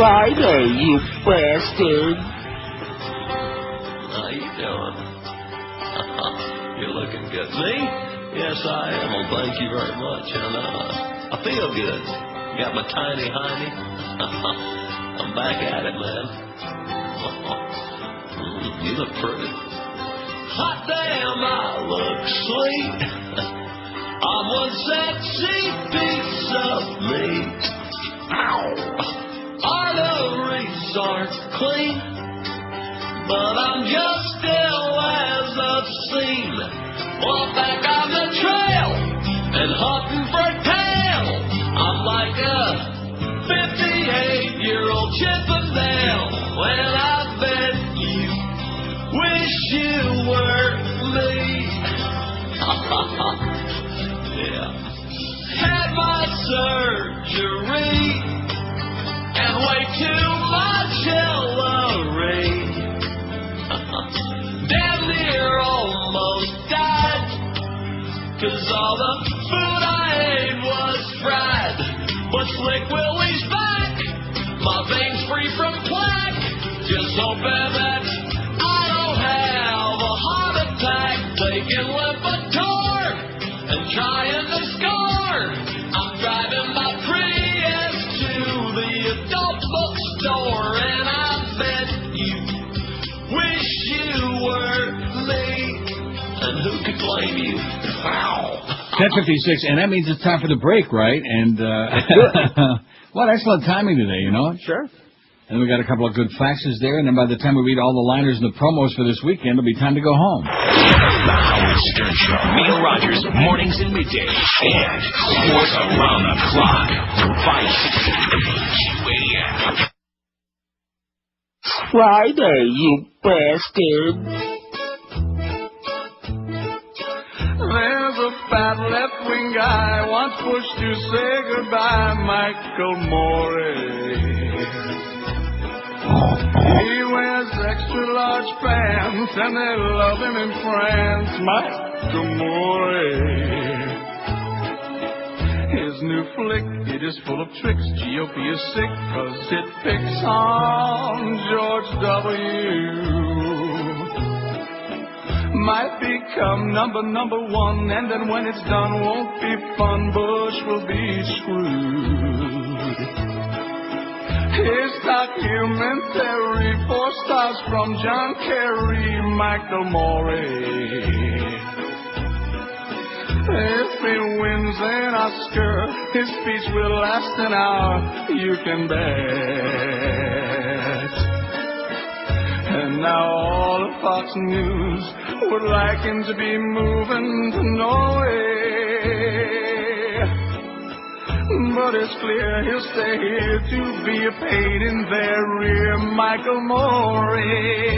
Friday, you bastard. How you doing? You're looking good. Me? Yes, I am. Well, thank you very much. And I feel good. Got my tiny hiney. I'm back at it, man. You look pretty. Hot damn, I look sweet. I'm one sexy piece of meat. Ow! Arteries aren't clean, but I'm just still as obscene. Well, back on the trail and hunting for tail. I'm like a 58-year-old Chippendale. When I bet you wish you were me. Yeah. Had my surgery and way too much Hillary. Damn near almost died, 'cause all the food I ate was fried. But Slick Willie's back, my veins free from plaque. Just hoping that I don't have a heart attack. Taking Lipitor and trying to score. I'm driving my Prius to the adult bookstore, and I bet you wish you were me. And who could blame you? Wow. 10:56, and that means it's time for the break, right? And what excellent timing today, you know? Sure. And we got a couple of good faxes there, and then by the time we read all the liners and the promos for this weekend, it'll be time to go home. The Howard Stern Show. Neil Rogers, mornings and middays. And sports around the clock. 560 QAM. Friday, you bastard. There's a fat left-wing guy once pushed to say goodbye, Michael Morey. He wears extra-large pants, and they love him in France, Michael Morey. His new flick, it is full of tricks. GOP is sick, 'cause it picks on George W. Might become number one, and then when it's done, won't be fun. Bush will be screwed. His documentary, 4 stars from John Kerry, Michael Morey. If he wins an Oscar, his speech will last an hour, you can bet. And now all of Fox News would like him to be moving to Norway. But it's clear he'll stay here to be a pain in their rear, Michael Morey.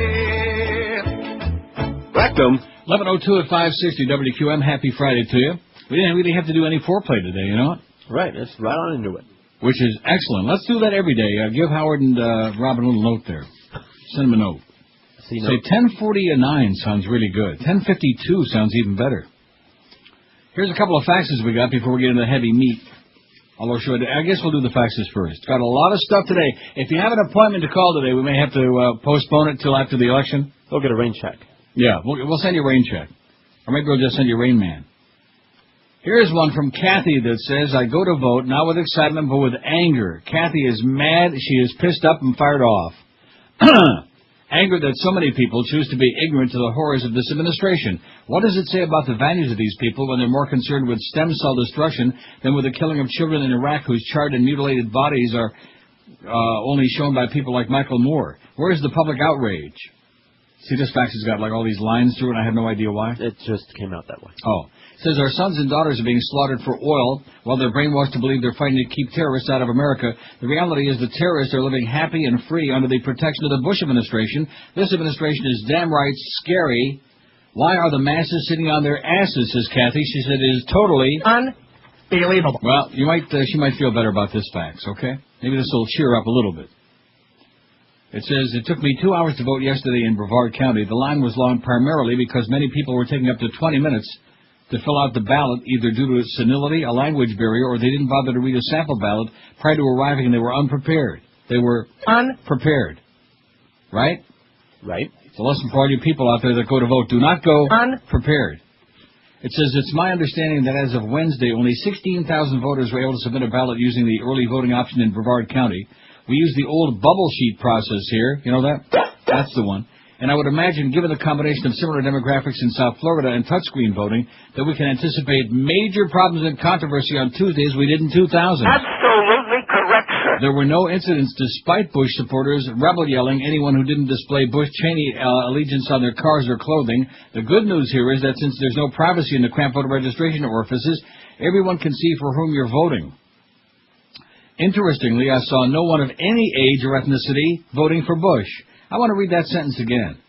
Rectum. 11:02 at 560 WQM. Happy Friday to you. We didn't really have to do any foreplay today, you know? Right, let's right on into it. Which is excellent. Let's do that every day. Give Howard and Robin a little note there. Send him a note. Say 10:49 sounds really good. 10:52 sounds even better. Here's a couple of faxes we got before we get into the heavy meat. Although, I guess we'll do the faxes first. Got a lot of stuff today. If you have an appointment to call today, we may have to postpone it till after the election. We'll get a rain check. Yeah, we'll send you a rain check. Or maybe we'll just send you a Rain Man. Here's one from Kathy that says, I go to vote, not with excitement, but with anger. Kathy is mad. She is pissed up and fired off. Anger that so many people choose to be ignorant to the horrors of this administration. What does it say about the values of these people when they're more concerned with stem cell destruction than with the killing of children in Iraq whose charred and mutilated bodies are only shown by people like Michael Moore? Where is the public outrage? See, this fax has got like all these lines through it, and I have no idea why. It just came out that way. Oh. It says our sons and daughters are being slaughtered for oil while they're brainwashed to believe they're fighting to keep terrorists out of America. The reality is the terrorists are living happy and free under the protection of the Bush administration. This administration is damn right scary. Why are the masses sitting on their asses, says Kathy. She said it is totally unbelievable. Well, she might feel better about this fax, okay? Maybe this will cheer her up a little bit. It says, it took me 2 hours to vote yesterday in Brevard County. The line was long primarily because many people were taking up to 20 minutes to fill out the ballot, either due to senility, a language barrier, or they didn't bother to read a sample ballot prior to arriving and they were unprepared. They were unprepared. Right? Right. It's a lesson for all you people out there that go to vote. Do not go unprepared. It says, it's my understanding that as of Wednesday, only 16,000 voters were able to submit a ballot using the early voting option in Broward County. We use the old bubble sheet process here. You know that? That's the one. And I would imagine, given the combination of similar demographics in South Florida and touchscreen voting, that we can anticipate major problems and controversy on Tuesday as we did in 2000. Absolutely correct, sir. There were no incidents despite Bush supporters rebel yelling anyone who didn't display Bush-Cheney allegiance on their cars or clothing. The good news here is that since there's no privacy in the cramped voter registration orifices, everyone can see for whom you're voting. Interestingly, I saw no one of any age or ethnicity voting for Bush. I want to read that sentence again.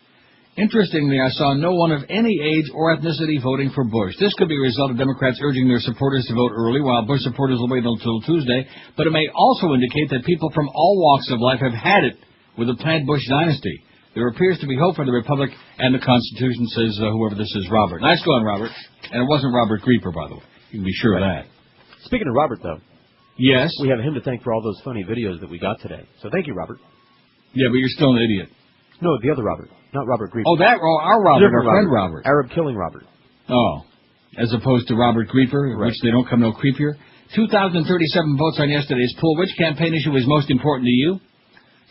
Interestingly, I saw no one of any age or ethnicity voting for Bush. This could be a result of Democrats urging their supporters to vote early, while Bush supporters will wait until Tuesday. But it may also indicate that people from all walks of life have had it with the planned Bush dynasty. There appears to be hope for the Republic and the Constitution, says whoever this is, Robert. Nice going, Robert. And it wasn't Robert Grieper, by the way. You can be sure of that. Speaking of Robert, though. Yes? We have him to thank for all those funny videos that we got today. So thank you, Robert. Yeah, but you're still an idiot. No, the other Robert. Not Robert Grieper. Oh, that, our Robert, our friend Robert. Arab killing Robert. Oh, as opposed to Robert Grieper, Right. which they don't come no creepier. 2,037 votes on yesterday's poll. Which campaign issue is most important to you?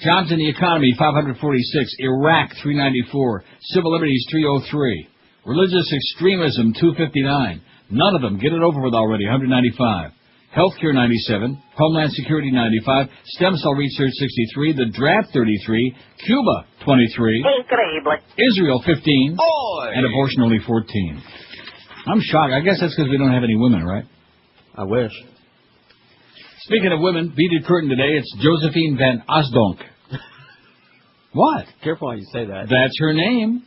Jobs in the economy, 546. Iraq, 394. Civil liberties, 303. Religious extremism, 259. None of them. Get it over with already, 195. Healthcare, 97. Homeland Security, 95. Stem cell research, 63. The draft, 33. Cuba, 23. Increíble. Israel, 15. And abortion, only 14. I'm shocked. I guess that's because we don't have any women, right? I wish. Speaking of women, beaded curtain today, it's Josephine van Asdonk. What? Careful how you say that. That's her name.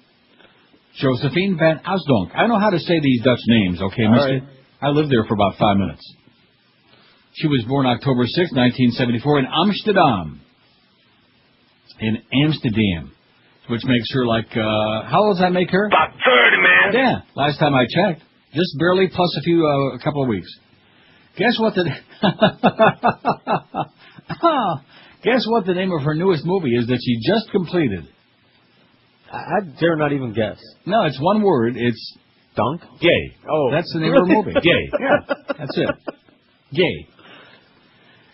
Josephine van Asdonk. I know how to say these Dutch names, okay, All mister? right. I lived there for about 5 minutes. She was born October 6, 1974 in Amsterdam. In Amsterdam. Which makes her like, how old does that make her? About 30, man. Yeah, last time I checked. Just barely, plus a couple of weeks. Guess what the... Guess what the name of her newest movie is that she just completed? I dare not even guess. No, it's one word. It's... Dunk? Gay. Oh. That's the name of her movie. Gay. Yeah, that's it. Gay.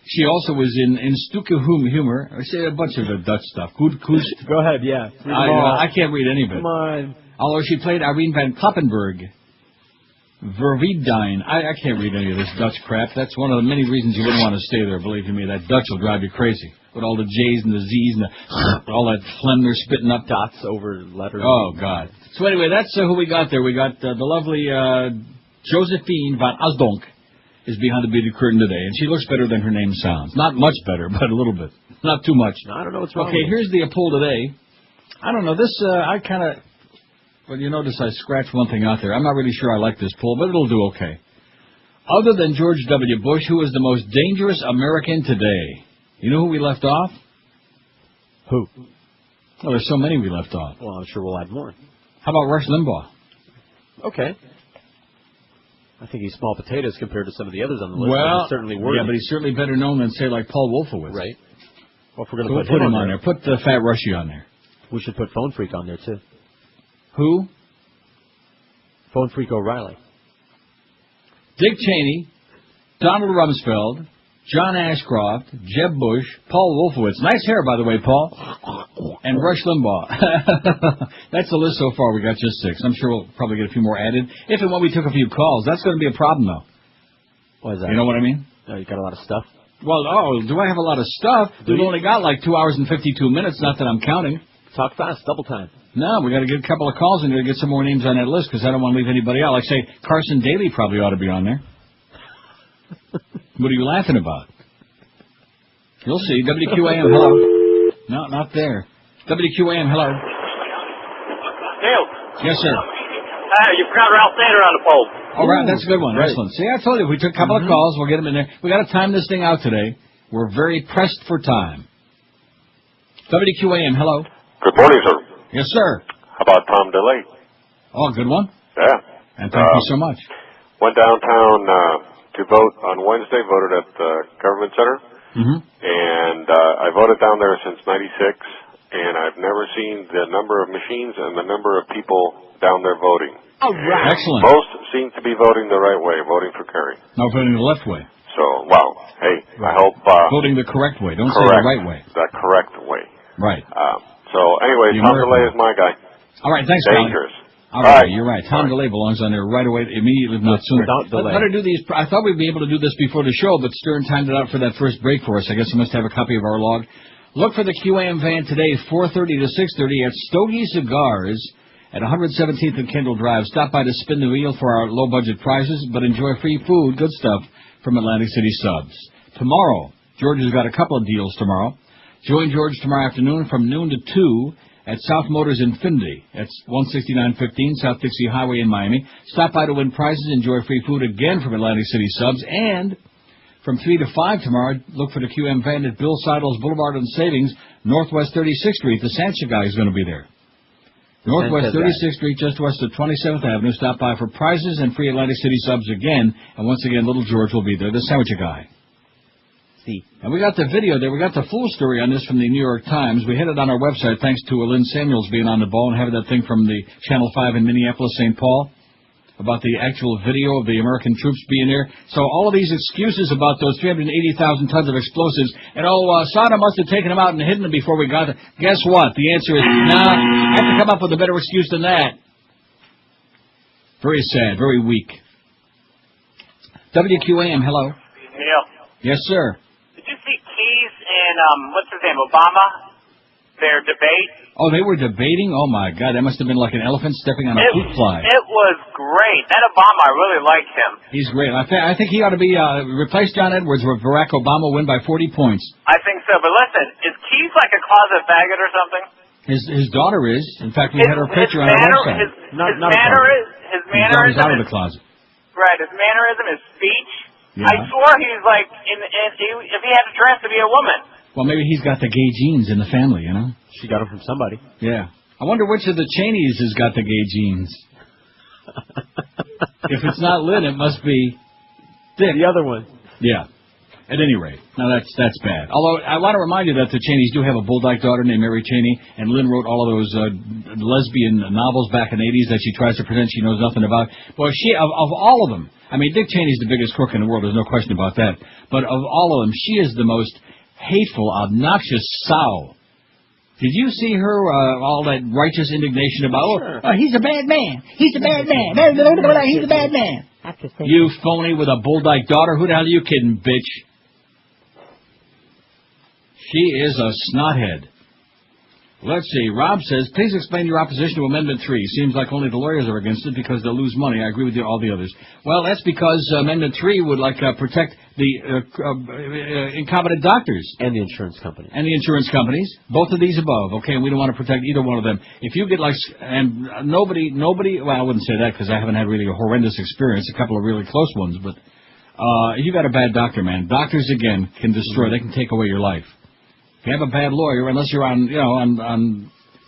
She also was in Stukke Humor. I say a bunch of the Dutch stuff. Goed Koest. Go ahead, yeah. I can't read any of it. Come on. Although she played Irene van Klappenburg. Verwiedijn. I can't read any of this Dutch crap. That's one of the many reasons you wouldn't want to stay there, believe you me. That Dutch will drive you crazy. With all the J's and the Z's and all that phlegm they're spitting up. Dots over letters. Oh, God. So anyway, that's who we got there. We got the lovely Josephine van Asdonk is behind the beaded curtain today, and she looks better than her name sounds. Not much better, but a little bit. Not too much. I don't know what's wrong Okay, with here's the poll today. I don't know. This, I kind of... Well, you notice I scratched one thing out there. I'm not really sure I like this poll, but it'll do okay. Other than George W. Bush, who is the most dangerous American today? You know who we left off? Who? Well, there's so many we left off. Well, I'm sure we'll add more. How about Rush Limbaugh? Okay. I think he's small potatoes compared to some of the others on the list. Well, he's certainly worthy. yeah, but he's certainly better known than, say, like Paul Wolfowitz. Right. Well, if we're going So to we'll put him on there. Put the Fat Rushy on there. We should put Phone Freak on there, too. Who? Phone Freak O'Reilly. Dick Cheney, Donald Rumsfeld, John Ashcroft, Jeb Bush, Paul Wolfowitz. Nice hair, by the way, Paul. And Rush Limbaugh. That's the list so far. We got just 6. I'm sure we'll probably get a few more added. If and when we took a few calls, that's going to be a problem, though. What is that? You know what I mean? Oh, you got a lot of stuff? Well, do I have a lot of stuff? We've only got like 2 hours and 52 minutes, not that I'm counting. Talk fast, double time. No, we got to get a couple of calls and we got to get some more names on that list because I don't want to leave anybody out. Like, say, Carson Daly probably ought to be on there. What are you laughing about? You'll see. WQAM, hello. No, not there. WQAM, hello. Neil. Yes, sir. You've got Ralph Nader on the pole. All right, that's a good one. Right. Excellent. See, I told you, if we took a couple of calls, we'll get them in there. We got to time this thing out today. We're very pressed for time. WQAM, hello. Good morning, sir. Yes, sir. How about Tom DeLay? Oh, good one. Yeah. And thank you so much. Went downtown to vote on Wednesday, voted at the government center. And I voted down there since '96, and I've never seen the number of machines and the number of people down there voting. All right. Excellent. Most seem to be voting the right way, voting for Kerry. No, voting the left way. So, well, hey, I hope... voting the correct way. Don't say correct, the right way. The correct way. Right. So, anyway, Tom DeLay is my guy. All right, thanks, Dangerous. All right, you're right. Tom DeLay belongs on there right away, immediately, not sooner. Without delay. Better do these. I thought we'd be able to do this before the show, but Stern timed it out for that first break for us. I guess you must have a copy of our log. Look for the QAM van today, 4:30 to 6:30 at Stogie Cigars at 117th and Kendall Drive. Stop by to spin the wheel for our low-budget prizes, but enjoy free food, good stuff, from Atlantic City Subs. Tomorrow, George has got a couple of deals tomorrow. Join George tomorrow afternoon from noon to 2 at South Motors Infinity. That's 16915 South Dixie Highway in Miami. Stop by to win prizes, enjoy free food again from Atlantic City Subs, and from 3 to 5 tomorrow, look for the QM van at Bill Seidel's Boulevard and Savings, Northwest 36th Street. The Sancha guy is going to be there. Northwest 36th Street, just west of 27th Avenue. Stop by for prizes and free Atlantic City Subs again. And once again, Little George will be there, the sandwich guy. See. And we got the video there. We got the full story on this from the New York Times. We had it on our website thanks to Lynn Samuels being on the ball and having that thing from the Channel 5 in Minneapolis, St. Paul, about the actual video of the American troops being there. So all of these excuses about those 380,000 tons of explosives, and Saddam must have taken them out and hidden them before we got there. Guess what? The answer is, nah, I have to come up with a better excuse than that. Very sad, very weak. WQAM, hello. Neil, Yes, sir. did you see Keyes and, what's his name, Obama? Their debate? Oh, they were debating? Oh, my God, that must have been like an elephant stepping on a fruit fly. It was great. That Obama, I really liked him. He's great. I think he ought to be replace John Edwards with Barack Obama, win by 40 points. I think so. But listen, is Keyes like a closet faggot or something? His daughter is. In fact, we had her picture on our website. His mannerism He's out of the closet. Right, his mannerism, his speech. Yeah. I swore he was like, if he had a dress to be a woman. Well, maybe he's got the gay genes in the family, you know? She got them from somebody. Yeah. I wonder which of the Cheneys has got the gay genes. If it's not Lynn, it must be Dick. The other one. Yeah. At any rate. Now, that's bad. Although, I want to remind you that the Cheneys do have a bulldog daughter named Mary Cheney, and Lynn wrote all of those lesbian novels back in the 80s that she tries to pretend she knows nothing about. Boy, of all of them, I mean, Dick Cheney's the biggest crook in the world, there's no question about that. But of all of them, she is the most hateful, obnoxious sow. Did you see her, all that righteous indignation about, he's a bad man. He's a bad man. He's a bad man. You phony with a bulldog daughter. Who the hell are you kidding, bitch? She is a snothead. Let's see. Rob says, please explain your opposition to Amendment 3. Seems like only the lawyers are against it because they'll lose money. I agree with all the others. Well, that's because Amendment 3 would protect the incompetent doctors. And the insurance companies. And the insurance companies. Both of these above. Okay, and we don't want to protect either one of them. If you get and nobody, well, I wouldn't say that because I haven't had really a horrendous experience, a couple of really close ones, but you got a bad doctor, man. Doctors, again, can destroy, they can take away your life. If you have a bad lawyer, unless you're on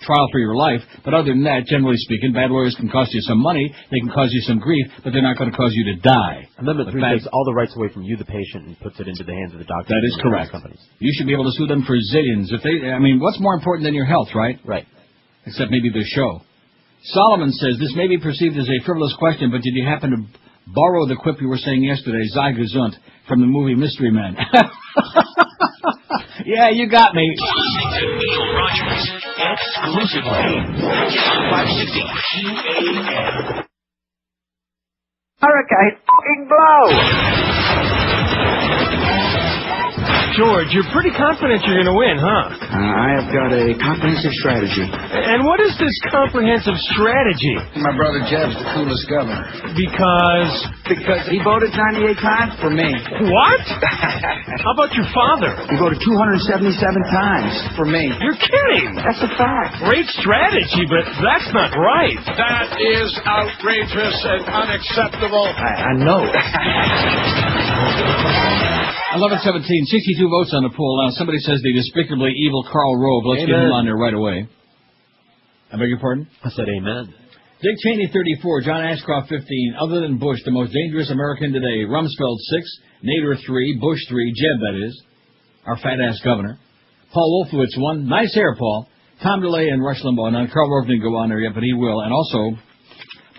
trial for your life, but other than that, generally speaking, bad lawyers can cost you some money, they can cause you some grief, but they're not going to cause you to die. Amendment 3 takes all the rights away from you, the patient, and puts it into the hands of the doctor. That is correct. Companies. You should be able to sue them for zillions. What's more important than your health, right? Right. Except maybe the show. Solomon says, this may be perceived as a frivolous question, but did you happen to borrow the quip you were saying yesterday, sei gesund, from the movie Mystery Men? Yeah, you got me. Listening to Neil Rogers exclusively on 560 QAM. America, fucking blow. George, you're pretty confident you're going to win, huh? I have got a comprehensive strategy. And what is this comprehensive strategy? My brother Jeb's the coolest governor. Because he voted 98 times for me. What? How about your father? He voted 277 times for me. You're kidding. That's a fact. Great strategy, but that's not right. That is outrageous and unacceptable. I know. 11:17, 62 votes on the poll. Now, somebody says the despicably evil Karl Rove. Let's get him on there right away. I beg your pardon? I said amen. Dick Cheney, 34. John Ashcroft, 15. Other than Bush, the most dangerous American today. Rumsfeld, 6. Nader, 3. Bush, 3. Jeb, that is. our fat-ass governor. Paul Wolfowitz won. Nice hair, Paul. Tom DeLay and Rush Limbaugh. Now, Karl Rove didn't go on there yet, but he will. And also,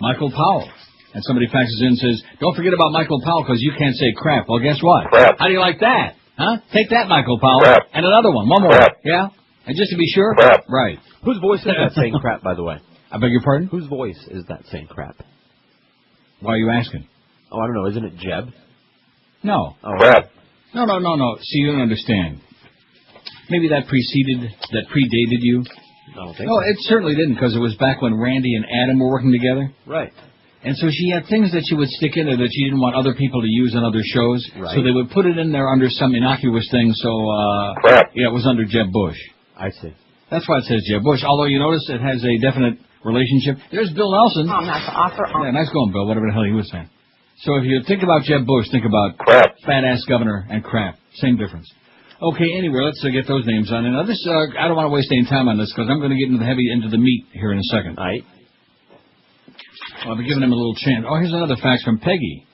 Michael Powell. And somebody faxes in and says, don't forget about Michael Powell because you can't say crap. Well, guess what? Crap. How do you like that? Huh? Take that, Michael Powell. Crap. And another one. One more. Crap. Yeah? And just to be sure? Crap. Right. Whose voice is that saying crap, by the way? I beg your pardon? Whose voice is that saying crap? Why are you asking? Oh, I don't know. Isn't it Jeb? No. Oh, Crap. No. See, you don't understand. Maybe that predated you. I don't think No, so. it certainly didn't, because it was back when Randy and Adam were working together. Right. And so she had things that she would stick in there that she didn't want other people to use on other shows. Right. So they would put it in there under some innocuous thing, so, Crap. yeah, it was under Jeb Bush. I see. That's why it says Jeb Bush, although you notice it has a definite relationship. There's Bill Nelson. That's offer. Yeah, nice going, Bill, whatever the hell he was saying. So if you think about Jeb Bush, think about Crap. fat-ass governor and crap. Same difference. Okay, anyway, let's get those names on. And now this, I don't want to waste any time on this because I'm going to get into the meat here in a second. All right. I'll be giving him a little chance. Oh, here's another fax from Peggy.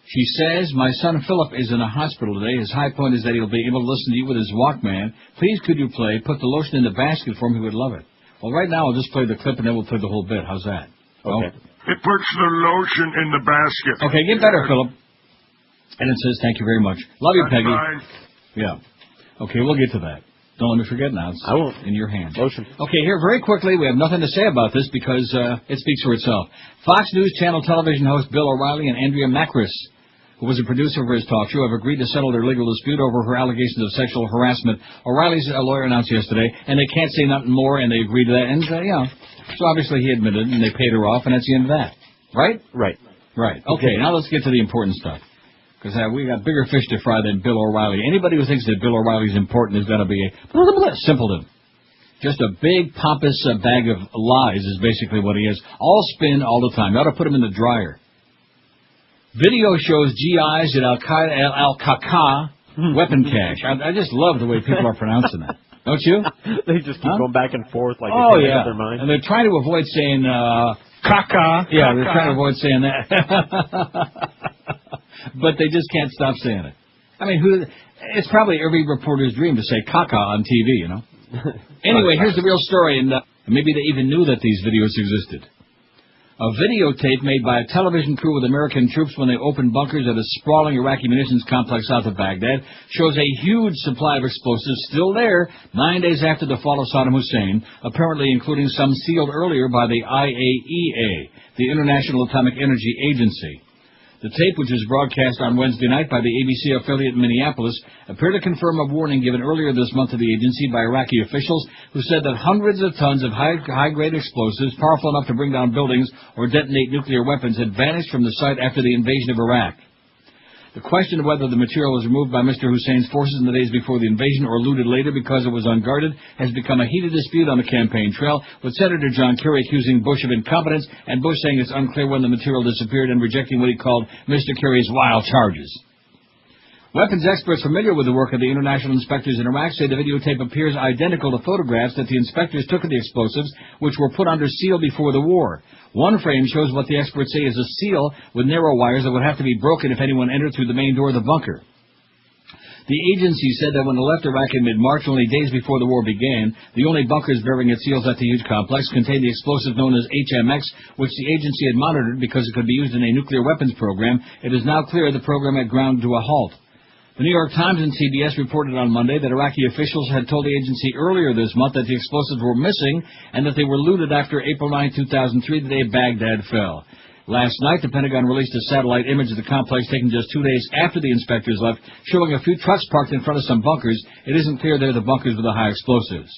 She says, my son Philip is in a hospital today. His high point is that he'll be able to listen to you with his Walkman. Please could you put the lotion in the basket for him? He would love it. Well, right now I'll just play the clip and then we'll play the whole bit. How's that? Okay. It puts the lotion in the basket. Okay, get better, Philip. And it says, thank you very much. Love you, That's Peggy. fine. Yeah. Okay, we'll get to that. Don't let me forget now. It's I won't. in your hands. Lotion. Okay, here very quickly, we have nothing to say about this because it speaks for itself. Fox News Channel television host Bill O'Reilly and Andrea Macris, who was a producer for his talk show, have agreed to settle their legal dispute over her allegations of sexual harassment. O'Reilly's lawyer announced yesterday, and they can't say nothing more, and they agreed to that. And, so obviously he admitted, and they paid her off, and that's the end of that. Right? Right. Right. Okay, now let's get to the important stuff. Because we got bigger fish to fry than Bill O'Reilly. Anybody who thinks that Bill O'Reilly's important is going to be a simpleton. Just a big, pompous bag of lies is basically what he is. All spin all the time. You ought to put him in the dryer. Video shows GIs at Al-Qaeda, Al-Qaeda weapon cache. I just love the way people are pronouncing that. Don't you? They just keep going back and forth like oh, they yeah. their mind. And they're trying to avoid saying, caca. Yeah, they're trying to avoid saying that. But they just can't stop saying it. I mean, it's probably every reporter's dream to say caca on TV, you know. Anyway, here's the real story, and maybe they even knew that these videos existed. A videotape made by a television crew with American troops when they opened bunkers at a sprawling Iraqi munitions complex south of Baghdad shows a huge supply of explosives still there 9 days after the fall of Saddam Hussein, apparently including some sealed earlier by the IAEA, the International Atomic Energy Agency. The tape, which was broadcast on Wednesday night by the ABC affiliate in Minneapolis, appeared to confirm a warning given earlier this month to the agency by Iraqi officials who said that hundreds of tons of high-grade explosives, powerful enough to bring down buildings or detonate nuclear weapons, had vanished from the site after the invasion of Iraq. The question of whether the material was removed by Mr. Hussein's forces in the days before the invasion or looted later because it was unguarded has become a heated dispute on the campaign trail, with Senator John Kerry accusing Bush of incompetence and Bush saying it's unclear when the material disappeared and rejecting what he called Mr. Kerry's wild charges. Weapons experts familiar with the work of the international inspectors in Iraq say the videotape appears identical to photographs that the inspectors took of the explosives, which were put under seal before the war. One frame shows what the experts say is a seal with narrow wires that would have to be broken if anyone entered through the main door of the bunker. The agency said that when it left Iraq in mid-March, only days before the war began, the only bunkers bearing its seals at the huge complex contained the explosive known as HMX, which the agency had monitored because it could be used in a nuclear weapons program. It is now clear the program had ground to a halt. The New York Times and CBS reported on Monday that Iraqi officials had told the agency earlier this month that the explosives were missing and that they were looted after April 9, 2003, the day Baghdad fell. Last night, the Pentagon released a satellite image of the complex taken just 2 days after the inspectors left, showing a few trucks parked in front of some bunkers. It isn't clear they're the bunkers with the high explosives.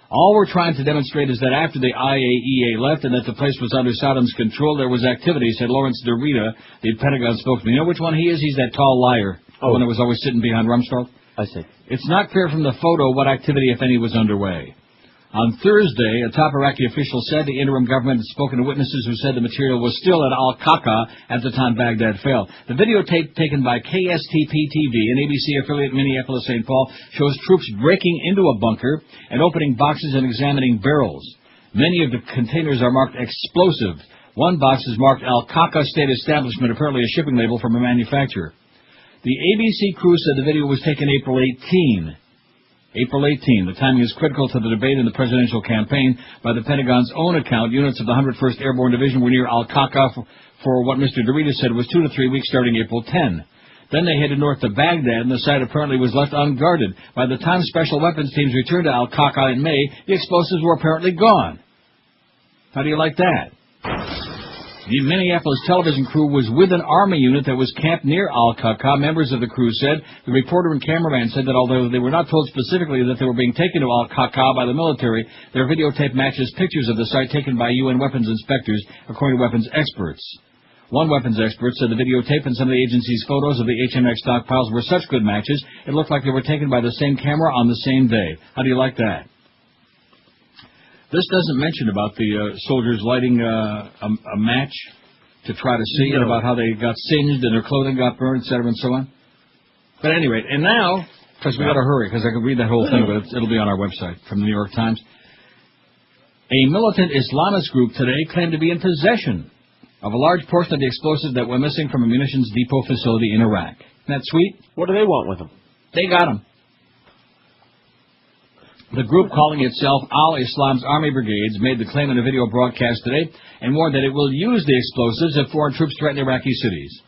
All we're trying to demonstrate is that after the IAEA left and that the place was under Saddam's control, there was activity, said Lawrence DeRita, the Pentagon spokesman. You know which one he is? He's that tall liar. The one that was always sitting behind Rumsfeld? I see. It's not clear from the photo what activity, if any, was underway. On Thursday, a top Iraqi official said the interim government had spoken to witnesses who said the material was still at Al-Qaeda at the time Baghdad fell. The videotape taken by KSTP-TV, an ABC affiliate in Minneapolis-St. Paul, shows troops breaking into a bunker and opening boxes and examining barrels. Many of the containers are marked explosive. One box is marked Al-Qaeda State Establishment, apparently a shipping label from a manufacturer. The ABC crew said the video was taken April 18. April 18. The timing is critical to the debate in the presidential campaign. By the Pentagon's own account, units of the 101st Airborne Division were near Al-Qaeda for what Mr. DeRita said was 2 to 3 weeks starting April 10. Then they headed north to Baghdad, and the site apparently was left unguarded. By the time special weapons teams returned to Al-Qaeda in May, the explosives were apparently gone. How do you like that? The Minneapolis television crew was with an Army unit that was camped near Al-Qaeda. Members of the crew said. The reporter and cameraman said that although they were not told specifically that they were being taken to Al-Qaeda by the military, their videotape matches pictures of the site taken by UN weapons inspectors, according to weapons experts. One weapons expert said the videotape and some of the agency's photos of the HMX stockpiles were such good matches, it looked like they were taken by the same camera on the same day. How do you like that? This doesn't mention about the soldiers lighting a match to try to see, and about how they got singed and their clothing got burned, etc., and so on. But anyway, and now, because we got to hurry, because I can read that whole thing, but it'll be on our website from the New York Times. A militant Islamist group today claimed to be in possession of a large portion of the explosives that were missing from a munitions depot facility in Iraq. Isn't that sweet? What do they want with them? They got them. The group, calling itself Al-Islam's Army Brigades, made the claim in a video broadcast today and warned that it will use the explosives if foreign troops threaten Iraqi cities.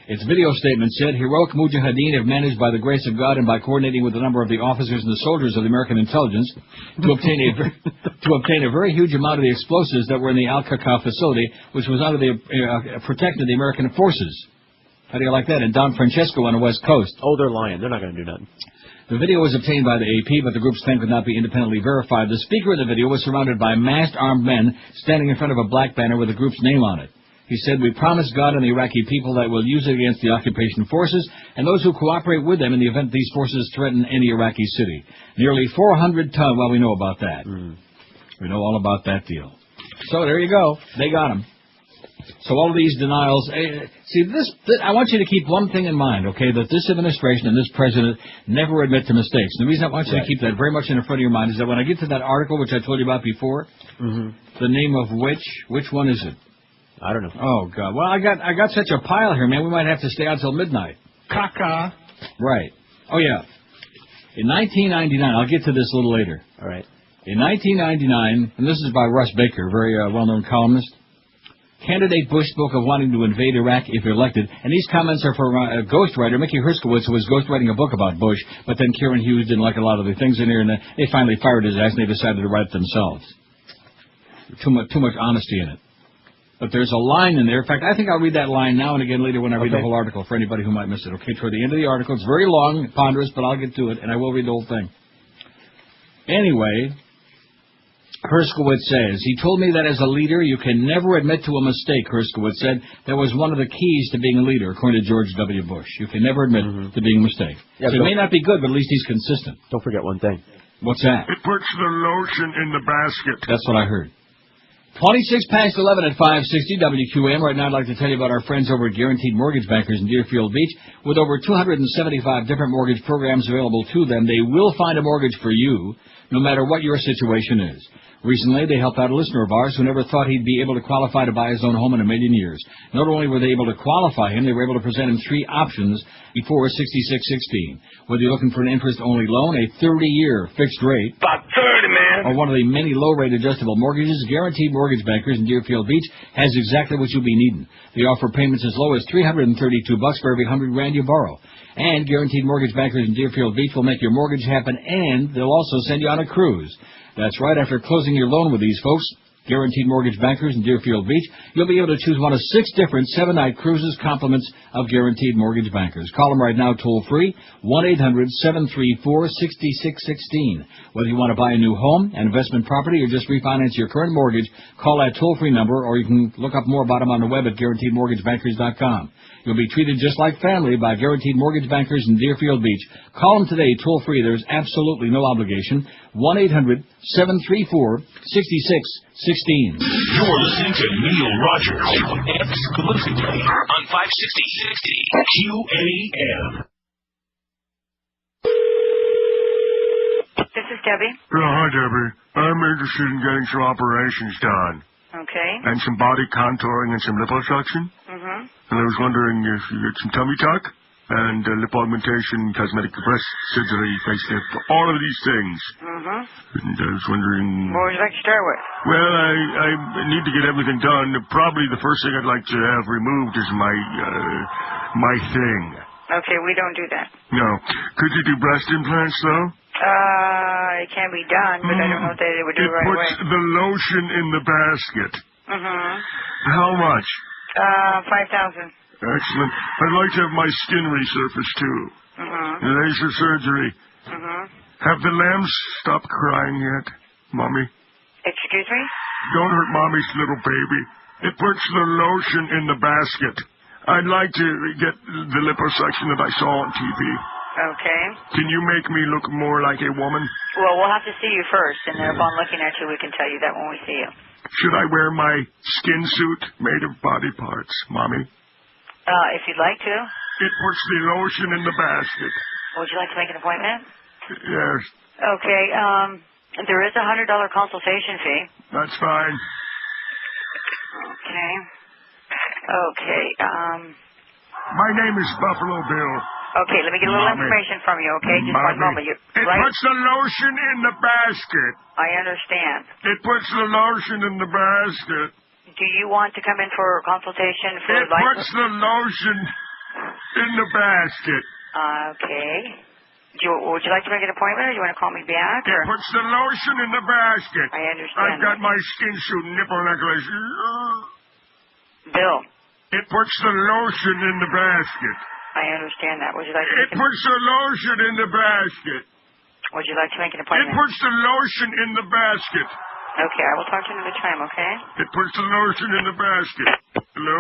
Its video statement said, heroic mujahideen have managed by the grace of God and by coordinating with a number of the officers and the soldiers of the American intelligence to obtain a very huge amount of the explosives that were in the Al-Qaeda facility, which was under the protection of the American forces. How do you like that? In Don Francesco on the West Coast. Oh, they're lying. They're not going to do nothing. The video was obtained by the AP, but the group's claim could not be independently verified. The speaker of the video was surrounded by masked armed men standing in front of a black banner with the group's name on it. He said, we promise God and the Iraqi people that we'll use it against the occupation forces and those who cooperate with them in the event these forces threaten any Iraqi city. Nearly 400 tons. Well, we know about that. We know all about that deal. So there you go. They got them. So all of these denials, see, I want you to keep one thing in mind, okay, that this administration and this president never admit to mistakes. And the reason I want you to keep that very much in the front of your mind is that when I get to that article, which I told you about before, the name of which one is it? I don't know. Oh, God. Well, I got such a pile here, man, we might have to stay out till midnight. Caca. Right. Oh, yeah. In 1999, I'll get to this a little later. All right. In 1999, and this is by Russ Baker, very well-known columnist, candidate Bush spoke of wanting to invade Iraq if elected, and these comments are from a ghostwriter, Mickey Herskowitz, who was ghostwriting a book about Bush, but then Karen Hughes didn't like a lot of the things in here, and they finally fired his ass, and they decided to write it themselves. Too much honesty in it. But there's a line in there. In fact, I think I'll read that line now and again later when I read the whole article for anybody who might miss it. Okay, toward the end of the article. It's very long, ponderous, but I'll get to it, and I will read the whole thing. Anyway, Herskowitz says, he told me that as a leader, you can never admit to a mistake, Herskowitz said. That was one of the keys to being a leader, according to George W. Bush. You can never admit to being a mistake. Yeah, so it may not be good, but at least he's consistent. Don't forget one thing. What's that? It puts the lotion in the basket. That's what I heard. 26 past 11 at 560 WQAM. Right now I'd like to tell you about our friends over at Guaranteed Mortgage Bankers in Deerfield Beach. With over 275 different mortgage programs available to them, they will find a mortgage for you, no matter what your situation is. Recently, they helped out a listener of ours who never thought he'd be able to qualify to buy his own home in a million years. Not only were they able to qualify him, they were able to present him three options before 6616. Whether you're looking for an interest-only loan, a 30-year fixed rate, about 30, man, or one of the many low-rate adjustable mortgages, Guaranteed Mortgage Bankers in Deerfield Beach has exactly what you'll be needing. They offer payments as low as $332 for every $100,000 you borrow. And Guaranteed Mortgage Bankers in Deerfield Beach will make your mortgage happen, and they'll also send you on a cruise. That's right, after closing your loan with these folks, Guaranteed Mortgage Bankers in Deerfield Beach, you'll be able to choose one of 6 different 7-night cruises compliments of Guaranteed Mortgage Bankers. Call them right now toll-free, 1-800-734-6616. Whether you want to buy a new home, an investment property, or just refinance your current mortgage, call that toll-free number, or you can look up more about them on the web at GuaranteedMortgageBankers.com. You'll be treated just like family by Guaranteed Mortgage Bankers in Deerfield Beach. Call them today, toll-free. There's absolutely no obligation. 1-800-734-6616. You're listening to Neil Rogers exclusively on 560 QAM. This is Debbie. Hi, Debbie. I'm interested in getting some operations done. Okay. And some body contouring and some liposuction. Mm-hmm. And I was wondering if you get some tummy tuck and lip augmentation, cosmetic breast surgery, facelift, all of these things. Mm-hmm. And I was wondering... What would you like to start with? Well, I need to get everything done. Probably the first thing I'd like to have removed is my thing. Okay, we don't do that. No. Could you do breast implants, though? It can be done, but I don't know if they would do it right away. It puts the lotion in the basket. Mm-hmm. How much? 5,000. Excellent. I'd like to have my skin resurfaced, too. Mm-hmm. Laser surgery. Mm-hmm. Have the lambs stopped crying yet, Mommy? Excuse me? Don't hurt Mommy's little baby. It puts the lotion in the basket. I'd like to get the liposuction that I saw on TV. Okay. Can you make me look more like a woman? Well, we'll have to see you first, and then upon looking at you, we can tell you that when we see you. Should I wear my skin suit made of body parts, Mommy? If you'd like to. It puts the lotion in the basket. Would you like to make an appointment? Yes. Okay, there is a $100 consultation fee. That's fine. Okay. Okay, My name is Buffalo Bill. Okay, let me get a little information from you, okay? Just one moment. It puts the lotion in the basket. I understand. It puts the lotion in the basket. Do you want to come in for a consultation for It puts the lotion in the basket. Okay. Would you like to make an appointment, or do you want to call me back? It puts the lotion in the basket. I understand. I've got my skin suit nipple necklace. Bill. It puts the lotion in the basket. I understand that. Would you like to It puts the lotion in the basket. Would you like to make an appointment? It puts the lotion in the basket. Okay, I will talk to you another time, okay? It puts the lotion in the basket. Hello?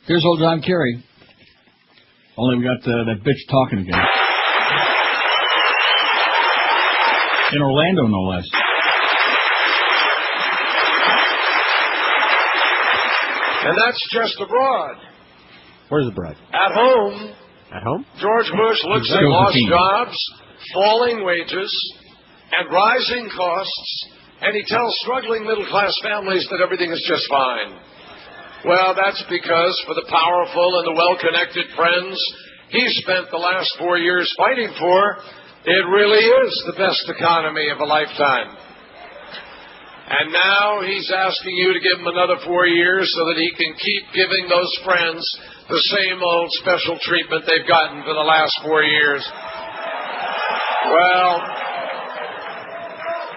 Here's old John Kerry. Only we got that bitch talking again. In Orlando, no less. And that's just abroad. Where's abroad? At home. At home? George Bush looks at lost jobs, falling wages, and rising costs, and he tells struggling middle-class families that everything is just fine. Well, that's because for the powerful and the well-connected friends he spent the last 4 years fighting for, it really is the best economy of a lifetime. And now he's asking you to give him another 4 years so that he can keep giving those friends the same old special treatment they've gotten for the last 4 years. Well,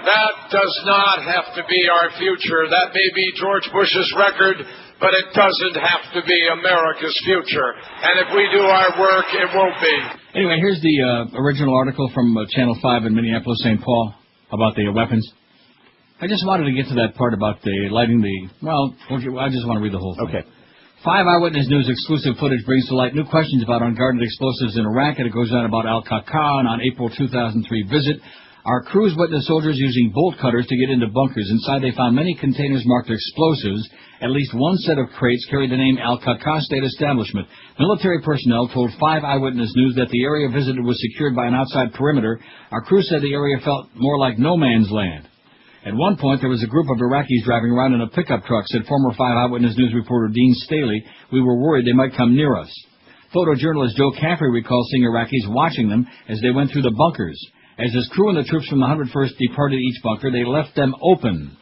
that does not have to be our future. That may be George Bush's record, but it doesn't have to be America's future. And if we do our work, it won't be. Anyway, here's the original article from Channel 5 in Minneapolis, St. Paul about the weapons. I just wanted to get to that part about the lighting the... Well, I just want to read the whole thing. Okay. 5 Eyewitness News exclusive footage brings to light new questions about unguarded explosives in Iraq, and it goes on about Al-Qaeda on April 2003 visit. Our crews witnessed soldiers using bolt cutters to get into bunkers. Inside they found many containers marked explosives. At least one set of crates carried the name Al-Qaeda State Establishment. Military personnel told 5 Eyewitness News that the area visited was secured by an outside perimeter. Our crew said the area felt more like no man's land. At one point, there was a group of Iraqis driving around in a pickup truck, said former 5 Eyewitness News reporter Dean Staley. We were worried they might come near us. Photojournalist Joe Caffrey recalls seeing Iraqis watching them as they went through the bunkers. As his crew and the troops from the 101st departed each bunker, they left them open.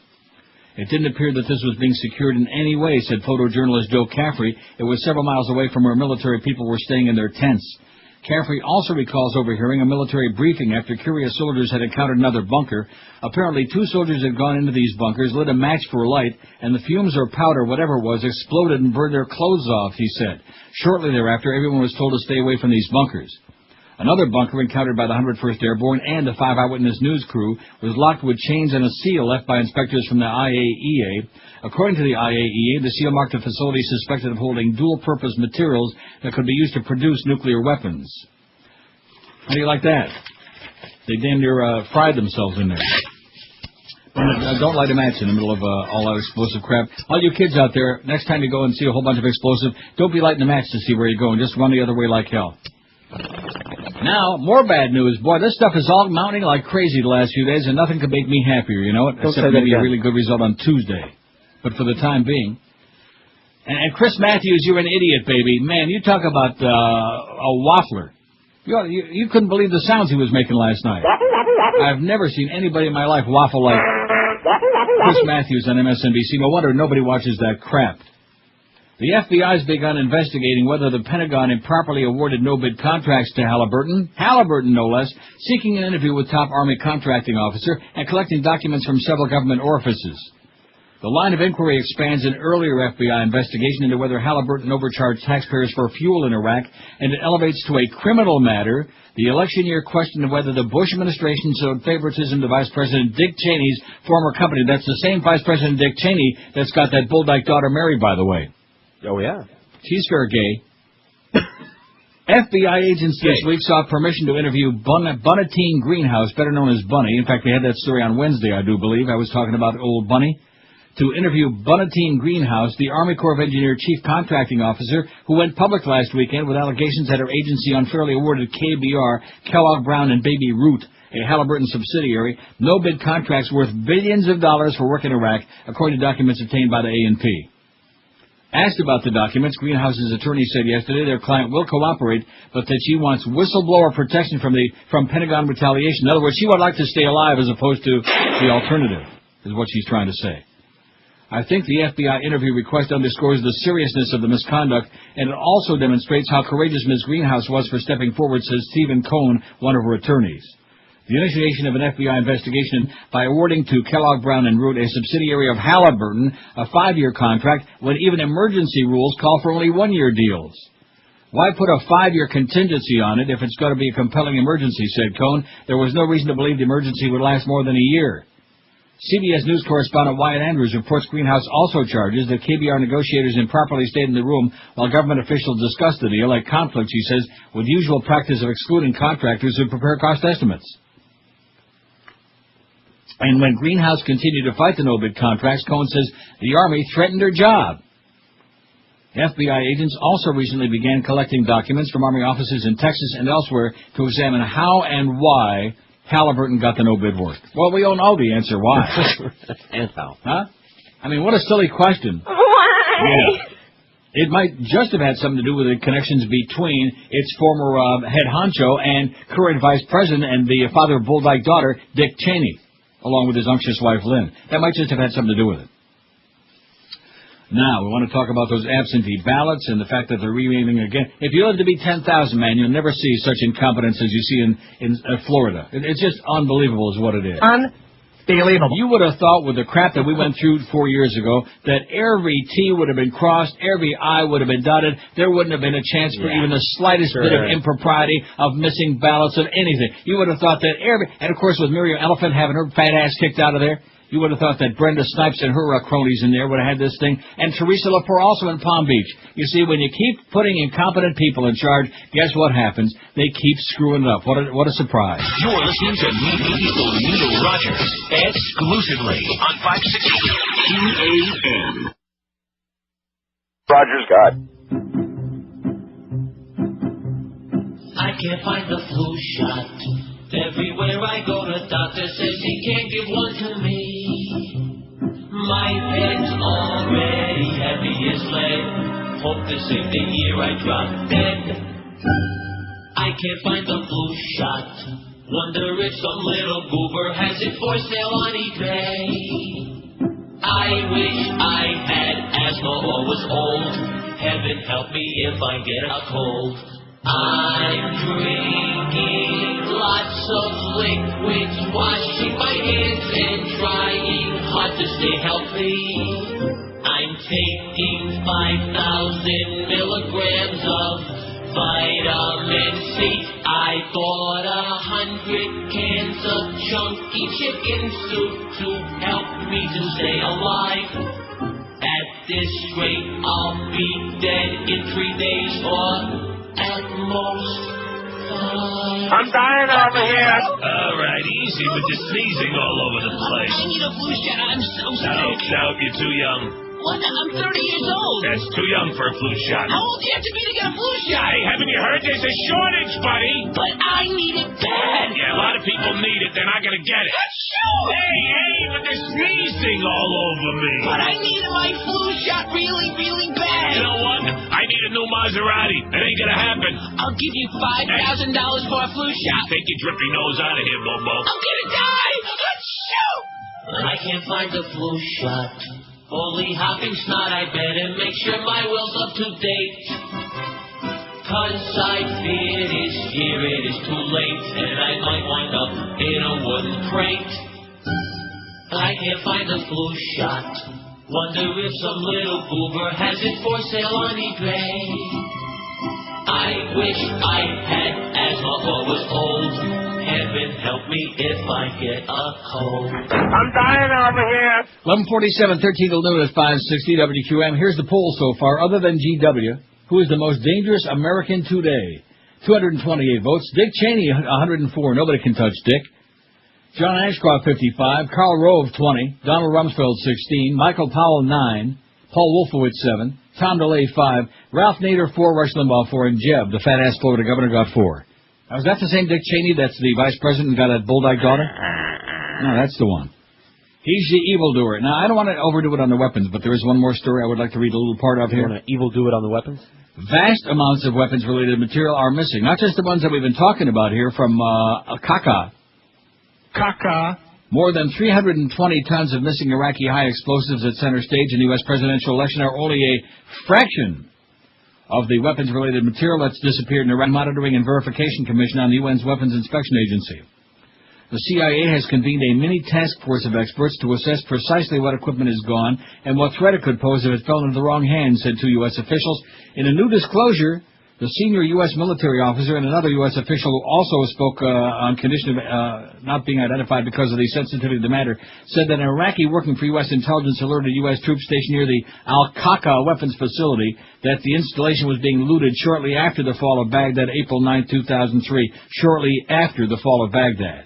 It didn't appear that this was being secured in any way, said photojournalist Joe Caffrey. It was several miles away from where military people were staying in their tents. Caffrey also recalls overhearing a military briefing after curious soldiers had encountered another bunker. Apparently, 2 soldiers had gone into these bunkers, lit a match for a light, and the fumes or powder, whatever it was, exploded and burned their clothes off, he said. Shortly thereafter, everyone was told to stay away from these bunkers. Another bunker encountered by the 101st Airborne and the 5 Eyewitness News crew was locked with chains and a seal left by inspectors from the IAEA. According to the IAEA, the seal marked a facility suspected of holding dual-purpose materials that could be used to produce nuclear weapons. How do you like that? They damn near fried themselves in there. Don't light a match in the middle of all that explosive crap. All you kids out there, next time you go and see a whole bunch of explosive, don't be lighting a match to see where you're going. Just run the other way like hell. Now, more bad news. Boy, this stuff is all mounting like crazy the last few days, and nothing could make me happier, you know it? Except maybe a really good result on Tuesday. But for the time being, And Chris Matthews, you're an idiot, baby. Man, you talk about a waffler. You couldn't believe the sounds he was making last night. I've never seen anybody in my life waffle like Chris Matthews on MSNBC. No wonder nobody watches that crap. The FBI has begun investigating whether the Pentagon improperly awarded no-bid contracts to Halliburton, no less, seeking an interview with top Army contracting officer and collecting documents from several government orifices. The line of inquiry expands an earlier FBI investigation into whether Halliburton overcharged taxpayers for fuel in Iraq, and it elevates to a criminal matter the election year question of whether the Bush administration showed favoritism to Vice President Dick Cheney's former company. That's the same Vice President Dick Cheney that's got that bull-dyke daughter Mary, by the way. Oh, yeah. She's fair gay. FBI agents this week sought permission to interview Bunatine Greenhouse, better known as Bunny. In fact, we had that story on Wednesday, I do believe. I was talking about old Bunny. To interview Bunatine Greenhouse, the Army Corps of Engineers Chief Contracting Officer, who went public last weekend with allegations that her agency unfairly awarded KBR, Kellogg Brown and Baby Ruth, a Halliburton subsidiary, no-bid contracts worth billions of dollars for work in Iraq, according to documents obtained by the A&P. Asked about the documents, Greenhouse's attorney said yesterday their client will cooperate, but that she wants whistleblower protection from Pentagon retaliation. In other words, she would like to stay alive as opposed to the alternative, is what she's trying to say. I think the FBI interview request underscores the seriousness of the misconduct, and it also demonstrates how courageous Ms. Greenhouse was for stepping forward, says Stephen Cohn, one of her attorneys. The initiation of an FBI investigation by awarding to Kellogg Brown and Root, a subsidiary of Halliburton, a 5-year contract when even emergency rules call for only 1-year deals. Why put a 5-year contingency on it if it's going to be a compelling emergency, said Cohn. There was no reason to believe the emergency would last more than a year. CBS News correspondent Wyatt Andrews reports Greenhouse also charges that KBR negotiators improperly stayed in the room while government officials discussed the deal, a conflict, she says, with usual practice of excluding contractors who prepare cost estimates. And when Greenhouse continued to fight the no-bid contracts, Cohn says the Army threatened her job. FBI agents also recently began collecting documents from Army offices in Texas and elsewhere to examine how and why Halliburton got the no-bid work. Well, we all know the answer why. And how? Huh? I mean, what a silly question. Why? Yeah. It might just have had something to do with the connections between its former head honcho and current vice president and the father of bull-dyke daughter, Dick Cheney, along with his unctuous wife, Lynn. That might just have had something to do with it. Now, we want to talk about those absentee ballots and the fact that they're renaming again. If you live to be 10,000, man, you'll never see such incompetence as you see in Florida. It's just unbelievable is what it is. Unbelievable. You would have thought with the crap that we went through 4 years ago that every T would have been crossed, every I would have been dotted. There wouldn't have been a chance for even the slightest bit of impropriety, of missing ballots, of anything. You would have thought that and of course with Miriam Elephant having her fat ass kicked out of there, you would have thought that Brenda Snipes and her cronies in there would have had this thing, and Teresa LaPour also in Palm Beach. You see, when you keep putting incompetent people in charge, guess what happens? They keep screwing it up. What a surprise. You're listening to Neil Rogers exclusively on 560 QAM. Rogers, God. I can't find the flu shot. Everywhere I go, the doctor says he can't give one to me. My head's already heavy as lead. Hope this ain't the year I drop dead. I can't find the flu shot. Wonder if some little goober has it for sale on eBay. I wish I had asthma or was old. Heaven help me if I get a cold. I'm drinking lots of liquids, washing my hands and trying hard to stay healthy. I'm taking 5,000 milligrams of vitamin C. I bought 100 cans of chunky chicken soup to help me to stay alive. At this rate, I'll be dead in 3 days or at most 5. I'm dying over here. All right, easy with the sneezing all over the place. I need a flu shot. I'm so sick. No, you're too young. What? I'm 30 years old. That's too young for a flu shot. How old do you have to be to get a flu shot? Hey, haven't you heard? There's a shortage, buddy. But I need it bad. Yeah, a lot of people need it, they're not going to get it. Hey, but they're sneezing all over me. But I need my flu shot really, really bad. You know what? I need a new Maserati. It ain't going to happen. I'll give you $5,000 for a flu shot. Take your drippy nose out of here, Bobo. I'm gonna die! Achoo! I can't find the flu shot. Only hopping snot, I better make sure my will's up to date. 'Cause I fear this year it is too late, and I might wind up in a wooden crate. I can't find the flu shot. Wonder if some little goober has it for sale on eBay. I wish I had asthma or was old. Heaven help me if I get a cold. I'm dying over here. 11:47, 13 till noon at 560 WQM. Here's the poll so far. Other than GW, who is the most dangerous American today? 228 votes. Dick Cheney, 104. Nobody can touch Dick. John Ashcroft, 55. Karl Rove, 20. Donald Rumsfeld, 16. Michael Powell, 9. Paul Wolfowitz, 7. Tom DeLay, 5. Ralph Nader, 4. Rush Limbaugh, 4. And Jeb, the fat-ass Florida governor, got 4. Now, is that the same Dick Cheney that's the vice president and got that bulldog daughter? No, that's the one. He's the evildoer. Now, I don't want to overdo it on the weapons, but there is one more story I would like to read a little part of here. You want to evildo it on the weapons? Vast amounts of weapons-related material are missing. Not just the ones that we've been talking about here from Al-Qaeda. More than 320 tons of missing Iraqi high explosives at center stage in the U.S. presidential election are only a fraction of the weapons-related material that's disappeared in the Iraq Monitoring and Verification Commission on the UN's Weapons Inspection Agency. The CIA has convened a mini task force of experts to assess precisely what equipment is gone and what threat it could pose if it fell into the wrong hands, said two U.S. officials. In a new disclosure, the senior U.S. military officer and another U.S. official who also spoke on condition of not being identified because of the sensitivity of the matter, said that an Iraqi working for U.S. intelligence alerted U.S. troops stationed near the Al-Qaeda weapons facility that the installation was being looted shortly after the fall of Baghdad, April 9, 2003, shortly after the fall of Baghdad.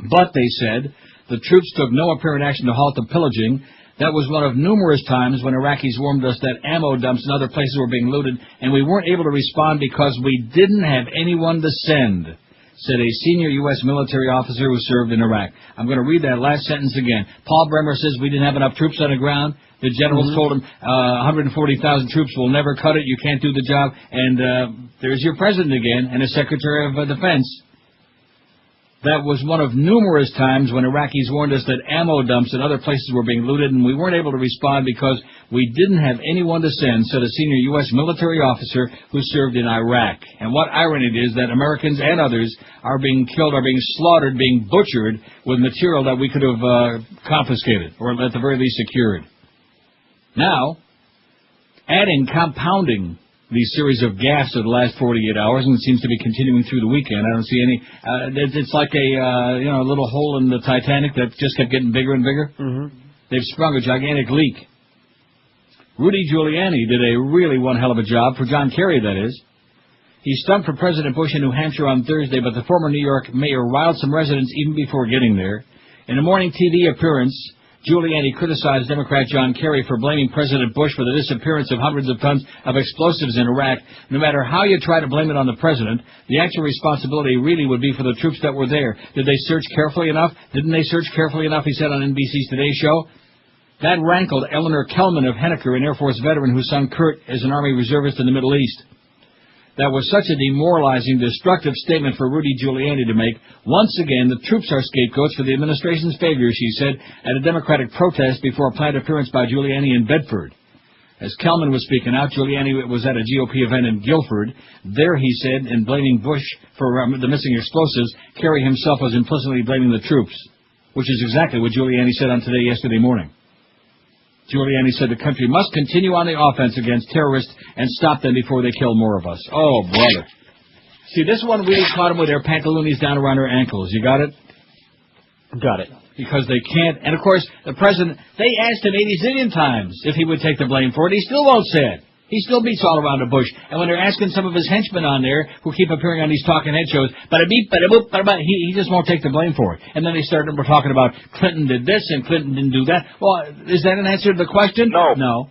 But, they said, the troops took no apparent action to halt the pillaging. That was one of numerous times when Iraqis warned us that ammo dumps and other places were being looted, and we weren't able to respond because we didn't have anyone to send, said a senior U.S. military officer who served in Iraq. I'm going to read that last sentence again. Paul Bremer says we didn't have enough troops on the ground. The generals told him 140,000 troops will never cut it. You can't do the job. And there's your president again and his secretary of defense. That was one of numerous times when Iraqis warned us that ammo dumps and other places were being looted, and we weren't able to respond because we didn't have anyone to send, said a senior U.S. military officer who served in Iraq. And what irony it is that Americans and others are being killed, are being slaughtered, being butchered with material that we could have confiscated, or at the very least secured. Now, compounding these series of gaffes of the last 48 hours, and it seems to be continuing through the weekend. I don't see any. It's like a little hole in the Titanic that just kept getting bigger and bigger. They've sprung a gigantic leak. Rudy Giuliani did a really one hell of a job, for John Kerry, that is. He stumped for President Bush in New Hampshire on Thursday, but the former New York mayor riled some residents even before getting there. In a morning TV appearance, Giuliani criticized Democrat John Kerry for blaming President Bush for the disappearance of hundreds of tons of explosives in Iraq. No matter how you try to blame it on the president, the actual responsibility really would be for the troops that were there. Did they search carefully enough? Didn't they search carefully enough, he said on NBC's Today Show. That rankled Eleanor Kellman of Henniker, an Air Force veteran whose son Kurt is an Army reservist in the Middle East. That was such a demoralizing, destructive statement for Rudy Giuliani to make. Once again, the troops are scapegoats for the administration's failure, she said, at a Democratic protest before a planned appearance by Giuliani in Bedford. As Kellman was speaking out, Giuliani was at a GOP event in Guilford. There, he said, in blaming Bush for the missing explosives, Kerry himself was implicitly blaming the troops, which is exactly what Giuliani said on Today yesterday morning. Giuliani said the country must continue on the offense against terrorists and stop them before they kill more of us. Oh, brother. See, this one really caught them with their pantaloons down around their ankles. You got it? Got it. Because they can't. And, of course, the president, they asked him 80 zillion times if he would take the blame for it. He still won't say it. He still beats all around the bush. And when they're asking some of his henchmen on there, who keep appearing on these talking head shows, bada-beep, bada-boop, bada-boop, he just won't take the blame for it. And then they started talking about Clinton did this and Clinton didn't do that. Well, is that an answer to the question? No. No.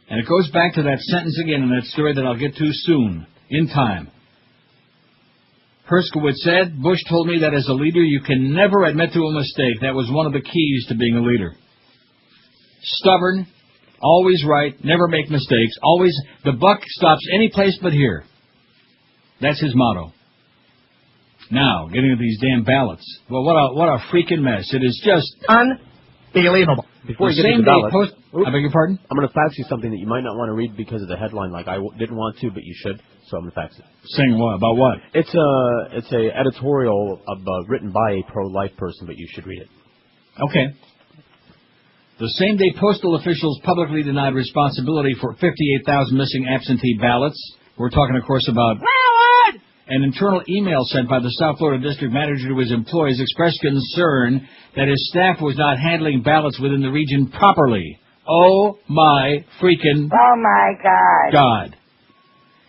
And it goes back to that sentence again in that story that I'll get to soon, in time. Herskowitz said, Bush told me that as a leader you can never admit to a mistake. That was one of the keys to being a leader. Stubborn, always right, never make mistakes, always, the buck stops any place but here. That's his motto. Now, getting to these damn ballots. Well, what a freaking mess. It is just unbelievable. Before you get to the ballot, I beg your pardon? I'm going to fax you something that you might not want to read because of the headline, like I didn't want to, but you should, so I'm going to fax it. Saying what? About what? It's a editorial written by a pro-life person, but you should read it. Okay. The same-day postal officials publicly denied responsibility for 58,000 missing absentee ballots. We're talking, of course, about an internal email sent by the South Florida district manager to his employees expressed concern that his staff was not handling ballots within the region properly. Oh, my freaking God.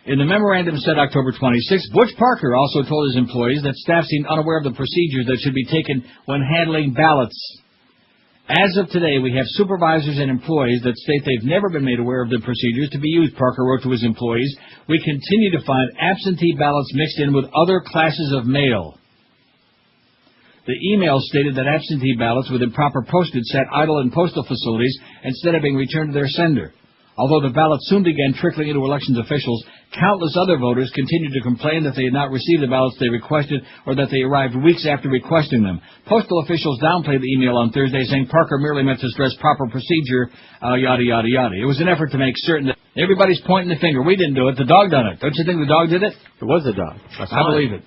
In the memorandum said October 26, Butch Parker also told his employees that staff seemed unaware of the procedures that should be taken when handling ballots. As of today, we have supervisors and employees that state they've never been made aware of the procedures to be used, Parker wrote to his employees. We continue to find absentee ballots mixed in with other classes of mail. The email stated that absentee ballots with improper postage sat idle in postal facilities instead of being returned to their sender. Although the ballots soon began trickling into elections officials, countless other voters continued to complain that they had not received the ballots they requested or that they arrived weeks after requesting them. Postal officials downplayed the email on Thursday, saying Parker merely meant to stress proper procedure, yada, yada, yada. It was an effort to make certain that everybody's pointing the finger. We didn't do it. The dog done it. Don't you think the dog did it? It was the dog. I believe it.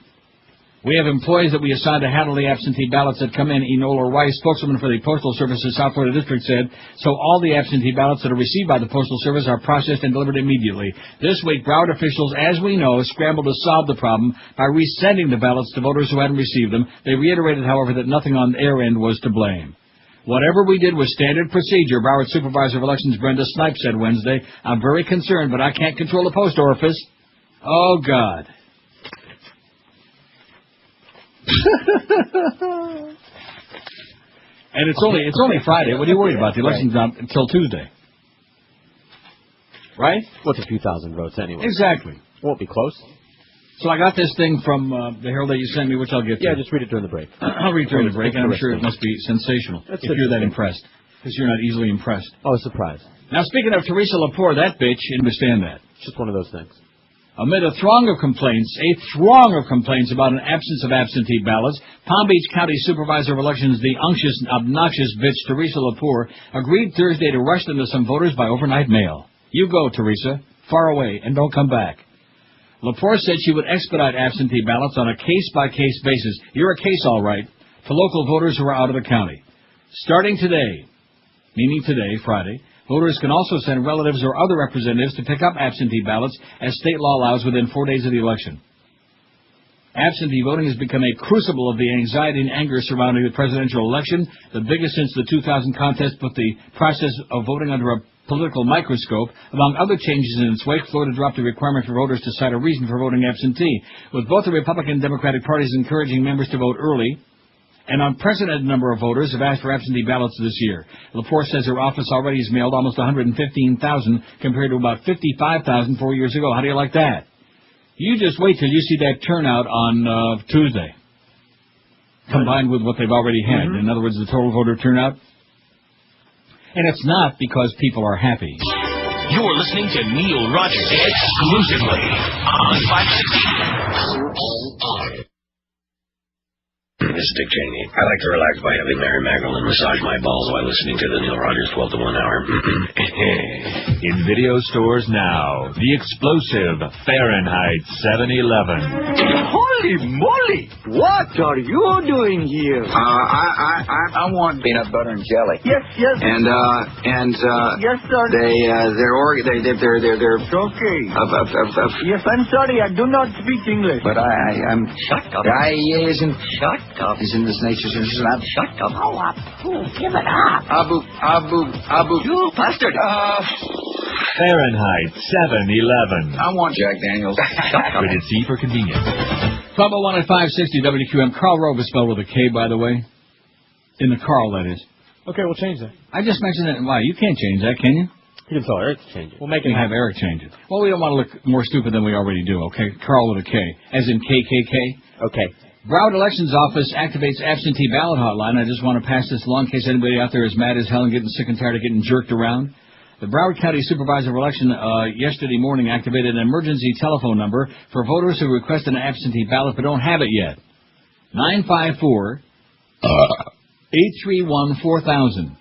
We have employees that we assign to handle the absentee ballots that come in. Enola Rice, spokeswoman for the Postal Service's South Florida District, said, so all the absentee ballots that are received by the Postal Service are processed and delivered immediately. This week, Broward officials, as we know, scrambled to solve the problem by resending the ballots to voters who hadn't received them. They reiterated, however, that nothing on their end was to blame. Whatever we did was standard procedure, Broward Supervisor of Elections Brenda Snipe said Wednesday. I'm very concerned, but I can't control the post office. Oh, God. And it's only Friday. What are you worried about? The election's not until Tuesday. Right? What's a few thousand votes anyway? Exactly. Won't be close. So I got this thing from the Herald that you sent me, which I'll get to. Yeah, just read it during the break. I'll read it during the break, and I'm sure it must be sensational if you're that impressed. Because you're not easily impressed. Oh, surprise. Now, speaking of Teresa Lepore, that bitch, you understand that. It's just one of those things. Amid a throng of complaints about an absence of absentee ballots, Palm Beach County Supervisor of Elections, the obnoxious bitch Teresa Lepore, agreed Thursday to rush them to some voters by overnight mail. You go, Teresa, far away, and don't come back. Lepore said she would expedite absentee ballots on a case-by-case basis. You're a case, all right, to local voters who are out of the county. Starting today, meaning today, Friday, voters can also send relatives or other representatives to pick up absentee ballots as state law allows within 4 days of the election. Absentee voting has become a crucible of the anxiety and anger surrounding the presidential election, the biggest since the 2000 contest put the process of voting under a political microscope. Among other changes in its wake, Florida dropped the requirement for voters to cite a reason for voting absentee, with both the Republican and Democratic parties encouraging members to vote early. An unprecedented number of voters have asked for absentee ballots this year. Lepore says her office already has mailed almost 115,000 compared to about 55,000 4 years ago. How do you like that? You just wait till you see that turnout on Tuesday, combined with what they've already had. In other words, the total voter turnout. And it's not because people are happy. You're listening to Neil Rogers exclusively on 560. This is Dick Cheney. I like to relax by having Mary Magdalene massage my balls while listening to the Neil Rogers 12 to 1 hour. In video stores now, the explosive Fahrenheit 711. Holy moly! What are you doing here? I want peanut butter and jelly. Yes. And yes, sir. They're okay. Yes, I'm sorry, I do not speak English. But I'm shut up. I isn't shut up. Is in this nature not shut up. Oh, Abu, give it up. Abu. You bastard. Fahrenheit 711. I want Jack Daniels. Rated C for convenience. 1201 at 560 WQM. Carl Rove is spelled with a K, by the way. In the Carl, that is. Okay, we'll change that. I just mentioned that. Why? You can't change that, can you? You can tell Eric to change it. We'll make him have Eric change it. Well, we don't want to look more stupid than we already do, okay? Carl with a K, as in KKK. Okay. Broward Elections Office activates absentee ballot hotline. I just want to pass this along in case anybody out there is mad as hell and getting sick and tired of getting jerked around. The Broward County Supervisor of Election yesterday morning activated an emergency telephone number for voters who request an absentee ballot but don't have it yet. 954-831-4000.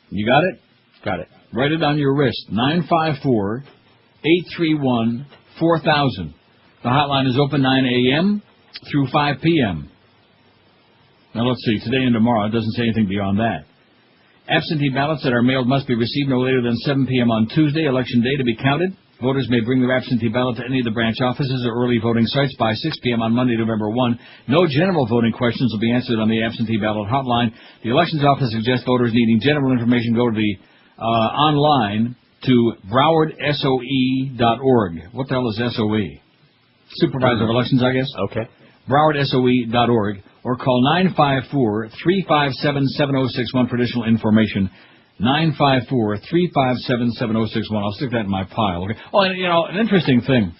You got it? Got it. Write it on your wrist. 954-831-4000. The hotline is open 9 a.m. through 5 p.m. Now let's see, today and tomorrow. It doesn't say anything beyond that. Absentee ballots that are mailed must be received no later than 7 p.m. on Tuesday, Election Day, to be counted. Voters may bring their absentee ballot to any of the branch offices or early voting sites by 6 p.m. on Monday, November 1. No general voting questions will be answered on the absentee ballot hotline. The Elections Office suggests voters needing general information go to the online to browardsoe.org. What the hell is SOE? Supervisor of Elections, I guess? Okay. browardsoe.org, or call 954-357-7061 for additional information. 954-357-7061. I'll stick that in my pile. Okay. Oh, and, an interesting thing.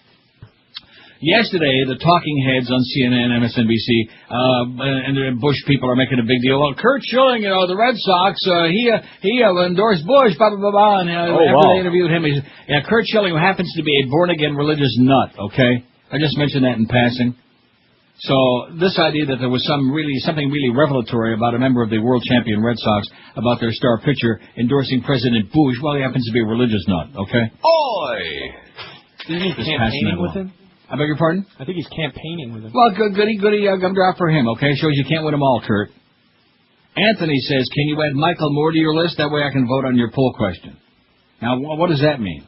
Yesterday, the talking heads on CNN, MSNBC, and the Bush people are making a big deal. Well, Kurt Schilling, the Red Sox, he endorsed Bush, blah, blah, blah, blah. And after they interviewed him, he said, Kurt Schilling, who happens to be a born-again religious nut, okay? I just mentioned that in passing. So this idea that there was something really revelatory about a member of the world champion Red Sox, about their star pitcher endorsing President Bush, well, he happens to be a religious nut, okay? Oi! Isn't he campaigning with him? I beg your pardon? I think he's campaigning with him. Well, goody, gumdrop for him, okay? Shows you can't win them all, Kurt. Anthony says, can you add Michael Moore to your list? That way I can vote on your poll question. Now, what does that mean?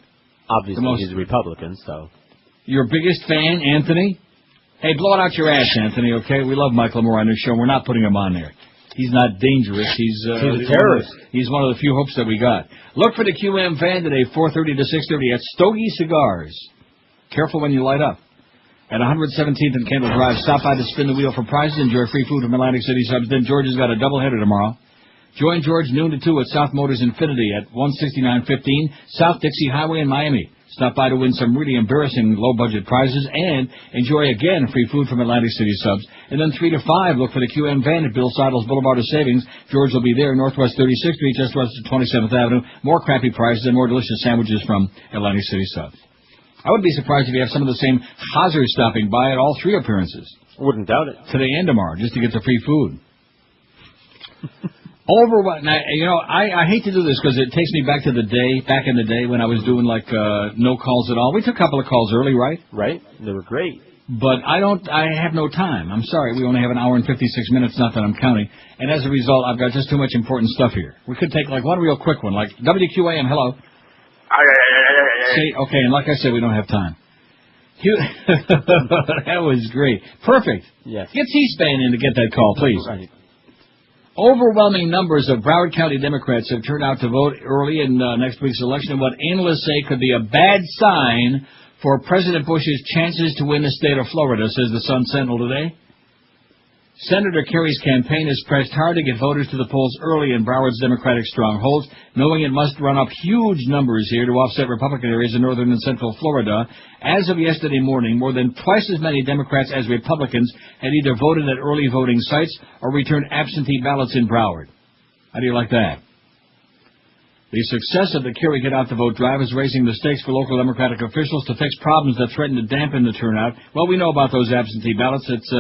Obviously, he's a Republican, so... Your biggest fan, Anthony? Hey, blow it out your ass, Anthony, okay? We love Michael Moore on this show. We're not putting him on there. He's not dangerous. He's a terrorist. He's one of the few hopes that we got. Look for the QM van today, 4:30 to 6:30 at Stogie Cigars. Careful when you light up. At 117th and Kendall Drive, stop by to spin the wheel for prizes. Enjoy free food from Atlantic City Subs. Then George has got a doubleheader tomorrow. Join George noon to 2 at South Motors Infinity at 16915 South Dixie Highway in Miami. Stop by to win some really embarrassing low-budget prizes and enjoy, again, free food from Atlantic City Subs. And then 3 to 5, look for the QM van at Bill Seidel's Boulevard of Savings. George will be there, Northwest 36th Street, just west of 27th Avenue. More crappy prices and more delicious sandwiches from Atlantic City Subs. I would be surprised if you have some of the same Hazard stopping by at all 3 appearances. Wouldn't doubt it. Today and tomorrow, just to get the free food. I hate to do this because it takes me back in the day when I was doing no calls at all. We took a couple of calls early, right? Right. They were great. But I have no time. I'm sorry. We only have an hour and 56 minutes, not that I'm counting. And as a result, I've got just too much important stuff here. We could take one real quick one, like WQAM, hello. Okay, and like I said, we don't have time. That was great. Perfect. Yes. Get C-SPAN in to get that call, please. Right. Overwhelming numbers of Broward County Democrats have turned out to vote early in next week's election in what analysts say could be a bad sign for President Bush's chances to win the state of Florida, says the Sun Sentinel today. Senator Kerry's campaign has pressed hard to get voters to the polls early in Broward's Democratic strongholds, knowing it must run up huge numbers here to offset Republican areas in northern and central Florida. As of yesterday morning, more than twice as many Democrats as Republicans had either voted at early voting sites or returned absentee ballots in Broward. How do you like that? The success of the Kerry Get Out the Vote drive is raising the stakes for local Democratic officials to fix problems that threaten to dampen the turnout. Well, we know about those absentee ballots. It's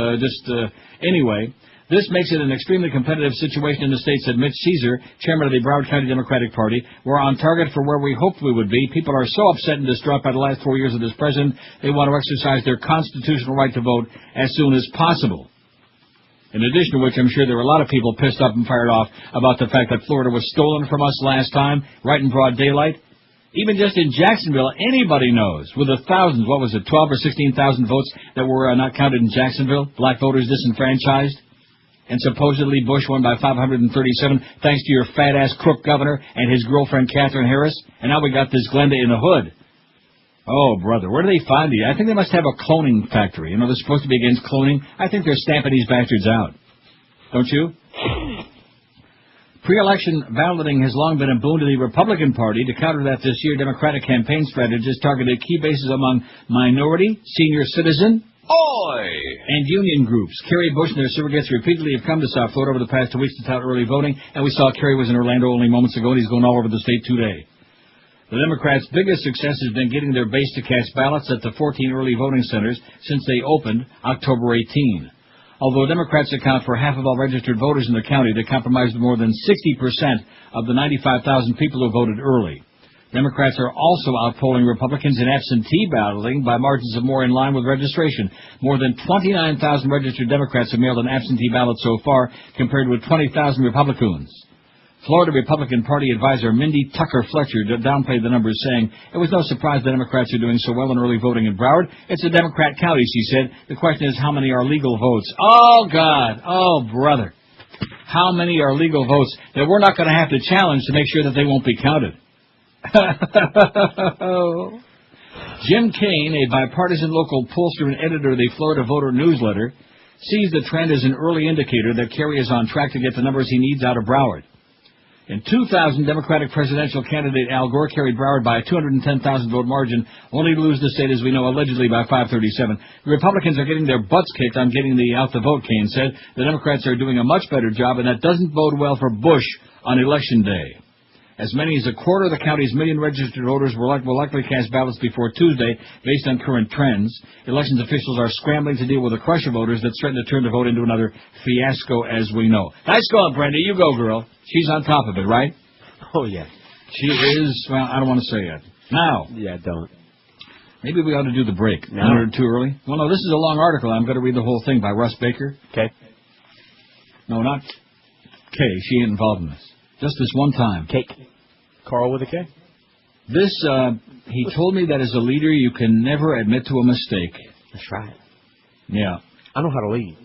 anyway. This makes it an extremely competitive situation in the state, said Mitch Caesar, chairman of the Broward County Democratic Party. We're on target for where we hoped we would be. People are so upset and distraught by the last 4 years of this president, they want to exercise their constitutional right to vote as soon as possible. In addition to which, I'm sure there were a lot of people pissed up and fired off about the fact that Florida was stolen from us last time, right in broad daylight. Even just in Jacksonville, anybody knows, with the thousands, 12 or 16,000 votes that were not counted in Jacksonville, black voters disenfranchised, and supposedly Bush won by 537 thanks to your fat-ass crook governor and his girlfriend Catherine Harris, and now we got this Glenda in the hood. Oh, brother, where do they find these? I think they must have a cloning factory. They're supposed to be against cloning. I think they're stamping these bastards out. Don't you? Pre-election balloting has long been a boon to the Republican Party. To counter that this year, Democratic campaign strategists targeted key bases among minority, senior citizen, and union groups. Kerry, Bush, and their surrogates repeatedly have come to South Florida over the past 2 weeks to tout early voting, and we saw Kerry was in Orlando only moments ago, and he's going all over the state today. The Democrats' biggest success has been getting their base to cast ballots at the 14 early voting centers since they opened October 18. Although Democrats account for half of all registered voters in the county, they comprised more than 60% of the 95,000 people who voted early. Democrats are also outpolling Republicans in absentee balloting by margins of more in line with registration. More than 29,000 registered Democrats have mailed an absentee ballot so far, compared with 20,000 Republicans. Florida Republican Party advisor Mindy Tucker Fletcher downplayed the numbers, saying, "It was no surprise the Democrats are doing so well in early voting in Broward. It's a Democrat county," she said. "The question is how many are legal votes." Oh, God. Oh, brother. How many are legal votes that we're not going to have to challenge to make sure that they won't be counted? Jim Kane, a bipartisan local pollster and editor of the Florida Voter newsletter, sees the trend as an early indicator that Kerry is on track to get the numbers he needs out of Broward. In 2000, Democratic presidential candidate Al Gore carried Broward by a 210,000 vote margin, only to lose the state, as we know, allegedly by 537. The Republicans are getting their butts kicked on getting the out the vote, Kane said. The Democrats are doing a much better job, and that doesn't bode well for Bush on Election Day. As many as a quarter of the county's million registered voters will likely cast ballots before Tuesday, based on current trends. Elections officials are scrambling to deal with a crush of voters that threaten to turn the vote into another fiasco, as we know. Nice going, Brenda. You go, girl. She's on top of it, right? Oh, yeah. She is, well, I don't want to say it. Now. Yeah, don't. Maybe we ought to do the break. No. Not too early? Well, no, this is a long article. I'm going to read the whole thing by Russ Baker. Okay. No, not Kay. She ain't involved in this. Just this one time. Cake. Carl with a K? This, he told me that as a leader, you can never admit to a mistake. That's right. Yeah. I know how to lead.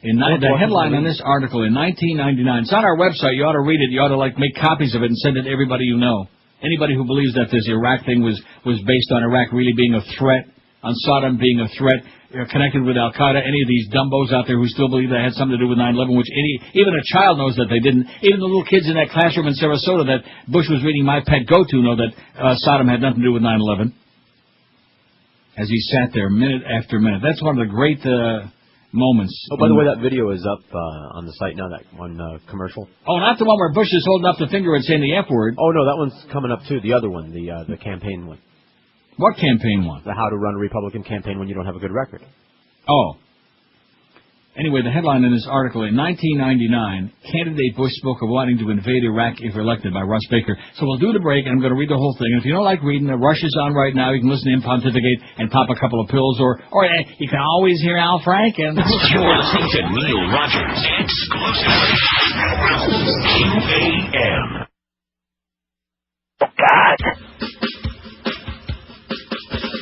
The headline on this article, in 1999, it's on our website. You ought to read it. You ought to, make copies of it and send it to everybody you know. Anybody who believes that this Iraq thing was based on Iraq really being a threat, on Saddam being a threat, connected with Al-Qaeda, any of these dumbos out there who still believe that had something to do with 9/11, which even a child knows that they didn't. Even the little kids in that classroom in Sarasota that Bush was reading My Pet Go-To know that Saddam had nothing to do with 9/11. As he sat there minute after minute. That's one of the great moments. Oh, by the way, that video is up on the site now, that one commercial. Oh, not the one where Bush is holding up the finger and saying the F word. Oh, no, that one's coming up, too. The other one, the campaign one. What campaign one? The how to run a Republican campaign when you don't have a good record. Oh. Anyway, the headline in this article, in 1999, candidate Bush spoke of wanting to invade Iraq if elected, by Russ Baker. So we'll do the break, and I'm going to read the whole thing. And if you don't like reading, the Rush is on right now. You can listen to him pontificate and pop a couple of pills, or you can always hear Al Franken. You're listening to Neil Rogers, exclusively. QAM. God.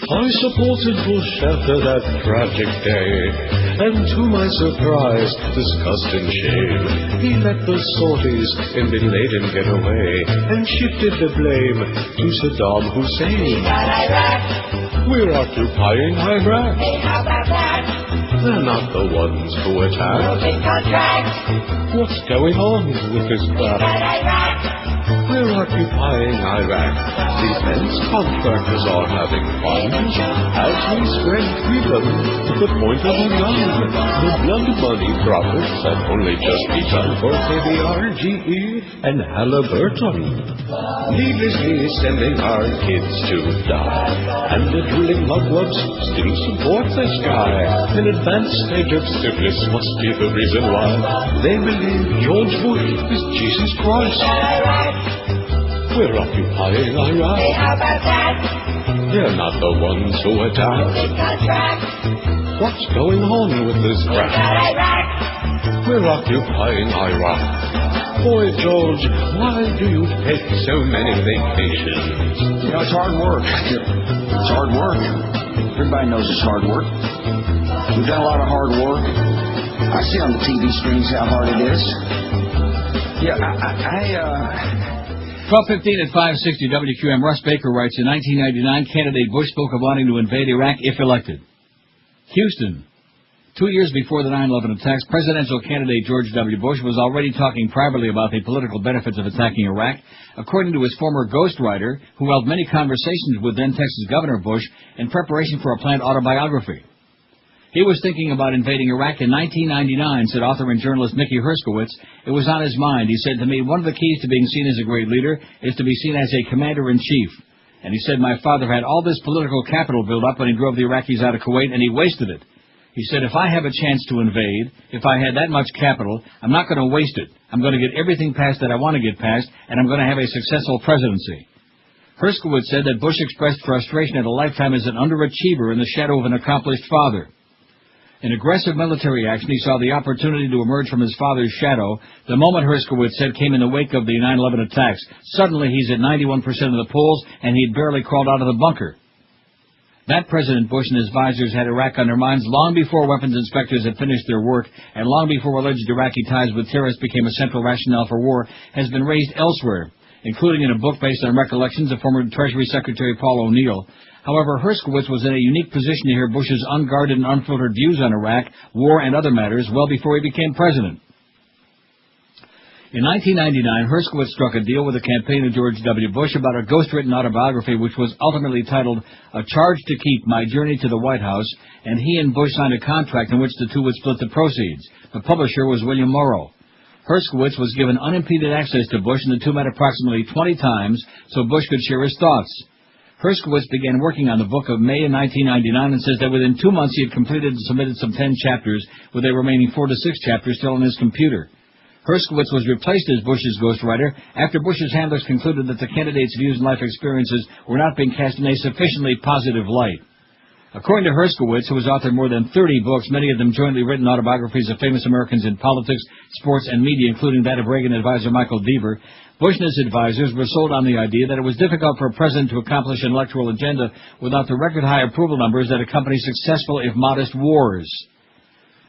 I supported Bush after that tragic day, and to my surprise, disgust and shame, he let the sorties in Bin Laden get away, and shifted the blame to Saddam Hussein. We're occupying Iraq. Hey, how about that? They're not the ones who attacked. What's going on with this crap? We're occupying Iraq. Defense contractors are having fun as we spread freedom to the point of a gun. The blood money profits have only just begun for KBR, GE, and Halliburton. Needlessly sending our kids to die. And the drilling mugwumps still support this guy. An advanced stage of syphilis must be the reason why they believe George Bush is Jesus Christ. We're occupying Iraq. Hey, how about that? They're not the ones who attacked. What's going on with this crap? We're occupying Iraq. Boy, George, why do you take so many vacations? You know, it's hard work. It's hard work. Everybody knows it's hard work. We've done a lot of hard work. I see on the TV screens how hard it is. Yeah, 12:15 at 560 WQM. Russ Baker writes, in 1999, candidate Bush spoke of wanting to invade Iraq if elected. Houston. 2 years before the 9/11 attacks, presidential candidate George W. Bush was already talking privately about the political benefits of attacking Iraq, according to his former ghostwriter, who held many conversations with then Texas Governor Bush in preparation for a planned autobiography. He was thinking about invading Iraq in 1999, said author and journalist Mickey Herskowitz. It was on his mind. He said to me, one of the keys to being seen as a great leader is to be seen as a commander-in-chief. And he said, my father had all this political capital built up when he drove the Iraqis out of Kuwait, and he wasted it. He said, if I have a chance to invade, if I had that much capital, I'm not going to waste it. I'm going to get everything passed that I want to get passed, and I'm going to have a successful presidency. Herskowitz said that Bush expressed frustration at a lifetime as an underachiever in the shadow of an accomplished father. In aggressive military action, he saw the opportunity to emerge from his father's shadow. The moment, Herskowitz said, came in the wake of the 9/11 attacks. Suddenly, he's at 91% of the polls, and he'd barely crawled out of the bunker. That President Bush and his advisors had Iraq on their minds long before weapons inspectors had finished their work, and long before alleged Iraqi ties with terrorists became a central rationale for war, has been raised elsewhere, including in a book based on recollections of former Treasury Secretary Paul O'Neill. However, Herskowitz was in a unique position to hear Bush's unguarded and unfiltered views on Iraq, war, and other matters well before he became president. In 1999, Herskowitz struck a deal with the campaign of George W. Bush about a ghostwritten autobiography which was ultimately titled A Charge to Keep, My Journey to the White House, and he and Bush signed a contract in which the two would split the proceeds. The publisher was William Morrow. Herskowitz was given unimpeded access to Bush, and the two met approximately 20 times so Bush could share his thoughts. Herskowitz began working on the book of May in 1999 and says that within 2 months he had completed and submitted some 10 chapters, with a remaining 4 to 6 chapters still on his computer. Herskowitz was replaced as Bush's ghostwriter after Bush's handlers concluded that the candidate's views and life experiences were not being cast in a sufficiently positive light. According to Herskowitz, who has authored more than 30 books, many of them jointly written autobiographies of famous Americans in politics, sports, and media, including that of Reagan advisor Michael Deaver, Bush and his advisors were sold on the idea that it was difficult for a president to accomplish an electoral agenda without the record-high approval numbers that accompany successful, if modest, wars.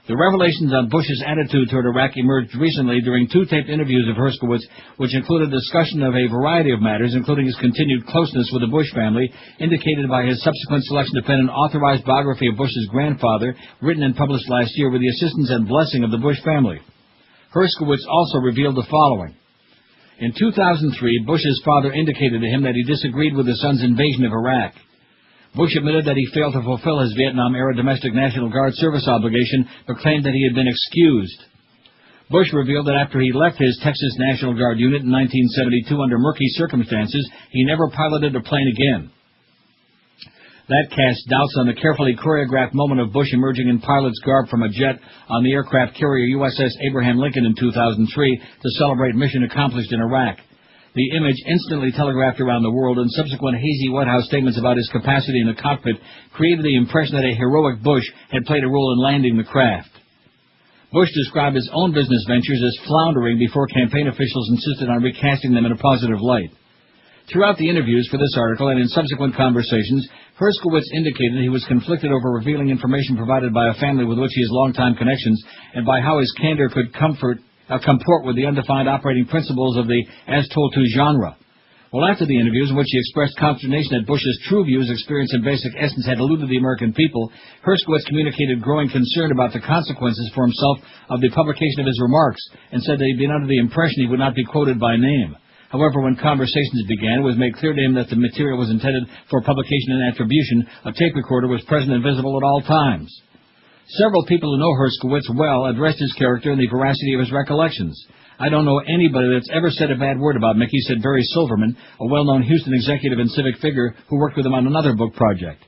The revelations on Bush's attitude toward Iraq emerged recently during 2 taped interviews of Herskowitz, which included discussion of a variety of matters, including his continued closeness with the Bush family, indicated by his subsequent selection to pen an authorized biography of Bush's grandfather, written and published last year with the assistance and blessing of the Bush family. Herskowitz also revealed the following. In 2003, Bush's father indicated to him that he disagreed with his son's invasion of Iraq. Bush admitted that he failed to fulfill his Vietnam-era domestic National Guard service obligation, but claimed that he had been excused. Bush revealed that after he left his Texas National Guard unit in 1972 under murky circumstances, he never piloted a plane again. That cast doubts on the carefully choreographed moment of Bush emerging in pilot's garb from a jet on the aircraft carrier USS Abraham Lincoln in 2003 to celebrate mission accomplished in Iraq. The image instantly telegraphed around the world, and subsequent hazy White House statements about his capacity in the cockpit created the impression that a heroic Bush had played a role in landing the craft. Bush described his own business ventures as floundering before campaign officials insisted on recasting them in a positive light. Throughout the interviews for this article and in subsequent conversations, Herskowitz indicated he was conflicted over revealing information provided by a family with which he has longtime connections, and by how his candor could comport with the undefined operating principles of the as-told-to genre. Well, after the interviews in which he expressed consternation that Bush's true views, experience, and basic essence had eluded the American people, Herskowitz communicated growing concern about the consequences for himself of the publication of his remarks, and said that he'd been under the impression he would not be quoted by name. However, when conversations began, it was made clear to him that the material was intended for publication and attribution. A tape recorder was present and visible at all times. Several people who know Herskowitz well addressed his character and the veracity of his recollections. I don't know anybody that's ever said a bad word about Mickey, said Barry Silverman, a well-known Houston executive and civic figure who worked with him on another book project.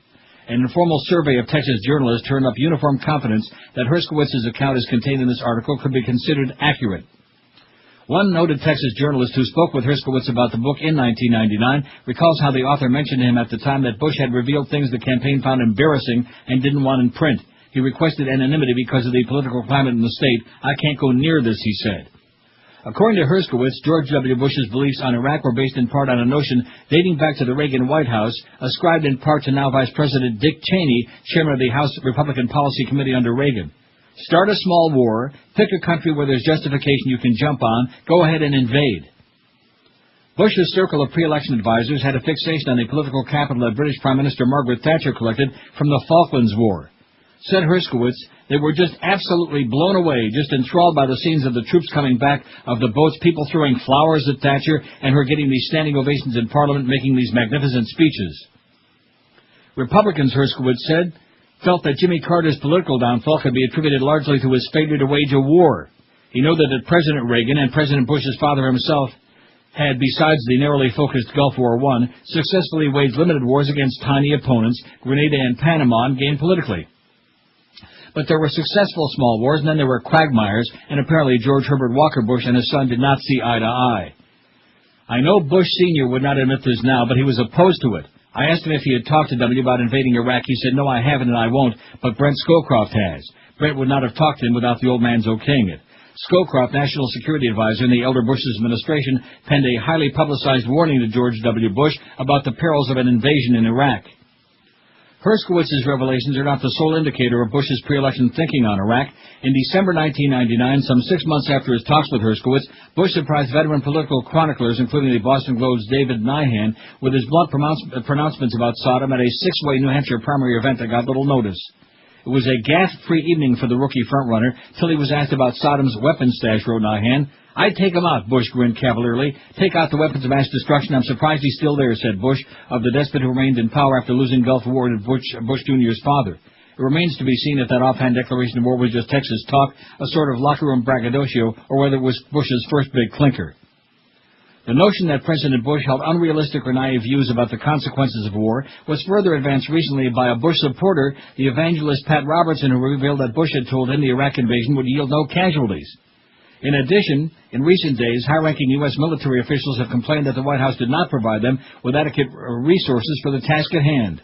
An informal survey of Texas journalists turned up uniform confidence that Herskowitz's account as contained in this article could be considered accurate. One noted Texas journalist who spoke with Herskowitz about the book in 1999 recalls how the author mentioned to him at the time that Bush had revealed things the campaign found embarrassing and didn't want in print. He requested anonymity because of the political climate in the state. I can't go near this, he said. According to Herskowitz, George W. Bush's beliefs on Iraq were based in part on a notion dating back to the Reagan White House, ascribed in part to now Vice President Dick Cheney, chairman of the House Republican Policy Committee under Reagan. Start a small war, pick a country where there's justification you can jump on, go ahead and invade. Bush's circle of pre-election advisors had a fixation on the political capital that British Prime Minister Margaret Thatcher collected from the Falklands War. Said Herskowitz, they were just absolutely blown away, just enthralled by the scenes of the troops coming back, of the boats, people throwing flowers at Thatcher, and her getting these standing ovations in Parliament, making these magnificent speeches. Republicans, Herskowitz said, felt that Jimmy Carter's political downfall could be attributed largely to his failure to wage a war. He noted that President Reagan and President Bush's father himself had, besides the narrowly focused Gulf War I, successfully waged limited wars against tiny opponents, Grenada and Panama, and gained politically. But there were successful small wars, and then there were quagmires, and apparently George Herbert Walker Bush and his son did not see eye to eye. I know Bush Sr. would not admit this now, but he was opposed to it. I asked him if he had talked to W about invading Iraq. He said, no, I haven't and I won't, but Brent Scowcroft has. Brent would not have talked to him without the old man's okaying it. Scowcroft, National Security Advisor in the elder Bush's administration, penned a highly publicized warning to George W. Bush about the perils of an invasion in Iraq. Herskowitz's revelations are not the sole indicator of Bush's pre-election thinking on Iraq. In December 1999, some 6 months after his talks with Herskowitz, Bush surprised veteran political chroniclers, including the Boston Globe's David Nyhan, with his blunt pronouncements about Saddam at a six-way New Hampshire primary event that got little notice. It was a gas-free evening for the rookie frontrunner till he was asked about Saddam's weapons stash, wrote Nyhan. I'd take him out, Bush grinned cavalierly. Take out the weapons of mass destruction. I'm surprised he's still there, said Bush, of the despot who remained in power after losing Gulf War to Bush Jr.'s father. It remains to be seen if that offhand declaration of war was just Texas talk, a sort of locker room braggadocio, or whether it was Bush's first big clinker. The notion that President Bush held unrealistic or naive views about the consequences of war was further advanced recently by a Bush supporter, the evangelist Pat Robertson, who revealed that Bush had told him the Iraq invasion would yield no casualties. In addition, in recent days, high-ranking U.S. military officials have complained that the White House did not provide them with adequate resources for the task at hand.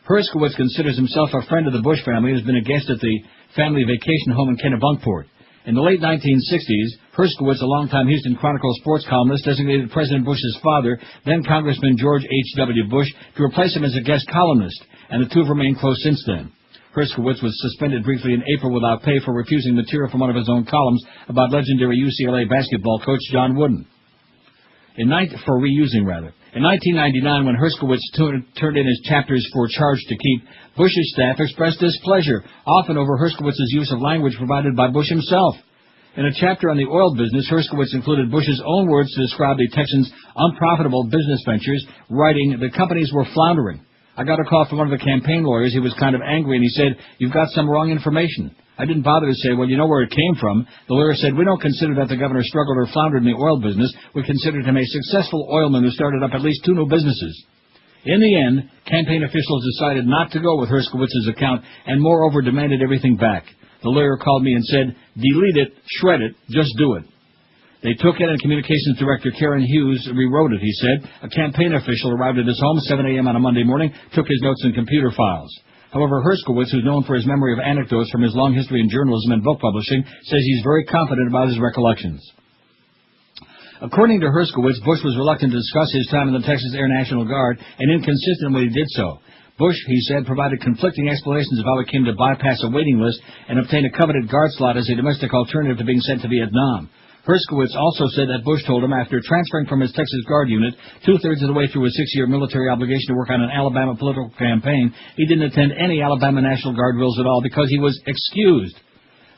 Herskowitz considers himself a friend of the Bush family and has been a guest at the family vacation home in Kennebunkport. In the late 1960s, Herskowitz, a longtime Houston Chronicle sports columnist, designated President Bush's father, then Congressman George H.W. Bush, to replace him as a guest columnist, and the two have remained close since then. Herskowitz was suspended briefly in April without pay for refusing material from one of his own columns about legendary UCLA basketball coach John Wooden. In 1999, when Herskowitz turned in his chapters for Charge to Keep, Bush's staff expressed displeasure, often over Herskowitz's use of language provided by Bush himself. In a chapter on the oil business, Herskowitz included Bush's own words to describe the Texans' unprofitable business ventures, writing, "The companies were floundering. I got a call from one of the campaign lawyers. He was kind of angry, and he said, 'You've got some wrong information.' I didn't bother to say, 'Well, you know where it came from.' The lawyer said, 'We don't consider that the governor struggled or floundered in the oil business. We considered him a successful oilman who started up at least 2 new businesses.' In the end, campaign officials decided not to go with Herskowitz's account and moreover demanded everything back. The lawyer called me and said, 'Delete it, shred it, just do it.' They took it, and Communications Director Karen Hughes rewrote it, he said. A campaign official arrived at his home 7 a.m. on a Monday morning, took his notes and computer files. However, Herskowitz, who's known for his memory of anecdotes from his long history in journalism and book publishing, says he's very confident about his recollections. According to Herskowitz, Bush was reluctant to discuss his time in the Texas Air National Guard, and inconsistent when he did so. Bush, he said, provided conflicting explanations of how he came to bypass a waiting list and obtain a coveted guard slot as a domestic alternative to being sent to Vietnam. Herskowitz also said that Bush told him after transferring from his Texas Guard unit, 2/3 of the way through his 6-year military obligation to work on an Alabama political campaign, he didn't attend any Alabama National Guard drills at all because he was excused.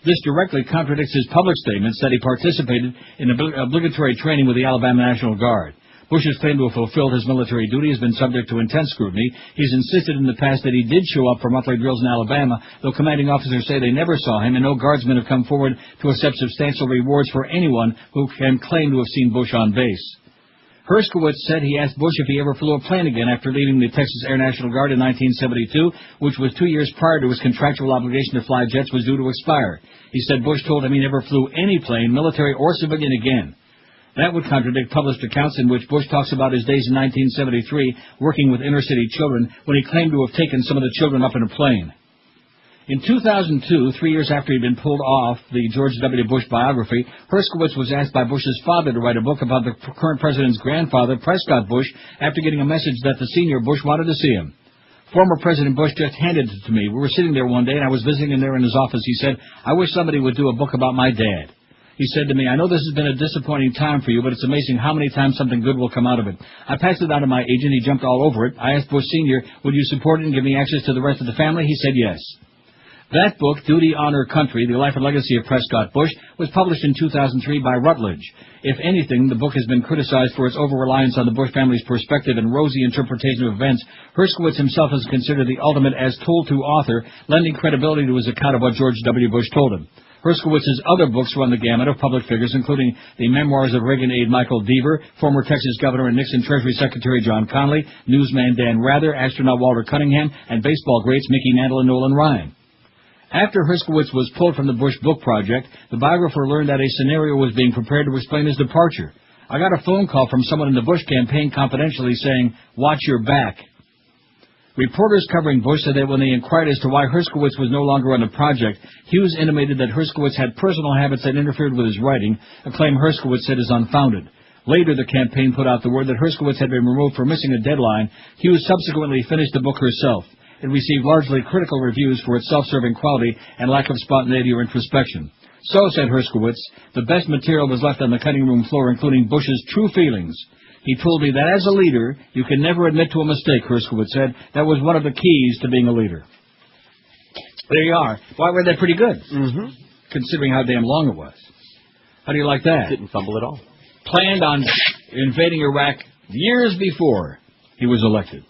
This directly contradicts his public statements that he participated in obligatory training with the Alabama National Guard. Bush's claim to have fulfilled his military duty has been subject to intense scrutiny. He's insisted in the past that he did show up for monthly drills in Alabama, though commanding officers say they never saw him, and no guardsmen have come forward to accept substantial rewards for anyone who can claim to have seen Bush on base. Herskowitz said he asked Bush if he ever flew a plane again after leaving the Texas Air National Guard in 1972, which was 2 years prior to his contractual obligation to fly jets was due to expire. He said Bush told him he never flew any plane, military or civilian, again. That would contradict published accounts in which Bush talks about his days in 1973 working with inner-city children when he claimed to have taken some of the children up in a plane. In 2002, 3 years after he'd been pulled off the George W. Bush biography, Herskowitz was asked by Bush's father to write a book about the current president's grandfather, Prescott Bush, after getting a message that the senior Bush wanted to see him. Former President Bush just handed it to me. We were sitting there one day, and I was visiting him there in his office. He said, "I wish somebody would do a book about my dad." He said to me, "I know this has been a disappointing time for you, but it's amazing how many times something good will come out of it." I passed it on to my agent. He jumped all over it. I asked Bush Sr., "Would you support it and give me access to the rest of the family?" He said yes. That book, Duty, Honor, Country, The Life and Legacy of Prescott Bush, was published in 2003 by Routledge. If anything, the book has been criticized for its over-reliance on the Bush family's perspective and rosy interpretation of events. Herskowitz himself is considered the ultimate as-told-to author, lending credibility to his account of what George W. Bush told him. Herskowitz's other books run the gamut of public figures, including the memoirs of Reagan aide Michael Deaver, former Texas Governor and Nixon Treasury Secretary John Connally, newsman Dan Rather, astronaut Walter Cunningham, and baseball greats Mickey Mantle and Nolan Ryan. After Herskowitz was pulled from the Bush Book Project, the biographer learned that a scenario was being prepared to explain his departure. I got a phone call from someone in the Bush campaign confidentially saying, "Watch your back." Reporters covering Bush said that when they inquired as to why Herskowitz was no longer on the project, Hughes intimated that Herskowitz had personal habits that interfered with his writing, a claim Herskowitz said is unfounded. Later, the campaign put out the word that Herskowitz had been removed for missing a deadline. Hughes subsequently finished the book herself. It received largely critical reviews for its self-serving quality and lack of spontaneity or introspection. So, said Herskowitz, the best material was left on the cutting room floor, including Bush's true feelings. He told me that as a leader, you can never admit to a mistake, Herskowitz said. That was one of the keys to being a leader. There you are. Well, I read that pretty good, considering how damn long it was. How do you like that? Didn't fumble at all. Planned on invading Iraq years before he was elected.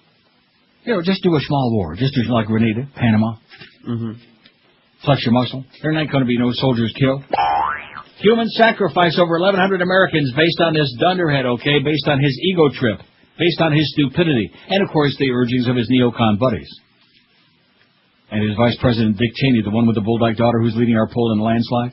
You know, just do a small war. Just do like Grenada, Panama. Flex your muscle. There ain't going to be no soldiers killed. Human sacrifice over 1,100 Americans based on this dunderhead, okay? Based on his ego trip. Based on his stupidity. And, of course, the urgings of his neocon buddies. And his Vice President Dick Cheney, the one with the bull-dyke daughter who's leading our poll in a landslide.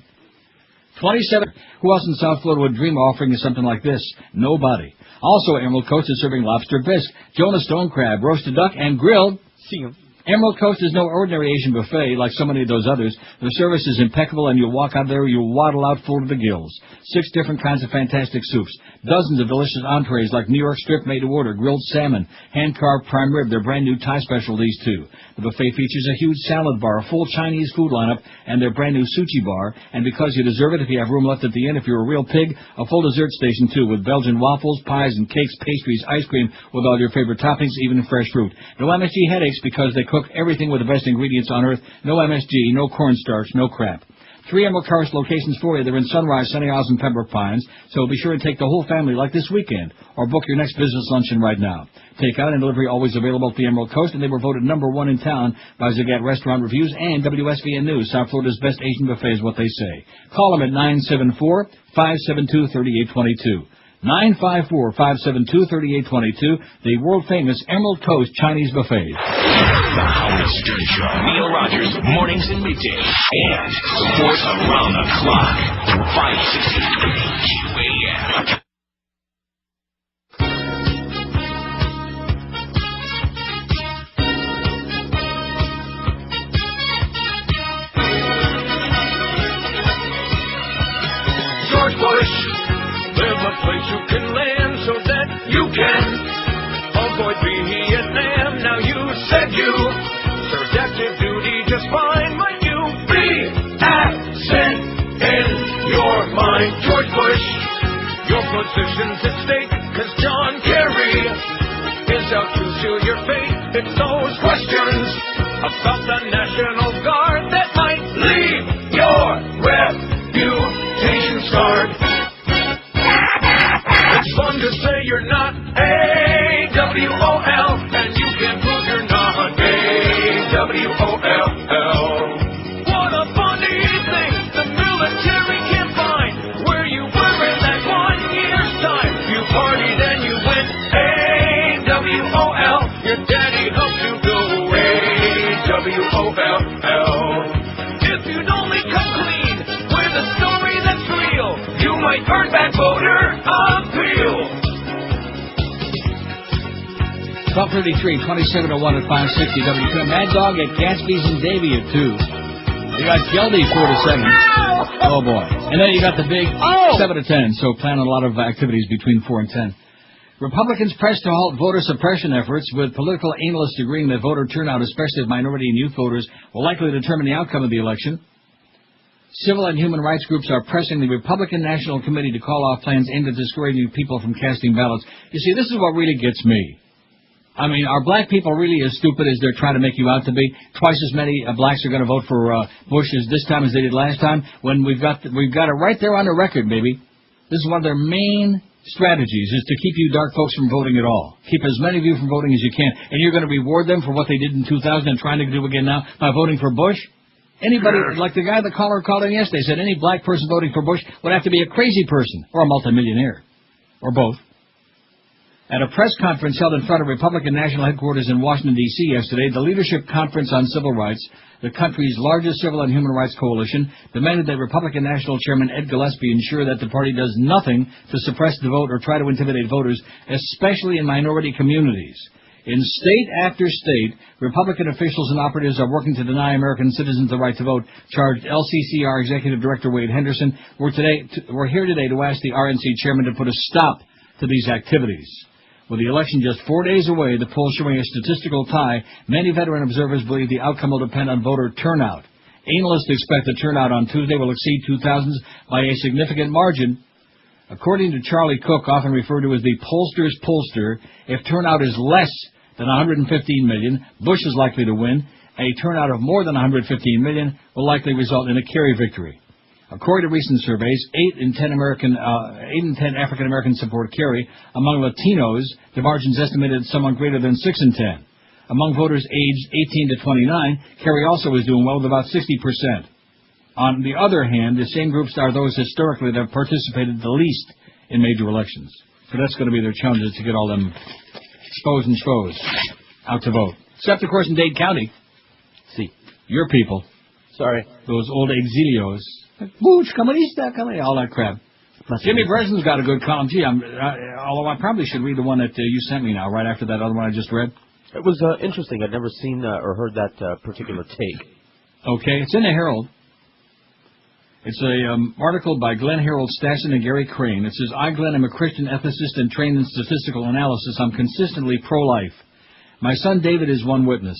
27. Who else in South Florida would dream of offering something like this? Nobody. Also, Emerald Coast is serving lobster bisque, Jonah stone crab, roasted duck, and grilled. See you. Emerald Coast is no ordinary Asian buffet like so many of those others. The service is impeccable, and you'll walk out there, you'll waddle out full to the gills. 6 different kinds of fantastic soups. Dozens of delicious entrees like New York strip made to order, grilled salmon, hand-carved prime rib, their brand-new Thai special, these two. The buffet features a huge salad bar, a full Chinese food lineup, and their brand-new sushi bar. And because you deserve it, if you have room left at the end, if you're a real pig, a full dessert station, too, with Belgian waffles, pies, and cakes, pastries, ice cream, with all your favorite toppings, even fresh fruit. No MSG headaches because they cook everything with the best ingredients on earth. No MSG, no cornstarch, no crap. 3 Emerald Coast locations for you. They're in Sunrise, Sunny Isles, and Pembroke Pines, so be sure to take the whole family like this weekend, or book your next business luncheon right now. Takeout and delivery always available at the Emerald Coast, and they were voted #1 in town by Zagat Restaurant Reviews and WSVN News. South Florida's best Asian buffet is what they say. Call them at 974-572-3822. 954-572-3822, the world-famous Emerald Coast Chinese Buffet. The Howard Stern Show. Neil Rogers, mornings and middays. And sports around the clock. 560 QAM. George Bush, live a place you can land so that you can avoid Vietnam. Now you said you served active duty just fine, but you be absent in your mind. George Bush, your position's at stake, 'cause John Kerry is out to seal your fate. It's those questions about the National Guard that might leave your reputation scarred. It's fun to say you're not AWOL, and you can prove you're not AWOL. What a funny thing the military can't find where you were in that 1 year's time. You partied and you went AWOL. Your daddy helped you go AWOL. If you'd only come clean with a story that's real, you might earn back voter appeal. 12:33, 27:01 at 560 WQ. Mad Dog at Gatsby's and Davy at 2. You got Geldy 4 to 7. Oh boy. And then you got the big 7 to 10. So plan on a lot of activities between 4 and 10. Republicans pressed to halt voter suppression efforts, with political analysts agreeing that voter turnout, especially of minority and youth voters, will likely determine the outcome of the election. Civil and human rights groups are pressing the Republican National Committee to call off plans aimed at discouraging people from casting ballots. You see, this is what really gets me. I mean, are black people really as stupid as they're trying to make you out to be? Twice as many blacks are going to vote for Bush this time as they did last time, when we've got it right there on the record, baby. This is one of their main strategies, is to keep you dark folks from voting at all. Keep as many of you from voting as you can. And you're going to reward them for what they did in 2000 and trying to do again now by voting for Bush? Anybody, like the guy, the caller called in yesterday, said any black person voting for Bush would have to be a crazy person or a multimillionaire. Or both. At a press conference held in front of Republican National Headquarters in Washington, D.C. yesterday, the Leadership Conference on Civil Rights, the country's largest civil and human rights coalition, demanded that Republican National Chairman Ed Gillespie ensure that the party does nothing to suppress the vote or try to intimidate voters, especially in minority communities. In state after state, Republican officials and operatives are working to deny American citizens the right to vote, charged LCCR Executive Director Wade Henderson. We're here today to ask the RNC chairman to put a stop to these activities. With the election just 4 days away, the polls showing a statistical tie, many veteran observers believe the outcome will depend on voter turnout. Analysts expect the turnout on Tuesday will exceed 2000's by a significant margin. According to Charlie Cook, often referred to as the pollster's pollster, if turnout is less than 115 million, Bush is likely to win. A turnout of more than 115 million will likely result in a Kerry victory. According to recent surveys, 8 in 10 African Americans support Kerry. Among Latinos, the margin is estimated at somewhat greater than 6 in 10. Among voters aged 18 to 29, Kerry also is doing well with about 60%. On the other hand, the same groups are those historically that have participated the least in major elections. So that's going to be their challenges to get all them expos and schvos out to vote. Except, of course, in Dade County. See. Your people. Sorry. Those old exilios. Booch, comunista, all that crap. Jimmy Breslin's got a good column. Gee, although I probably should read the one that you sent me now, right after that other one I just read. It was interesting. I'd never seen or heard that particular take. Okay, it's in the Herald. It's a article by Glenn Harold Stassen and Gary Crane. It says, I, Glenn, am a Christian ethicist and trained in statistical analysis. I'm consistently pro-life. My son David is one witness.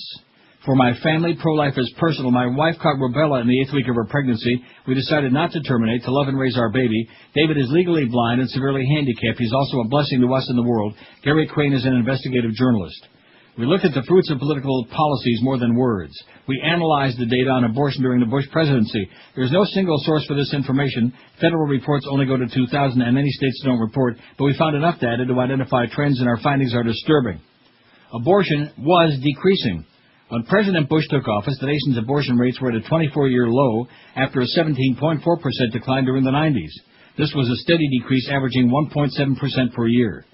For my family, pro-life is personal. My wife caught rubella in the 8th week of her pregnancy. We decided not to terminate, to love and raise our baby. David is legally blind and severely handicapped. He's also a blessing to us and the world. Gary Crane is an investigative journalist. We looked at the fruits of political policies more than words. We analyzed the data on abortion during the Bush presidency. There's no single source for this information. Federal reports only go to 2000, and many states don't report. But we found enough data to identify trends, and our findings are disturbing. Abortion was decreasing. When President Bush took office, the nation's abortion rates were at a 24-year low after a 17.4% decline during the 90s. This was a steady decrease, averaging 1.7% per year.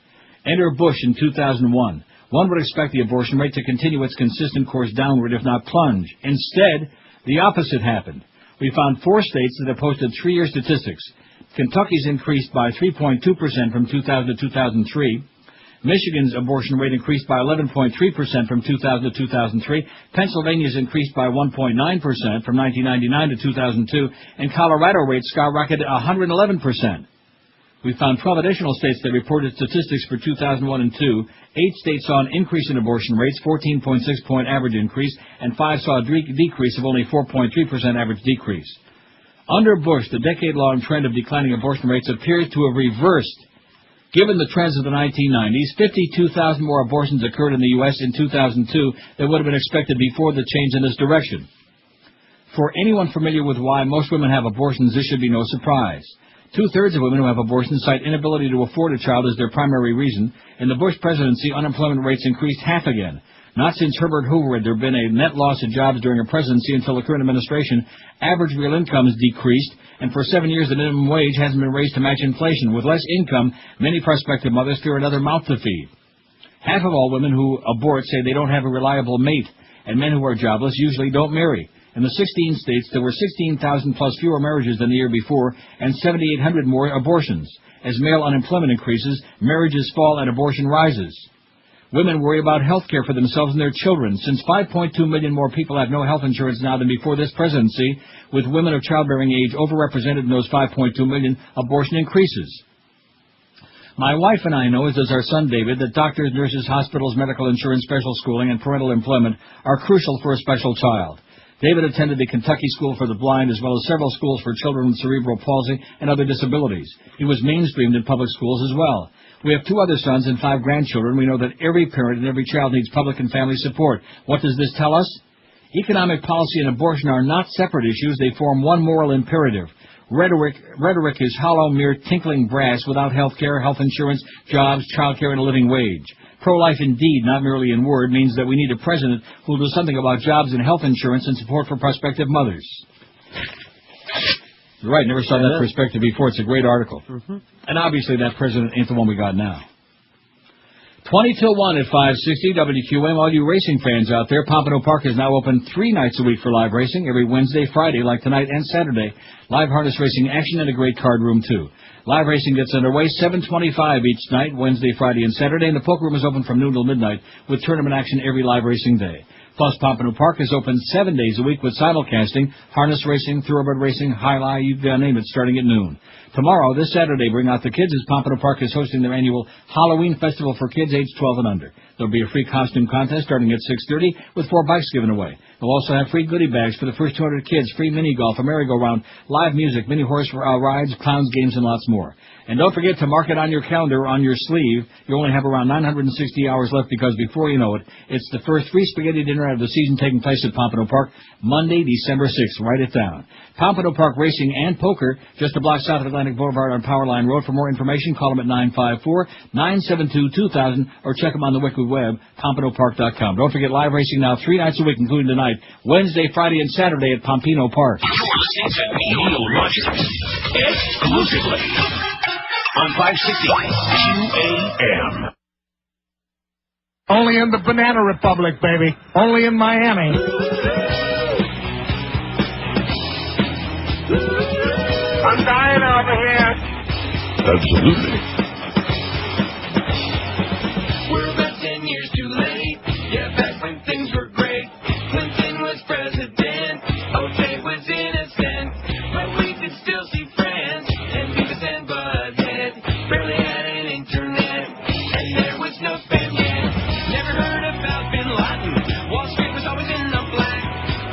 Enter Bush in 2001. One would expect the abortion rate to continue its consistent course downward, if not plunge. Instead, the opposite happened. We found 4 states that have posted 3-year statistics. Kentucky's increased by 3.2% from 2000 to 2003. Michigan's abortion rate increased by 11.3% from 2000 to 2003. Pennsylvania's increased by 1.9% from 1999 to 2002. And Colorado rates skyrocketed 111%. We found 12 additional states that reported statistics for 2001 and 2. 8 states saw an increase in abortion rates, 14.6-point average increase, and 5 saw a decrease of only 4.3% average decrease. Under Bush, the decade-long trend of declining abortion rates appears to have reversed. Given the trends of the 1990s, 52,000 more abortions occurred in the U.S. in 2002 than would have been expected before the change in this direction. For anyone familiar with why most women have abortions, this should be no surprise. 2/3 of women who have abortions cite inability to afford a child as their primary reason. In the Bush presidency, unemployment rates increased half again. Not since Herbert Hoover had there been a net loss of jobs during a presidency until the current administration. Average real incomes decreased, and for 7 years the minimum wage hasn't been raised to match inflation. With less income, many prospective mothers fear another mouth to feed. Half of all women who abort say they don't have a reliable mate, and men who are jobless usually don't marry. In the 16 states, there were 16,000 plus fewer marriages than the year before, and 7,800 more abortions. As male unemployment increases, marriages fall and abortion rises. Women worry about health care for themselves and their children. Since 5.2 million more people have no health insurance now than before this presidency, with women of childbearing age overrepresented in those 5.2 million, abortion increases. My wife and I know, as does our son David, that doctors, nurses, hospitals, medical insurance, special schooling, and parental employment are crucial for a special child. David attended the Kentucky School for the Blind, as well as several schools for children with cerebral palsy and other disabilities. He was mainstreamed in public schools as well. We have 2 other sons and 5 grandchildren. We know that every parent and every child needs public and family support. What does this tell us? Economic policy and abortion are not separate issues. They form one moral imperative. Rhetoric is hollow, mere tinkling brass without health care, health insurance, jobs, child care, and a living wage. Pro-life indeed, not merely in word, means that we need a president who will do something about jobs and health insurance and support for prospective mothers. You're right, never saw that perspective before. It's a great article. And obviously that president ain't the one we got now. 20 till 1 at 560 WQM. All you racing fans out there, Pompano Park is now open 3 nights a week for live racing, every Wednesday, Friday, like tonight and Saturday. Live harness racing action and a great card room, too. Live racing gets underway 7:25 each night, Wednesday, Friday, and Saturday, and the poker room is open from noon till midnight with tournament action every live racing day. Plus, Pompano Park is open 7 days a week with simulcasting, harness racing, thoroughbred racing, high-lie, you name it, starting at noon. Tomorrow, this Saturday, bring out the kids as Pompano Park is hosting their annual Halloween festival for kids aged 12 and under. There'll be a free costume contest starting at 6:30 with 4 bikes given away. They'll also have free goodie bags for the first 200 kids, free mini golf, a merry-go-round, live music, mini horse rides, clowns, games, and lots more. And don't forget to mark it on your calendar, on your sleeve. You only have around 960 hours left because before you know it, it's the first free spaghetti dinner of the season taking place at Pompano Park, Monday, December 6th. Write it down. Pompano Park Racing and Poker, just a block south of Atlantic Boulevard on Powerline Road. For more information, call them at 954-972-2000 or check them on the Wicked Web, PompanoPark.com. Don't forget live racing now 3 nights a week, including tonight, Wednesday, Friday, and Saturday at Pompano Park. You're listening to Neil Rogers exclusively on 560 QAM. Only in the Banana Republic, baby. Only in Miami. I'm dying over here. Absolutely. We're about 10 years too late. Yeah, back when things were great. Clinton was president. O.J. was innocent. But we could still see friends. And Beavis and Butthead barely had an internet. And there was no spam yet. Never heard about Bin Laden. Wall Street was always in the black.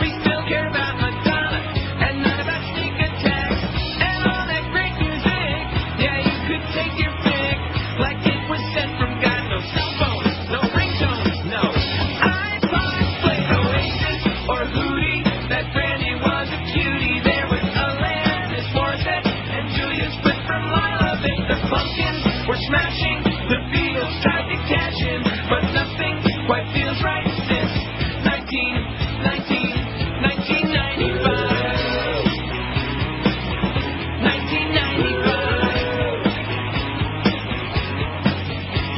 We still care about Madonna. And none about sneak attacks. And all that great music. Yeah, you could take your pick. Like it was sent from God. No cell phones, no ringtones, no iPod, play Oasis or Hootie. That Brandy was a cutie. There was Alanis Morissette and Julius Britt from Lila. The Pumpkins were smashing. The Beatles tried to catch him, but nothing quite feels right since 1995. 1995.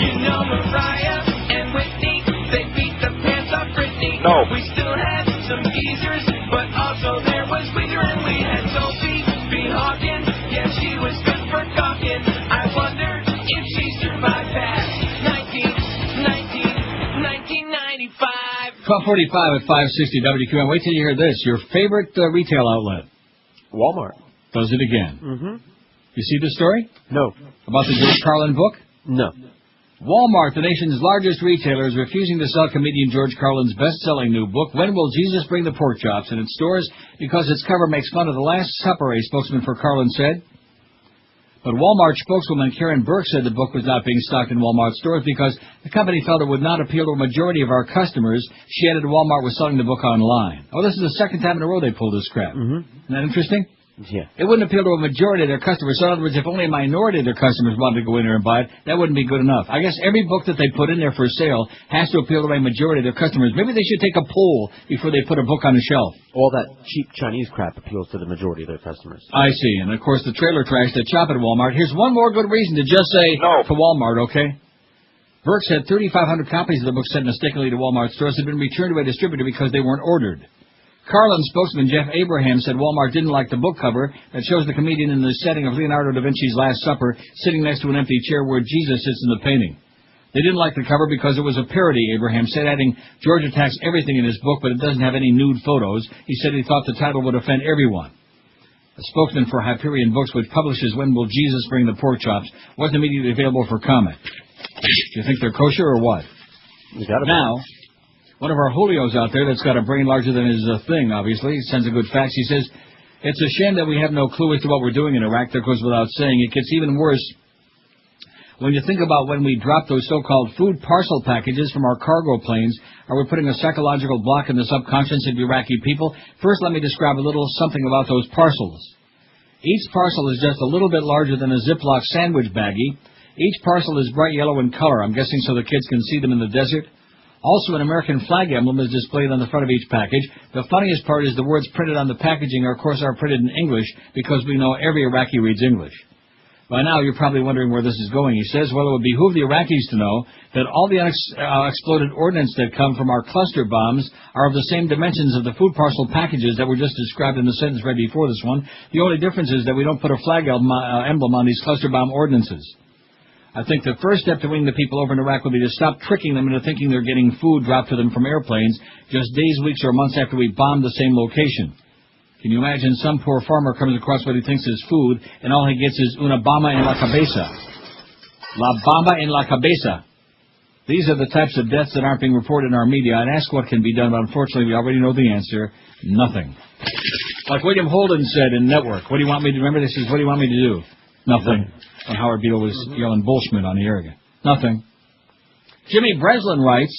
You know Mariah and Whitney, they beat the pants off Britney. No. We still had some geezers, but also there was Weezer, and we had Sophie B. Hawkins. Yeah, she was good for talking. I wonder if she survived past 1995. 12:45 at 560 WQM. Wait till you hear this. Your favorite retail outlet. Walmart. Does it again. You see the story? No. About the George Carlin book? No. Walmart, the nation's largest retailer, is refusing to sell comedian George Carlin's best-selling new book, When Will Jesus Bring the Pork Chops, in its stores because its cover makes fun of the Last Supper, a spokesman for Carlin said. But Walmart spokeswoman Karen Burke said the book was not being stocked in Walmart stores because the company felt it would not appeal to a majority of our customers. She added Walmart was selling the book online. Oh, this is the second time in a row they pulled this crap. Isn't that interesting? Yeah. It wouldn't appeal to a majority of their customers. So in other words, if only a minority of their customers wanted to go in there and buy it, that wouldn't be good enough. I guess every book that they put in there for sale has to appeal to a majority of their customers. Maybe they should take a poll before they put a book on the shelf. All that cheap Chinese crap appeals to the majority of their customers. I see. And, of course, the trailer trash that shop at Walmart. Here's one more good reason to just say no to Walmart, okay? Burke said 3,500 copies of the book sent mistakenly to Walmart stores had been returned to a distributor because they weren't ordered. Carlin spokesman Jeff Abraham said Walmart didn't like the book cover that shows the comedian in the setting of Leonardo da Vinci's Last Supper sitting next to an empty chair where Jesus sits in the painting. They didn't like the cover because it was a parody, Abraham said, adding, George attacks everything in his book, but it doesn't have any nude photos. He said he thought the title would offend everyone. A spokesman for Hyperion Books, which publishes When Will Jesus Bring the Pork Chops, wasn't immediately available for comment. Do you think they're kosher or what? Now, one of our Julios out there that's got a brain larger than his thing, obviously, sends a good fax. He says, it's a shame that we have no clue as to what we're doing in Iraq. That goes without saying. It gets even worse When you think about when we drop those so-called food parcel packages from our cargo planes, are we putting a psychological block in the subconscious of Iraqi people? First, let me describe a little something about those parcels. Each parcel is just a little bit larger than a Ziploc sandwich baggie. Each parcel is bright yellow in color, I'm guessing so the kids can see them in the desert. Also, an American flag emblem is displayed on the front of each package. The funniest part is the words printed on the packaging are, of course, printed in English because we know every Iraqi reads English. By now, you're probably wondering where this is going. He says, well, it would behoove the Iraqis to know that all the unexploded ordnance that come from our cluster bombs are of the same dimensions of the food parcel packages that were just described in the sentence right before this one. The only difference is that we don't put a flag emblem on these cluster bomb ordinances. I think the first step to winning the people over in Iraq would be to stop tricking them into thinking they're getting food dropped to them from airplanes just days, weeks, or months after we bombed the same location. Can you imagine some poor farmer comes across what he thinks is food, and all he gets is una bomba en la cabeza. La bomba en la cabeza. These are the types of deaths that aren't being reported in our media. I'd ask what can be done, but unfortunately we already know the answer. Nothing. Like William Holden said in Network, what do you want me to remember? This is, what do you want me to do? Nothing. When Howard Beale was yelling bullshit on the air again. Nothing. Jimmy Breslin writes,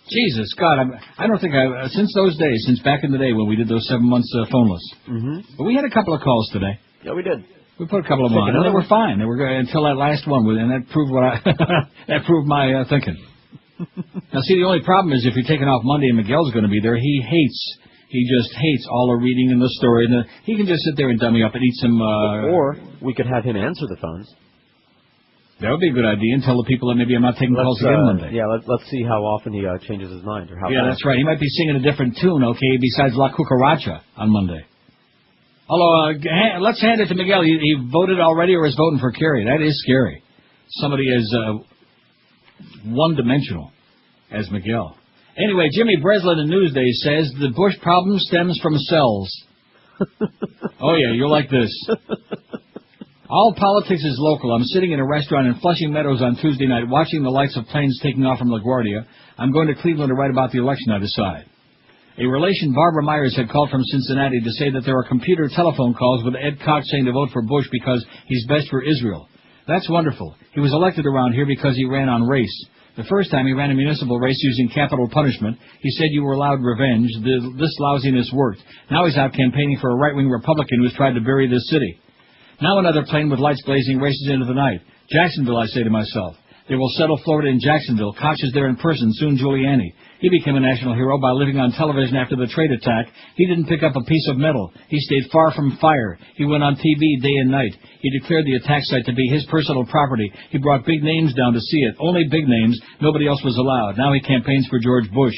Jesus, God, I don't think since those days, since back in the day when we did those 7 months phoneless. Mm-hmm. But we had a couple of calls today. Yeah, we did. We put a couple of them on, and they were fine. They were good until that last one, and that proved that proved my thinking. Now, see, the only problem is if you're taking off Monday and Miguel's going to be there, he just hates all the reading and the story. And he can just sit there and dummy up and eat some... Or we could have him answer the phones. That would be a good idea, and tell the people that maybe I'm not taking calls again Monday. Yeah, let's see how often he changes his mind. Or how yeah, that's right. He might be singing a different tune, okay, besides La Cucaracha on Monday. Although, let's hand it to Miguel. He voted already or is voting for Kerry. That is scary. Somebody as one-dimensional as Miguel. Anyway, Jimmy Breslin in Newsday says the Bush problem stems from cells. Oh, yeah, you're like this. All politics is local. I'm sitting in a restaurant in Flushing Meadows on Tuesday night watching the lights of planes taking off from LaGuardia. I'm going to Cleveland to write about the election, I decide. A relation, Barbara Myers, had called from Cincinnati to say that there are computer telephone calls with Ed Cox saying to vote for Bush because he's best for Israel. That's wonderful. He was elected around here because he ran on race. The first time he ran a municipal race using capital punishment, he said you were allowed revenge. This lousiness worked. Now he's out campaigning for a right-wing Republican who's tried to bury this city. Now another plane with lights blazing races into the night. Jacksonville, I say to myself. They will settle Florida in Jacksonville. Koch is there in person, soon Giuliani. He became a national hero by living on television after the trade attack. He didn't pick up a piece of metal. He stayed far from fire. He went on TV day and night. He declared the attack site to be his personal property. He brought big names down to see it. Only big names. Nobody else was allowed. Now he campaigns for George Bush.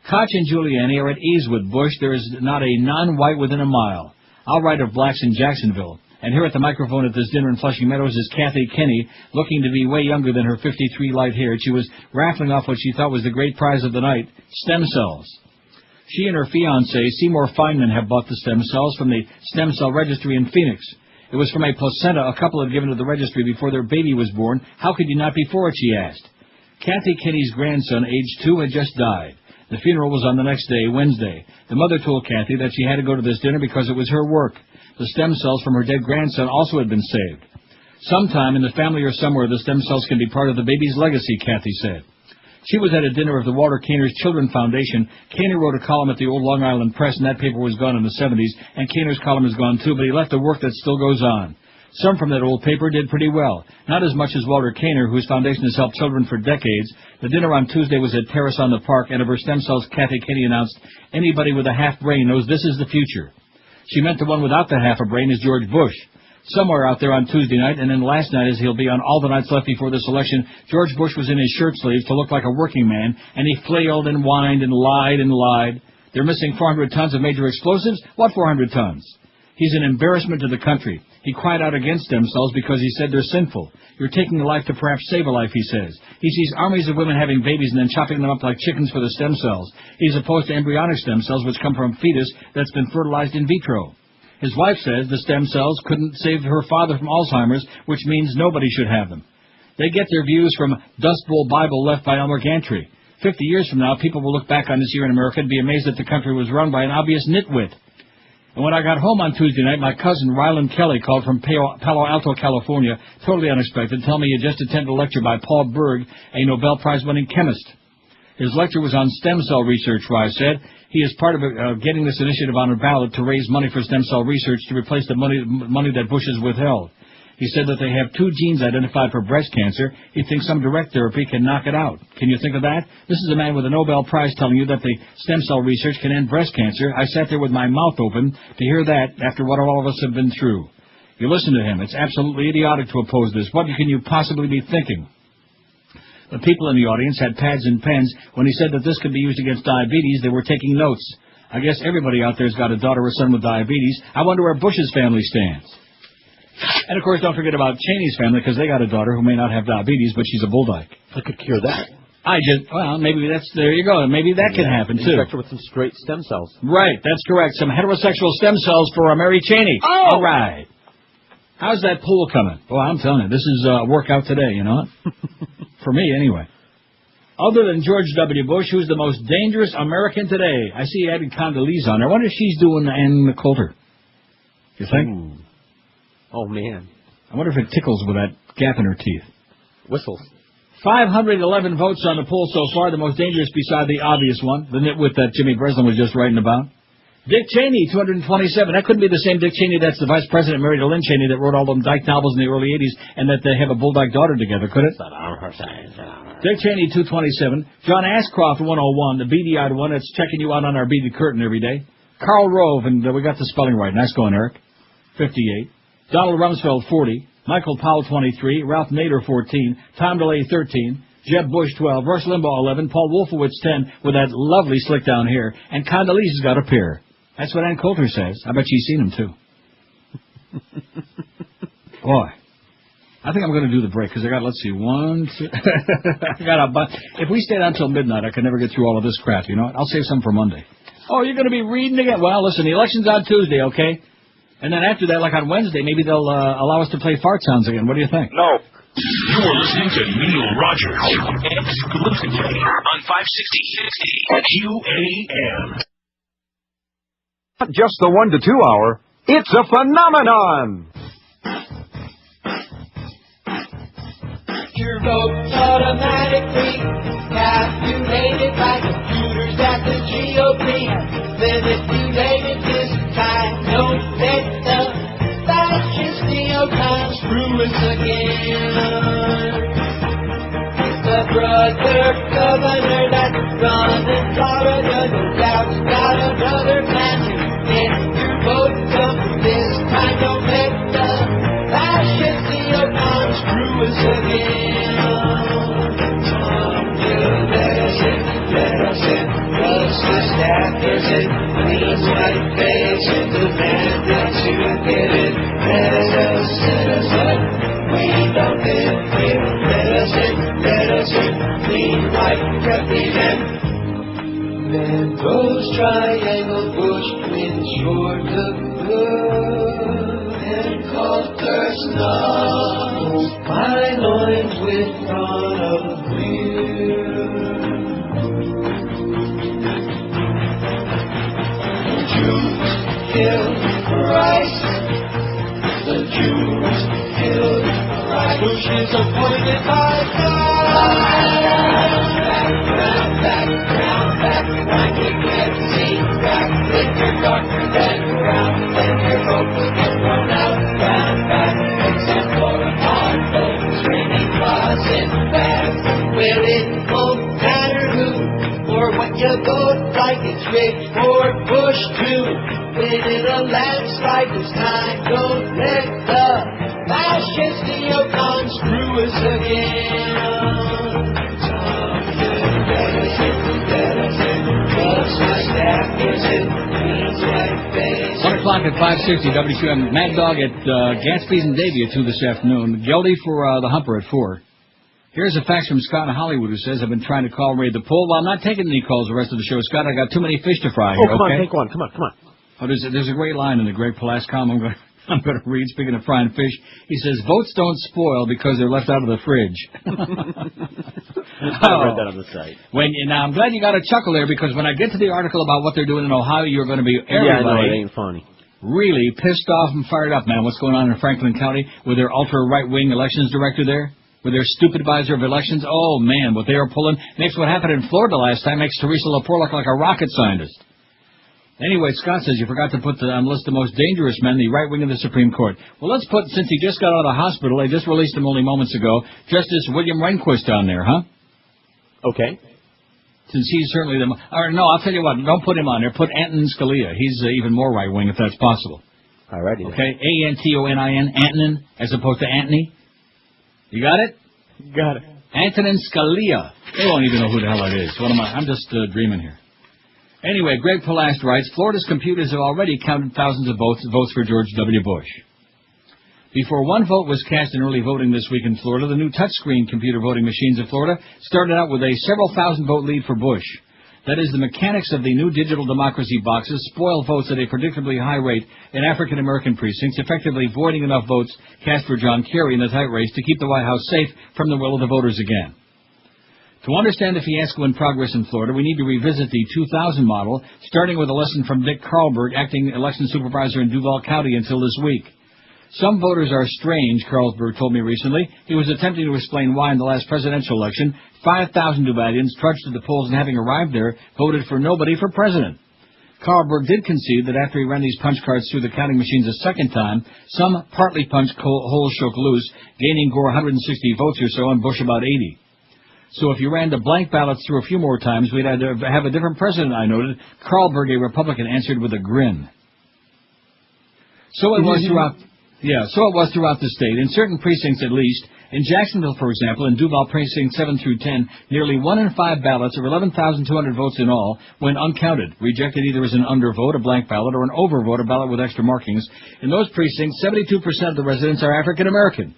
Koch and Giuliani are at ease with Bush. There is not a non-white within a mile. I'll write of blacks in Jacksonville. And here at the microphone at this dinner in Flushing Meadows is Kathy Kinney, looking to be way younger than her 53 light hair. She was raffling off what she thought was the great prize of the night, stem cells. She and her fiancé, Seymour Feynman, have bought the stem cells from the stem cell registry in Phoenix. It was from a placenta a couple had given to the registry before their baby was born. How could you not be for it, she asked. Kathy Kinney's grandson, age 2, had just died. The funeral was on the next day, Wednesday. The mother told Kathy that she had to go to this dinner because it was her work. The stem cells from her dead grandson also had been saved. Sometime in the family or somewhere, the stem cells can be part of the baby's legacy, Kathy said. She was at a dinner of the Walter Kaner's Children Foundation. Kaner wrote a column at the old Long Island Press, and that paper was gone in the 70s, and Kaner's column is gone too, but he left a work that still goes on. Some from that old paper did pretty well. Not as much as Walter Kaner, whose foundation has helped children for decades. The dinner on Tuesday was at Terrace on the Park, and of her stem cells, Kathy Kinney announced, anybody with a half brain knows this is the future. She meant the one without the half a brain is George Bush. Somewhere out there on Tuesday night, and then last night as he'll be on all the nights left before this election, George Bush was in his shirt sleeves to look like a working man, and he flailed and whined and lied and lied. They're missing 400 tons of major explosives? What 400 tons? He's an embarrassment to the country. He cried out against stem cells because he said they're sinful. You're taking a life to perhaps save a life, he says. He sees armies of women having babies and then chopping them up like chickens for the stem cells. He's opposed to embryonic stem cells, which come from a fetus that's been fertilized in vitro. His wife says the stem cells couldn't save her father from Alzheimer's, which means nobody should have them. They get their views from Dust Bowl Bible left by Elmer Gantry. 50 years from now, people will look back on this year in America and be amazed that the country was run by an obvious nitwit. And when I got home on Tuesday night, my cousin Ryland Kelly called from Palo Alto, California, totally unexpected, telling me he had just attended a lecture by Paul Berg, a Nobel Prize-winning chemist. His lecture was on stem cell research, Rice said. He is part of getting this initiative on a ballot to raise money for stem cell research to replace the money that Bush has withheld. He said that they have 2 genes identified for breast cancer. He thinks some direct therapy can knock it out. Can you think of that? This is a man with a Nobel Prize telling you that the stem cell research can end breast cancer. I sat there with my mouth open to hear that after what all of us have been through. You listen to him. It's absolutely idiotic to oppose this. What can you possibly be thinking? The people in the audience had pads and pens. When he said that this could be used against diabetes, they were taking notes. I guess everybody out there's got a daughter or son with diabetes. I wonder where Bush's family stands. And, of course, don't forget about Cheney's family, because they got a daughter who may not have diabetes, but she's a bulldog. I could cure that. Maybe there you go. Maybe that can happen, too. Inject her with some straight stem cells. Right, that's correct. Some heterosexual stem cells for Mary Cheney. Oh! All right. How's that pool coming? Well, I'm telling you, this is a workout today, you know? For me, anyway. Other than George W. Bush, who's the most dangerous American today? I see he added Condoleezza on there. I wonder if she's doing Ann Coulter. You think? Ooh. Oh, man. I wonder if it tickles with that gap in her teeth. Whistles. 511 votes on the poll so far, the most dangerous beside the obvious one, the nitwit that Jimmy Breslin was just writing about. Dick Cheney, 227. That couldn't be the same Dick Cheney that's the vice president married to Lynn Cheney that wrote all them dyke novels in the early 80s and that they have a bulldog daughter together, could it? Dick Cheney, 227. John Ashcroft, 101. The beady-eyed one that's checking you out on our beaded curtain every day. Karl Rove, and we got the spelling right. Nice going, Eric. 58. Donald Rumsfeld, 40. Michael Powell, 23. Ralph Nader, 14. Tom DeLay, 13. Jeb Bush, 12. Rush Limbaugh, 11. Paul Wolfowitz, 10, with that lovely slick down hair. And Condoleezza's got a pair. That's what Ann Coulter says. I bet she's seen them, too. Boy. I think I'm going to do the break, because I got, let's see, 1, 2... I got a bunch. If we stayed on until midnight, I could never get through all of this crap, you know what? I'll save some for Monday. Oh, you're going to be reading again? Well, listen, the election's on Tuesday, okay? And then after that, like on Wednesday, maybe they'll allow us to play fart sounds again. What do you think? No. You're listening to Neil Rogers exclusively on 560 QAM. Not just the 1 to 2 hour, it's a phenomenon. Your vote's automatically calculated by computers at the GOP. Manipulated this time. Don't let the fascist neocons screw us again. The brother governor that's running Florida, no doubt, got another plan to get your vote come this time. Don't let the fascist neocons screw us again. Let us in, the staffers in, clean white face and demand that you get in. Let us up, we don't live here. Let us in, clean white represent. Mendo's triangle bush wins short of good and Coulter's snuffles my loins with front of beer. Jews killed Christ. The Jews killed Christ. Bush is appointed by God. Back. When you get seen back, if you're darker than brown, then your vote will get thrown out. Back. Except for a hard vote, screaming claws in bags. Well, it won't matter who or what you vote like. It's rigged for Bush too. Win in a landslide this time. Don't let the fascist neocons screw us again. Let us in. My staff is in. 1 o'clock at 560 WQM. Mad Dog at Gatsby's and Davie at 2 this afternoon. Geldy for the Humper at 4. Here's a fax from Scott in Hollywood who says, I've been trying to call and raid the poll. Well, I'm not taking any calls the rest of the show, Scott. I got too many fish to fry here, come okay? on, take one. Come on. Oh, there's a great line in the Greg Pulaski column I'm going to read, speaking of frying fish. He says, votes don't spoil because they're left out of the fridge. I read that on the site. Now, I'm glad you got a chuckle there, because when I get to the article about what they're doing in Ohio, you're going to be everybody. Yeah, I know, it ain't funny. really pissed off and fired up, man. What's going on in Franklin County with their ultra-right-wing elections director there? With their stupid advisor of elections? Oh, man, what they are pulling makes what happened in Florida last time makes Teresa Lepore look like a rocket scientist. Anyway, Scott says you forgot to put on the list the most dangerous men, the right wing of the Supreme Court. Well, let's put, since he just got out of the hospital, they just released him only moments ago, Justice William Rehnquist on there, huh? Okay. Since he's certainly the... Or no, I'll tell you what, don't put him on there. Put Antonin Scalia. He's even more right wing, if that's possible. All righty. Okay, Antonin, Antonin, as opposed to Antony. You got it? Got it. Antonin Scalia. They won't even know who the hell it is. What am I? I'm just dreaming here. Anyway, Greg Palast writes, Florida's computers have already counted thousands of votes for George W. Bush. Before one vote was cast in early voting this week in Florida, the new touchscreen computer voting machines of Florida started out with a several thousand vote lead for Bush. That is, the mechanics of the new digital democracy boxes spoil votes at a predictably high rate in African-American precincts, effectively voiding enough votes cast for John Kerry in the tight race to keep the White House safe from the will of the voters again. To understand the fiasco in progress in Florida, we need to revisit the 2000 model, starting with a lesson from Dick Carlberg, acting election supervisor in Duval County until this week. Some voters are strange, Carlsberg told me recently. He was attempting to explain why in the last presidential election, 5,000 Duvalians trudged to the polls and having arrived there, voted for nobody for president. Carlsberg did concede that after he ran these punch cards through the counting machines a second time, some partly punched holes shook loose, gaining Gore 160 votes or so and Bush about 80. So if you ran the blank ballots through a few more times, we'd have to have a different president, I noted. Carlsberg, a Republican, answered with a grin. So it was throughout the state, in certain precincts at least. In Jacksonville, for example, in Duval Precinct 7 through 10, nearly 1 in 5 ballots, or 11,200 votes in all, went uncounted, rejected either as an undervote, a blank ballot, or an overvote, a ballot with extra markings. In those precincts, 72% of the residents are African American.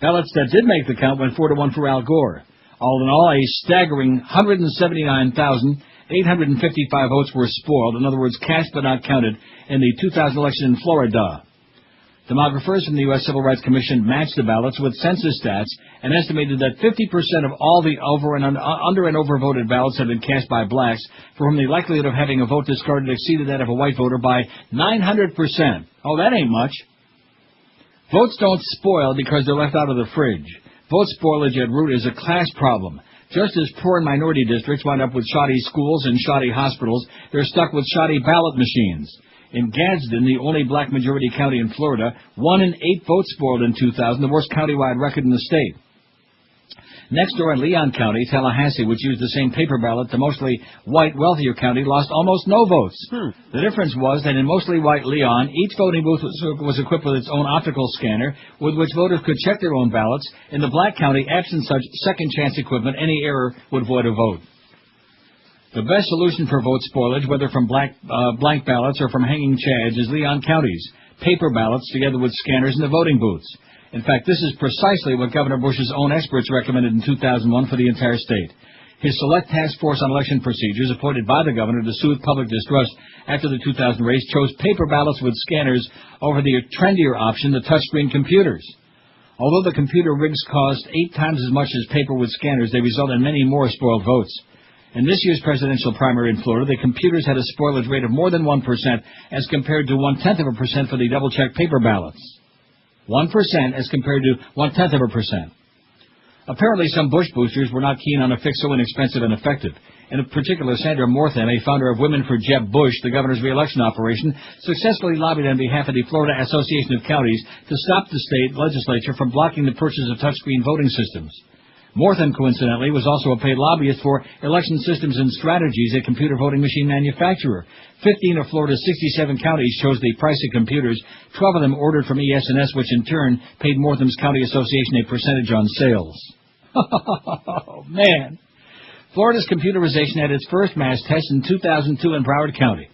Ballots that did make the count went 4-1 for Al Gore. All in all, a staggering 179,855 votes were spoiled, in other words, cast but not counted, in the 2000 election in Florida. Demographers from the U.S. Civil Rights Commission matched the ballots with census stats and estimated that 50% of all the under and overvoted ballots had been cast by blacks, for whom the likelihood of having a vote discarded exceeded that of a white voter by 900%. Oh, that ain't much. Votes don't spoil because they're left out of the fridge. Vote spoilage at root is a class problem. Just as poor and minority districts wind up with shoddy schools and shoddy hospitals, they're stuck with shoddy ballot machines. In Gadsden, the only black majority county in Florida, 1 in 8 votes spoiled in 2000, the worst countywide record in the state. Next door in Leon County, Tallahassee, which used the same paper ballot, the mostly white, wealthier county, lost almost no votes. The difference was that in mostly white Leon, each voting booth was equipped with its own optical scanner, with which voters could check their own ballots. In the black county, absent such second-chance equipment, any error would void a vote. The best solution for vote spoilage, whether from blank ballots or from hanging chads, is Leon County's paper ballots together with scanners in the voting booths. In fact, this is precisely what Governor Bush's own experts recommended in 2001 for the entire state. His Select Task Force on Election Procedures, appointed by the governor to soothe public distrust after the 2000 race, chose paper ballots with scanners over the trendier option, the touchscreen computers. Although the computer rigs cost 8 times as much as paper with scanners, they result in many more spoiled votes. In this year's presidential primary in Florida, the computers had a spoilage rate of more than 1% as compared to 0.1% for the double-check paper ballots. 1% as compared to 0.1%. Apparently, some Bush boosters were not keen on a fix so inexpensive and effective. In particular, Sandra Mortham, a founder of Women for Jeb Bush, the governor's re-election operation, successfully lobbied on behalf of the Florida Association of Counties to stop the state legislature from blocking the purchase of touchscreen voting systems. Mortham, coincidentally, was also a paid lobbyist for Election Systems and Strategies, a computer voting machine manufacturer. 15 of Florida's 67 counties chose the price of computers. 12 of them ordered from ES&S, which in turn paid Mortham's County Association a percentage on sales. Oh, man. Florida's computerization had its first mass test in 2002 in Broward County.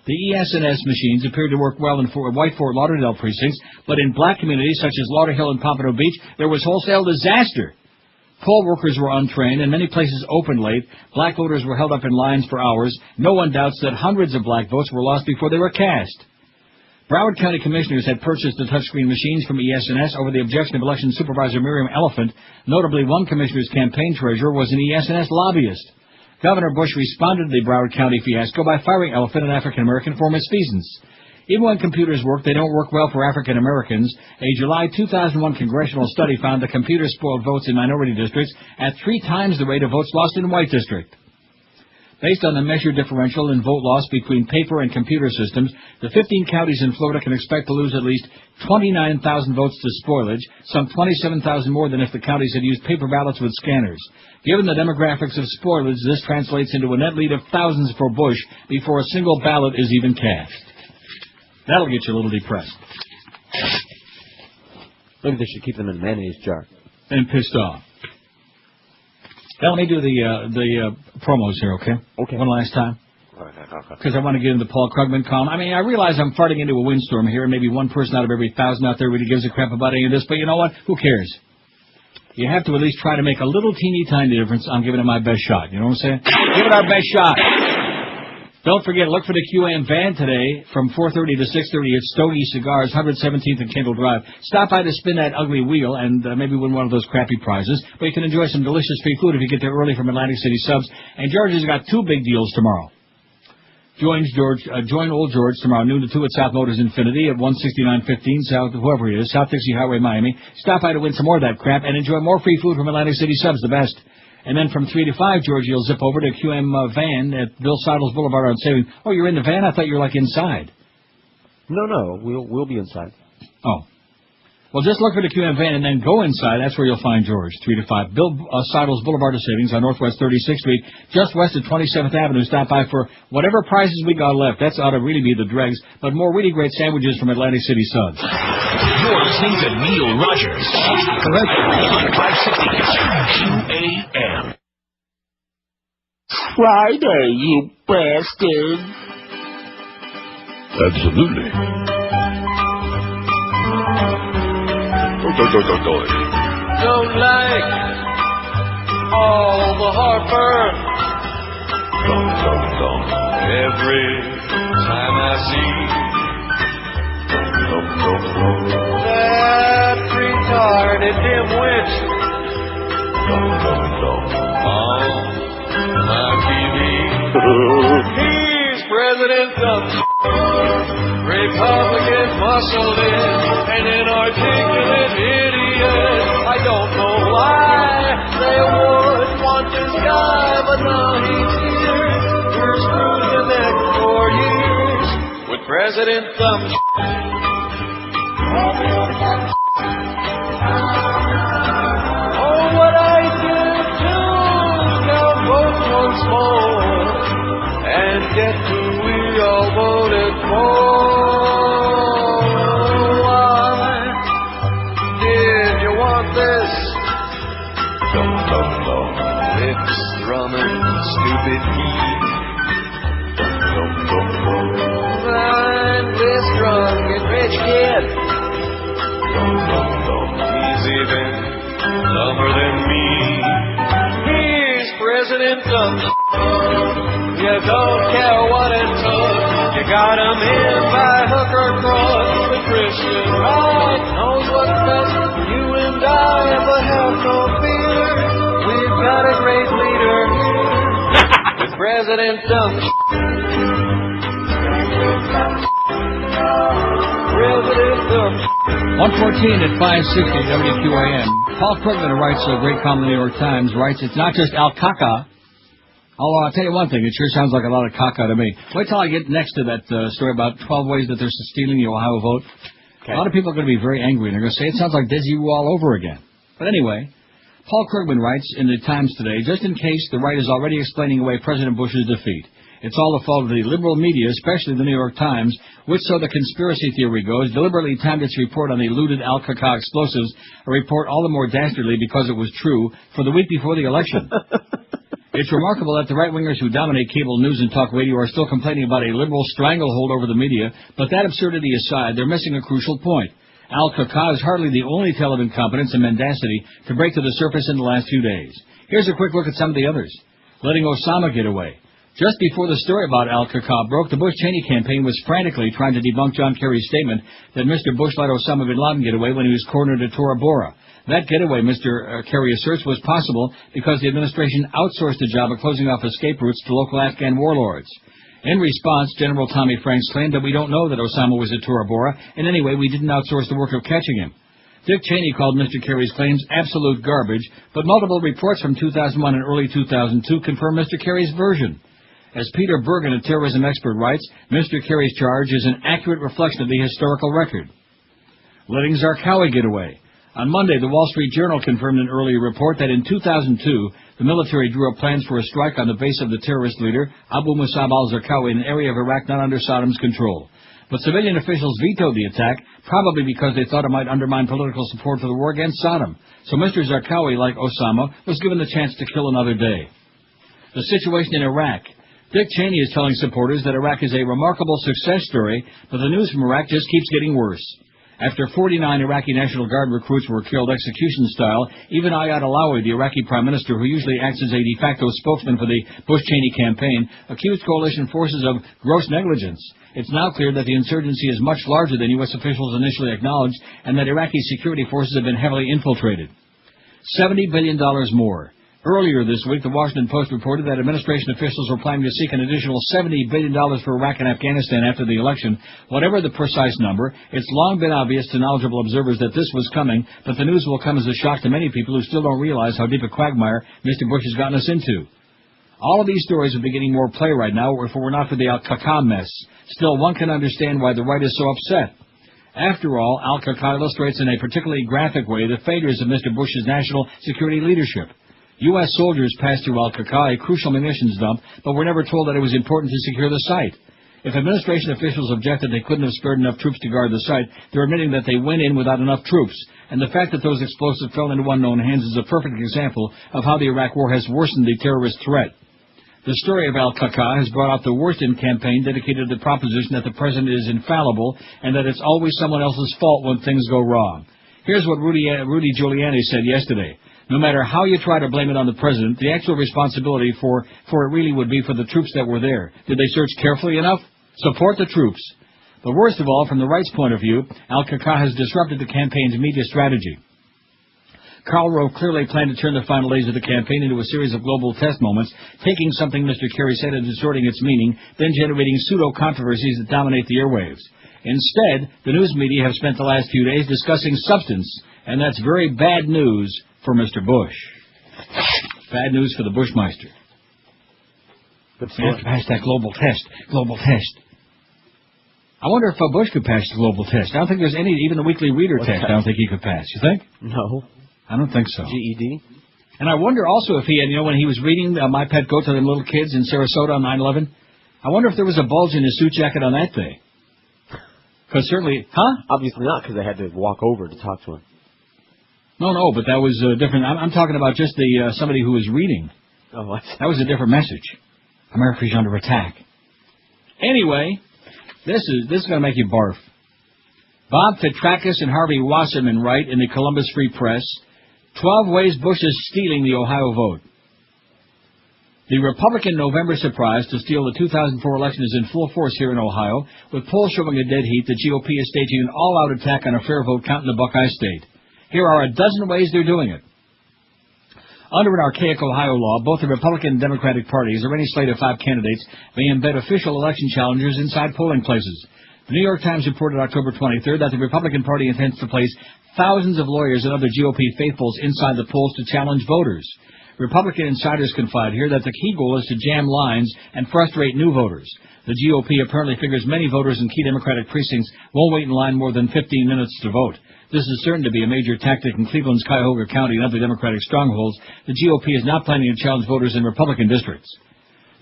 The ES&S machines appeared to work well in white Fort Lauderdale precincts, but in black communities such as Lauderhill and Pompano Beach, there was wholesale disaster. Poll workers were untrained, and many places opened late. Black voters were held up in lines for hours. No one doubts that hundreds of black votes were lost before they were cast. Broward County commissioners had purchased the touchscreen machines from ES&S over the objection of election supervisor Miriam Elephant. Notably, one commissioner's campaign treasurer was an ES&S lobbyist. Governor Bush responded to the Broward County fiasco by firing Elephant, an African-American, for misfeasance. Even when computers work, they don't work well for African Americans. A July 2001 congressional study found that computers spoiled votes in minority districts at 3 times the rate of votes lost in white districts. Based on the measure differential in vote loss between paper and computer systems, the 15 counties in Florida can expect to lose at least 29,000 votes to spoilage, some 27,000 more than if the counties had used paper ballots with scanners. Given the demographics of spoilage, this translates into a net lead of thousands for Bush before a single ballot is even cast. That'll get you a little depressed. Maybe they should keep them in a mayonnaise jar. And pissed off. Now, let me do the promos here, okay? Okay. One last time. Because I want to get into the Paul Krugman column. I mean, I realize I'm farting into a windstorm here, and maybe one person out of every 1,000 out there really gives a crap about any of this, but you know what? Who cares? You have to at least try to make a little teeny tiny difference. I'm giving it my best shot. You know what I'm saying? Give it our best shot. Don't forget, look for the QAM van today from 4:30 to 6:30 at Stogie Cigars, 117th and Kendall Drive. Stop by to spin that ugly wheel and maybe win one of those crappy prizes. But you can enjoy some delicious free food if you get there early from Atlantic City Subs. And George has got 2 big deals tomorrow. Join Old George tomorrow noon to 2 at South Motors Infinity at 16915 South, whoever it is, South Dixie Highway, Miami. Stop by to win some more of that crap and enjoy more free food from Atlantic City Subs, the best. And then from 3 to 5, George, you'll zip over to QM van at Bill Seidel's Boulevard on Saving. Oh, you're in the van? I thought you were like inside. No, we'll be inside. Oh. Well, just look for the QM van and then go inside. That's where you'll find George, 3 to 5. Bill Seidel's Boulevard of Savings on Northwest 36th Street, just west of 27th Avenue. Stop by for whatever prizes we got left. That's ought to really be the dregs, but more really great sandwiches from Atlantic City Subs. You're listening to Neil Rogers. Correct. On 560 QAM. Friday, you bastard. Absolutely. Don't like all the heartburn. Every time I see that retarded dimwit on my TV. He's President Trump, Republican muscled in, an inarticulate idiot. I don't know why they would want this guy, but now he's here. We're screwed the next 4 years with President Trump. Oh, what I did to count votes once more and get who we all voted for. Why did you want this? Lips drumming, stupid heat. This drunk and rich kid. He's even dumber than me. He's President Trump. You don't care what it took. You got him in by hook or crook. The Christian right knows what's best. You and I, but have no fear. We've got a great leader here with President Trump. President Trump. 114 at 560 WQAM. Paul Krugman, who writes a great column in the New York Times, writes, it's not just Al-Qaeda. Although I'll tell you one thing, it sure sounds like a lot of caca to me. Wait till I get next to that story about 12 ways that they're stealing the Ohio vote. Okay. A lot of people are going to be very angry, and they're going to say it sounds like Desi Wu all over again. But anyway, Paul Krugman writes in the Times today, just in case the right is already explaining away President Bush's defeat. It's all the fault of the liberal media, especially the New York Times, which, so the conspiracy theory goes, deliberately timed its report on the looted Al-Qaeda explosives, a report all the more dastardly because it was true, for the week before the election. It's remarkable that the right-wingers who dominate cable news and talk radio are still complaining about a liberal stranglehold over the media, but that absurdity aside, they're missing a crucial point. Al-Qaeda is hardly the only tale of incompetence and mendacity to break to the surface in the last few days. Here's a quick look at some of the others. Letting Osama get away. Just before the story about Al-Qaeda broke, the Bush-Cheney campaign was frantically trying to debunk John Kerry's statement that Mr. Bush let Osama bin Laden get away when he was cornered at Tora Bora. That getaway, Mr. Kerry asserts, was possible because the administration outsourced the job of closing off escape routes to local Afghan warlords. In response, General Tommy Franks claimed that we don't know that Osama was at Tora Bora, and anyway, we didn't outsource the work of catching him. Dick Cheney called Mr. Kerry's claims absolute garbage, but multiple reports from 2001 and early 2002 confirm Mr. Kerry's version. As Peter Bergen, a terrorism expert, writes, Mr. Kerry's charge is an accurate reflection of the historical record. Letting Zarqawi get away. On Monday, the Wall Street Journal confirmed an earlier report that in 2002, the military drew up plans for a strike on the base of the terrorist leader, Abu Musab al-Zarqawi, in an area of Iraq not under Saddam's control. But civilian officials vetoed the attack, probably because they thought it might undermine political support for the war against Saddam. So Mr. Zarqawi, like Osama, was given the chance to kill another day. The situation in Iraq. Dick Cheney is telling supporters that Iraq is a remarkable success story, but the news from Iraq just keeps getting worse. After 49 Iraqi National Guard recruits were killed execution-style, even Ayad Alawi, the Iraqi prime minister, who usually acts as a de facto spokesman for the Bush-Cheney campaign, accused coalition forces of gross negligence. It's now clear that the insurgency is much larger than U.S. officials initially acknowledged, and that Iraqi security forces have been heavily infiltrated. $70 billion more. Earlier this week, the Washington Post reported that administration officials were planning to seek an additional $70 billion for Iraq and Afghanistan after the election. Whatever the precise number, it's long been obvious to knowledgeable observers that this was coming, but the news will come as a shock to many people who still don't realize how deep a quagmire Mr. Bush has gotten us into. All of these stories would be getting more play right now if it were not for the Al-Qaeda mess. Still, one can understand why the right is so upset. After all, Al-Qaeda illustrates in a particularly graphic way the failures of Mr. Bush's national security leadership. U.S. soldiers passed through Al-Qaeda, a crucial munitions dump, but were never told that it was important to secure the site. If administration officials objected they couldn't have spared enough troops to guard the site, they're admitting that they went in without enough troops. And the fact that those explosives fell into unknown hands is a perfect example of how the Iraq War has worsened the terrorist threat. The story of Al-Qaeda has brought out the worst in campaign dedicated to the proposition that the president is infallible and that it's always someone else's fault when things go wrong. Here's what Rudy Giuliani said yesterday. No matter how you try to blame it on the president, the actual responsibility for it really would be for the troops that were there. Did they search carefully enough? Support the troops. But worst of all, from the right's point of view, Al-Qaeda has disrupted the campaign's media strategy. Karl Rove clearly planned to turn the final days of the campaign into a series of global test moments, taking something Mr. Kerry said and distorting its meaning, then generating pseudo-controversies that dominate the airwaves. Instead, the news media have spent the last few days discussing substance, and that's very bad news for Mr. Bush. Bad news for the Bushmeister. They have to pass that global test. Global test. I wonder if Bush could pass the global test. I don't think there's any, even the weekly reader test, I don't think he could pass. You think? No. I don't think so. GED? And I wonder also if he had, when he was reading My Pet Goat to them little kids in Sarasota on 9/11, I wonder if there was a bulge in his suit jacket on that day. Because certainly, Obviously not, because they had to walk over to talk to him. No, but that was different. I'm talking about just the somebody who was reading. Oh, what? That was a different message. America's under attack. Anyway, this is going to make you barf. Bob Petrakis and Harvey Wasserman write in the Columbus Free Press, 12 ways Bush is stealing the Ohio vote. The Republican November surprise to steal the 2004 election is in full force here in Ohio, with polls showing a dead heat. The GOP is staging an all-out attack on a fair vote count in the Buckeye State. Here are a dozen ways they're doing it. Under an archaic Ohio law, both the Republican and Democratic parties, or any slate of 5 candidates, may embed official election challengers inside polling places. The New York Times reported October 23rd that the Republican Party intends to place thousands of lawyers and other GOP faithfuls inside the polls to challenge voters. Republican insiders confide here that the key goal is to jam lines and frustrate new voters. The GOP apparently figures many voters in key Democratic precincts won't wait in line more than 15 minutes to vote. This is certain to be a major tactic in Cleveland's Cuyahoga County and other Democratic strongholds. The GOP is not planning to challenge voters in Republican districts.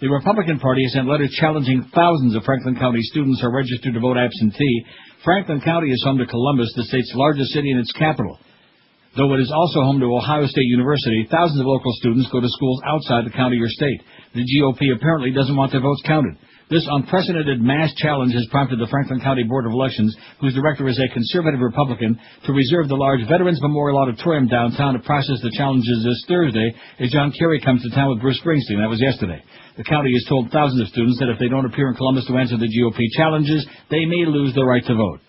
The Republican Party has sent letters challenging thousands of Franklin County students who are registered to vote absentee. Franklin County is home to Columbus, the state's largest city and its capital. Though it is also home to Ohio State University, thousands of local students go to schools outside the county or state. The GOP apparently doesn't want their votes counted. This unprecedented mass challenge has prompted the Franklin County Board of Elections, whose director is a conservative Republican, to reserve the large Veterans Memorial Auditorium downtown to process the challenges this Thursday as John Kerry comes to town with Bruce Springsteen. That was yesterday. The county has told thousands of students that if they don't appear in Columbus to answer the GOP challenges, they may lose their right to vote.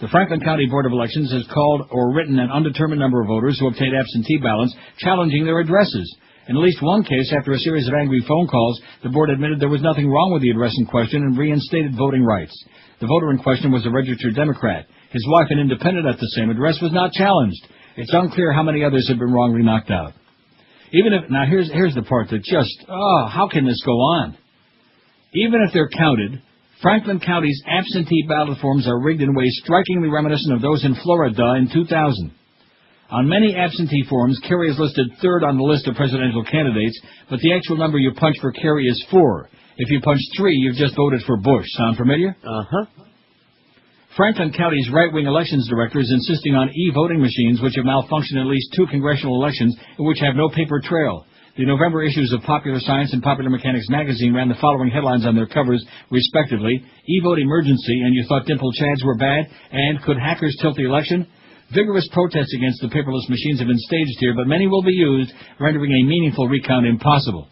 The Franklin County Board of Elections has called or written an undetermined number of voters who obtained absentee ballots challenging their addresses. In at least one case, after a series of angry phone calls, the board admitted there was nothing wrong with the address in question and reinstated voting rights. The voter in question was a registered Democrat. His wife, an independent at the same address, was not challenged. It's unclear how many others have been wrongly knocked out. Now here's the part that how can this go on? Even if they're counted, Franklin County's absentee ballot forms are rigged in ways strikingly reminiscent of those in Florida in 2000. On many absentee forms, Kerry is listed third on the list of presidential candidates, but the actual number you punch for Kerry is 4. If you punch 3, you've just voted for Bush. Sound familiar? Uh-huh. Franklin County's right-wing elections director is insisting on e-voting machines which have malfunctioned in at least 2 congressional elections and which have no paper trail. The November issues of Popular Science and Popular Mechanics magazine ran the following headlines on their covers, respectively: E-vote emergency, and you thought dimple chads were bad, and could hackers tilt the election? Vigorous protests against the paperless machines have been staged here, but many will be used, rendering a meaningful recount impossible.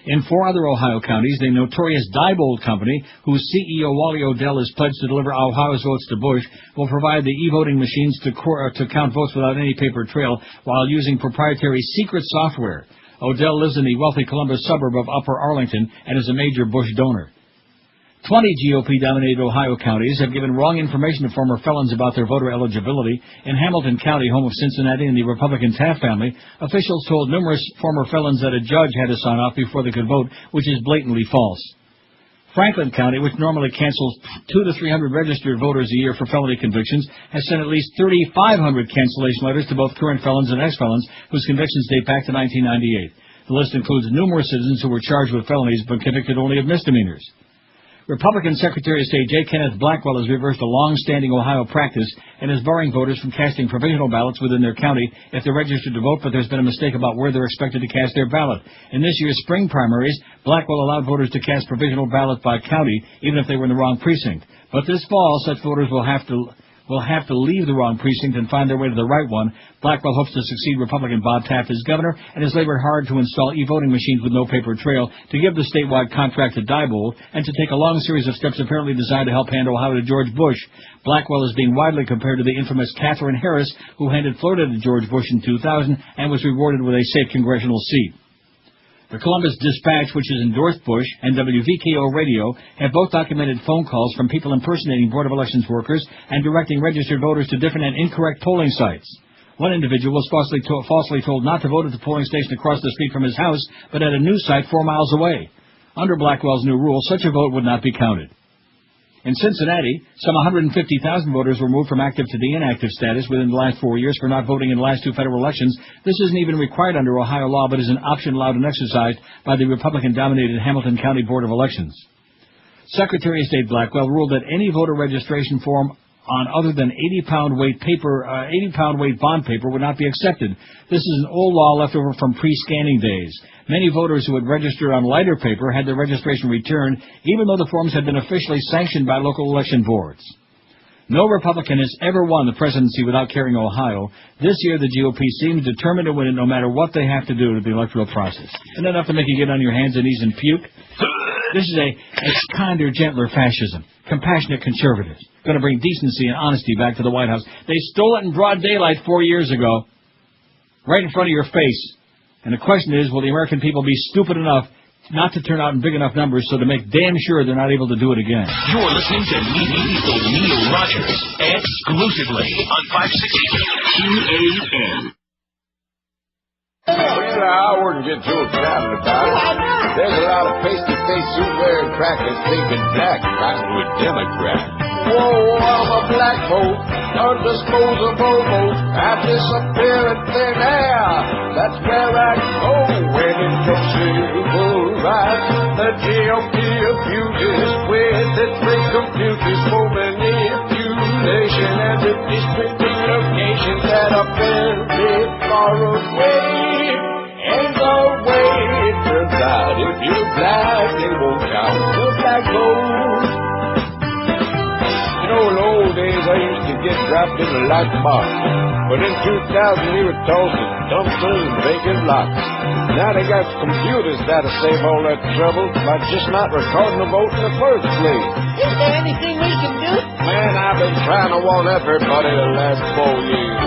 In 4 other Ohio counties, the notorious Diebold Company, whose CEO Wally Odell is pledged to deliver Ohio's votes to Bush, will provide the e-voting machines to count votes without any paper trail while using proprietary secret software. Odell lives in the wealthy Columbus suburb of Upper Arlington and is a major Bush donor. 20 GOP-dominated Ohio counties have given wrong information to former felons about their voter eligibility. In Hamilton County, home of Cincinnati and the Republican Taft family, officials told numerous former felons that a judge had to sign off before they could vote, which is blatantly false. Franklin County, which normally cancels 200 to 300 registered voters a year for felony convictions, has sent at least 3,500 cancellation letters to both current felons and ex-felons whose convictions date back to 1998. The list includes numerous citizens who were charged with felonies but convicted only of misdemeanors. Republican Secretary of State J. Kenneth Blackwell has reversed a long-standing Ohio practice and is barring voters from casting provisional ballots within their county if they're registered to vote, but there's been a mistake about where they're expected to cast their ballot. In this year's spring primaries, Blackwell allowed voters to cast provisional ballots by county, even if they were in the wrong precinct. But this fall, such voters will have to leave the wrong precinct and find their way to the right one. Blackwell hopes to succeed Republican Bob Taft as governor and has labored hard to install e-voting machines with no paper trail, to give the statewide contract to Diebold, and to take a long series of steps apparently designed to help hand Ohio to George Bush. Blackwell is being widely compared to the infamous Katherine Harris, who handed Florida to George Bush in 2000 and was rewarded with a safe congressional seat. The Columbus Dispatch, which has endorsed Bush, and WVKO Radio have both documented phone calls from people impersonating Board of Elections workers and directing registered voters to different and incorrect polling sites. One individual was falsely told not to vote at the polling station across the street from his house, but at a new site 4 miles away. Under Blackwell's new rule, such a vote would not be counted. In Cincinnati, some 150,000 voters were moved from active to the inactive status within the last 4 years for not voting in the last 2 federal elections. This isn't even required under Ohio law, but is an option allowed and exercised by the Republican-dominated Hamilton County Board of Elections. Secretary of State Blackwell ruled that any voter registration form on other than 80-pound weight bond paper would not be accepted. This is an old law left over from pre-scanning days. Many voters who had registered on lighter paper had their registration returned, even though the forms had been officially sanctioned by local election boards. No Republican has ever won the presidency without carrying Ohio. This year, the GOP seems determined to win it no matter what they have to do to the electoral process. Isn't enough to make you get on your hands and knees and puke? This is it's kinder, gentler fascism. Compassionate conservatives. Going to bring decency and honesty back to the White House. They stole it in broad daylight 4 years ago. Right in front of your face. And the question is, will the American people be stupid enough not to turn out in big enough numbers so to make damn sure they're not able to do it again? You're listening to Neil Rogers exclusively on 560 QAM. Well, I wouldn't get too excited about it. There's a lot of face-to-face suit-wearing crackers thinking black fighting with Democrats. Whoa, I'm a black vote, undisposable vote. I disappear in thin air. That's where I go when it comes to civil rights. The GOP abuses with its big computers for manipulation and the distributing locations that are very far away. And the way it turns out, if you're black, they won't count the black vote. You know, in the old days, I used to get dropped in the lock box. But in 2000, we were tossed in dumpsters and vacant lots. Now they got computers that'll save all that trouble by just not recording the vote in the first place. Is there anything we can do? Man, I've been trying to warn everybody the last 4 years.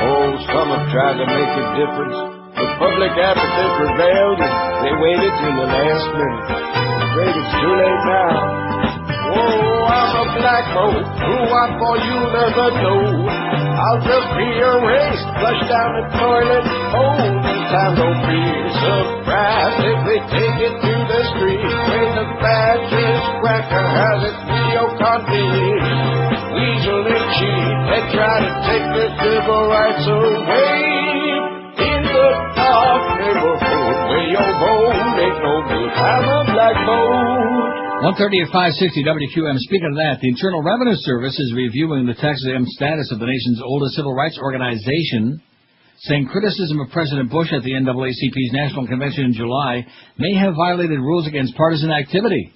Oh, some have tried to make a difference. But public appetite prevailed, and they waited till the last minute. Afraid it's too late now. Oh, I'm a black boat, who I for you'll never know. I'll just be erased, flush down the toilet hole. This time don't be surprised if they take it to the street. When the fascist cracker has its neo-convene. Weasel and cheat, they try to take the civil rights away. In the dark neighborhood where your vote ain't no good. I'm a black boat. 1:30 at 560 WQM. Speaking of that, the Internal Revenue Service is reviewing the tax-exempt status of the nation's oldest civil rights organization, saying criticism of President Bush at the NAACP's National Convention in July may have violated rules against partisan activity.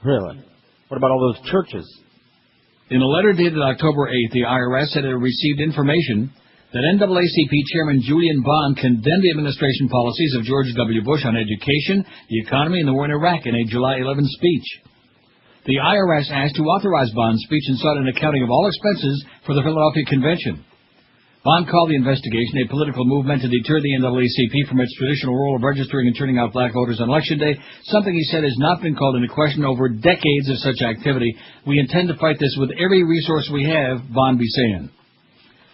Really? What about all those churches? In a letter dated October 8th, the IRS said it received information that NAACP Chairman Julian Bond condemned the administration policies of George W. Bush on education, the economy, and the war in Iraq in a July 11 speech. The IRS asked to authorize Bond's speech and sought an accounting of all expenses for the Philadelphia Convention. Bond called the investigation a political move meant to deter the NAACP from its traditional role of registering and turning out black voters on Election Day, something he said has not been called into question over decades of such activity. We intend to fight this with every resource we have, Bond be saying.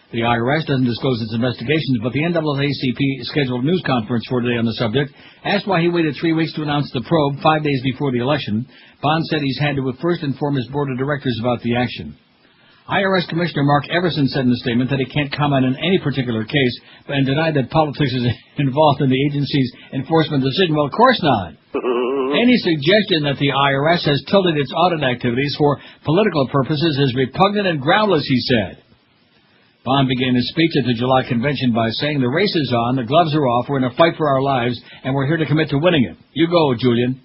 The IRS doesn't disclose its investigations, but the NAACP scheduled a news conference for today on the subject. Asked why he waited 3 weeks to announce the probe 5 days before the election, Bond said he's had to first inform his board of directors about the action. IRS Commissioner Mark Everson said in a statement that he can't comment on any particular case and denied that politics is involved in the agency's enforcement decision. Well, of course not. Any suggestion that the IRS has tilted its audit activities for political purposes is repugnant and groundless, he said. Bond began his speech at the July convention by saying, "The race is on, the gloves are off, we're in a fight for our lives, and we're here to commit to winning it. You go, Julian."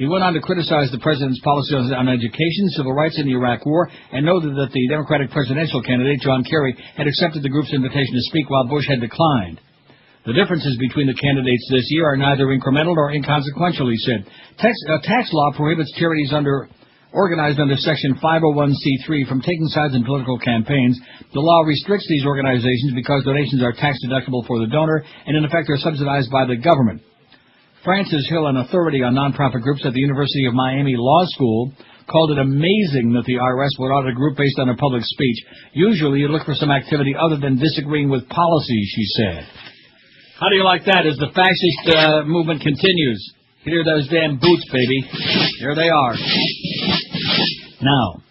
He went on to criticize the president's policies on education, civil rights, and the Iraq War, and noted that the Democratic presidential candidate, John Kerry, had accepted the group's invitation to speak while Bush had declined. The differences between the candidates this year are neither incremental nor inconsequential, he said. Tax law prohibits charities organized under Section 501c3 from taking sides in political campaigns. The law restricts these organizations because donations are tax deductible for the donor and in effect are subsidized by the government. Francis Hill, an authority on nonprofit groups at the University of Miami Law School, called it amazing that the IRS would audit a group based on a public speech. Usually you look for some activity other than disagreeing with policies, she said. How do you like that as the fascist movement continues? Here are those damn boots, baby. Here they are. Now,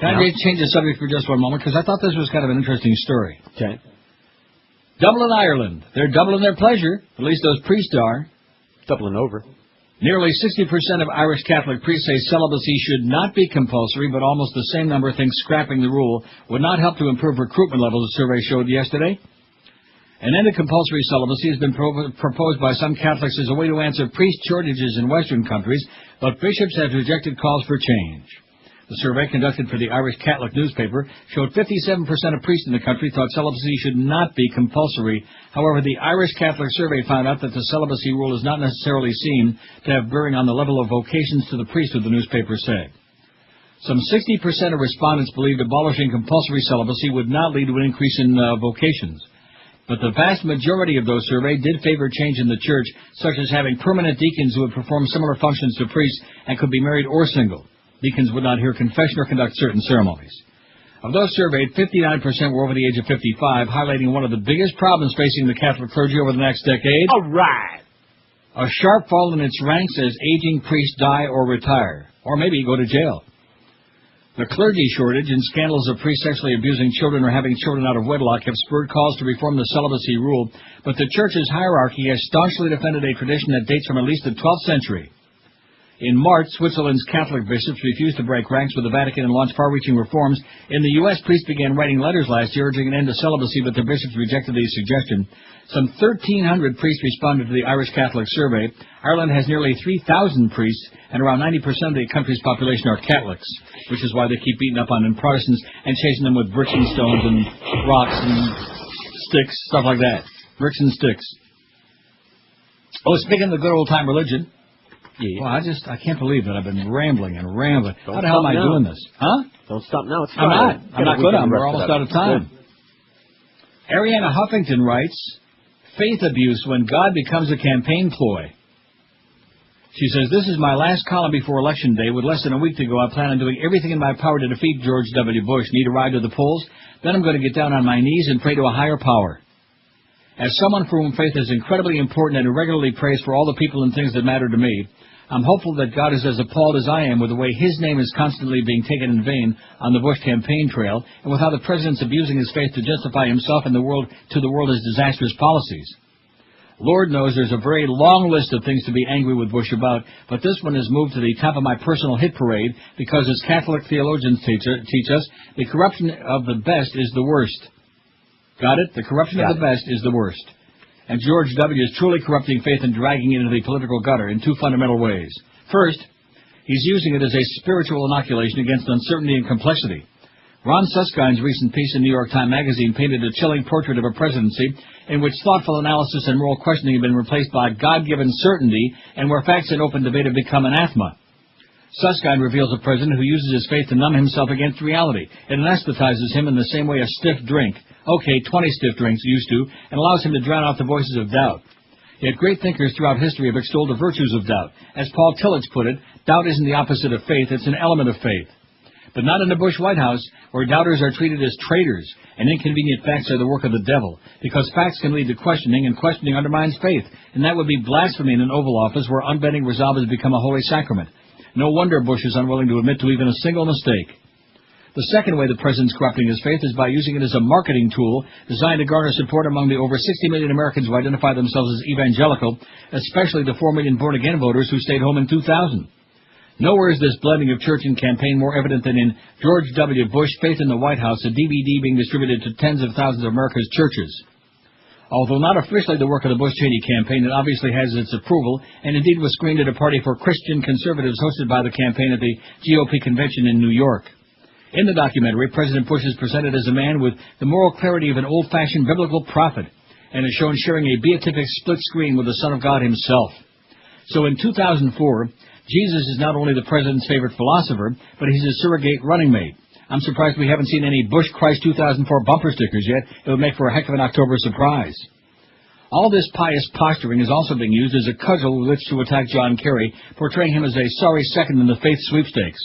can I change the subject for just one moment? Because I thought this was kind of an interesting story. Okay. Dublin, Ireland. They're doubling their pleasure. At least those priests are. Doubling over. Nearly 60% of Irish Catholic priests say celibacy should not be compulsory, but almost the same number think scrapping the rule would not help to improve recruitment levels, a survey showed yesterday. An end to compulsory celibacy has been proposed by some Catholics as a way to answer priest shortages in Western countries, but bishops have rejected calls for change. The survey conducted for the Irish Catholic newspaper showed 57% of priests in the country thought celibacy should not be compulsory. However, the Irish Catholic survey found out that the celibacy rule is not necessarily seen to have bearing on the level of vocations to the priesthood, the newspaper said. Some 60% of respondents believed abolishing compulsory celibacy would not lead to an increase in vocations. But the vast majority of those surveyed did favor change in the church, such as having permanent deacons who would perform similar functions to priests and could be married or single. Deacons would not hear confession or conduct certain ceremonies. Of those surveyed, 59% were over the age of 55, highlighting one of the biggest problems facing the Catholic clergy over the next decade. All right. A sharp fall in its ranks as aging priests die or retire, or maybe go to jail. The clergy shortage and scandals of priests sexually abusing children or having children out of wedlock have spurred calls to reform the celibacy rule, but the Church's hierarchy has staunchly defended a tradition that dates from at least the 12th century. In March, Switzerland's Catholic bishops refused to break ranks with the Vatican and launch far-reaching reforms. In the U.S., priests began writing letters last year urging an end to celibacy, but their bishops rejected the suggestion. Some 1,300 priests responded to the Irish Catholic survey. Ireland has nearly 3,000 priests, and around 90% of the country's population are Catholics, which is why they keep beating up on Protestants and chasing them with bricks and stones and rocks and sticks, stuff like that. Bricks and sticks. Oh, speaking of the good old-time religion... Yeah. Well, I can't believe that I've been rambling and rambling. How the hell am I doing this? Huh? Don't stop now. It's I'm not. I'm not good. We're almost out of time. Good. Arianna Huffington writes, faith abuse when God becomes a campaign ploy. She says, this is my last column before Election Day. With less than a week to go, I plan on doing everything in my power to defeat George W. Bush. Need a ride to the polls? Then I'm going to get down on my knees and pray to a higher power. As someone for whom faith is incredibly important and who regularly prays for all the people and things that matter to me, I'm hopeful that God is as appalled as I am with the way his name is constantly being taken in vain on the Bush campaign trail, and with how the president's abusing his faith to justify himself and the world his disastrous policies. Lord knows there's a very long list of things to be angry with Bush about, but this one has moved to the top of my personal hit parade because, as Catholic theologians teach us, the corruption of the best is the worst. Got it? The corruption of the best is the worst. And George W. is truly corrupting faith and dragging it into the political gutter in two fundamental ways. First, he's using it as a spiritual inoculation against uncertainty and complexity. Ron Suskind's recent piece in New York Times Magazine painted a chilling portrait of a presidency in which thoughtful analysis and moral questioning have been replaced by God-given certainty and where facts and open debate have become anathema. Suskind reveals a president who uses his faith to numb himself against reality. It anesthetizes him in the same way a stiff drink, 20 stiff drinks used to, and allows him to drown out the voices of doubt. Yet great thinkers throughout history have extolled the virtues of doubt. As Paul Tillich put it, doubt isn't the opposite of faith, it's an element of faith. But not in the Bush White House, where doubters are treated as traitors, and inconvenient facts are the work of the devil, because facts can lead to questioning, and questioning undermines faith, and that would be blasphemy in an Oval Office where unbending resolve has become a holy sacrament. No wonder Bush is unwilling to admit to even a single mistake. The second way the president's corrupting his faith is by using it as a marketing tool designed to garner support among the over 60 million Americans who identify themselves as evangelical, especially the 4 million born-again voters who stayed home in 2000. Nowhere is this blending of church and campaign more evident than in George W. Bush, Faith in the White House, a DVD being distributed to tens of thousands of America's churches. Although not officially the work of the Bush-Cheney campaign, it obviously has its approval, and indeed was screened at a party for Christian conservatives hosted by the campaign at the GOP convention in New York. In the documentary, President Bush is presented as a man with the moral clarity of an old-fashioned biblical prophet, and is shown sharing a beatific split screen with the Son of God himself. So in 2004, Jesus is not only the president's favorite philosopher, but he's his surrogate running mate. I'm surprised we haven't seen any Bush Christ 2004 bumper stickers yet. It would make for a heck of an October surprise. All this pious posturing is also being used as a cudgel with which to attack John Kerry, portraying him as a sorry second in the faith sweepstakes.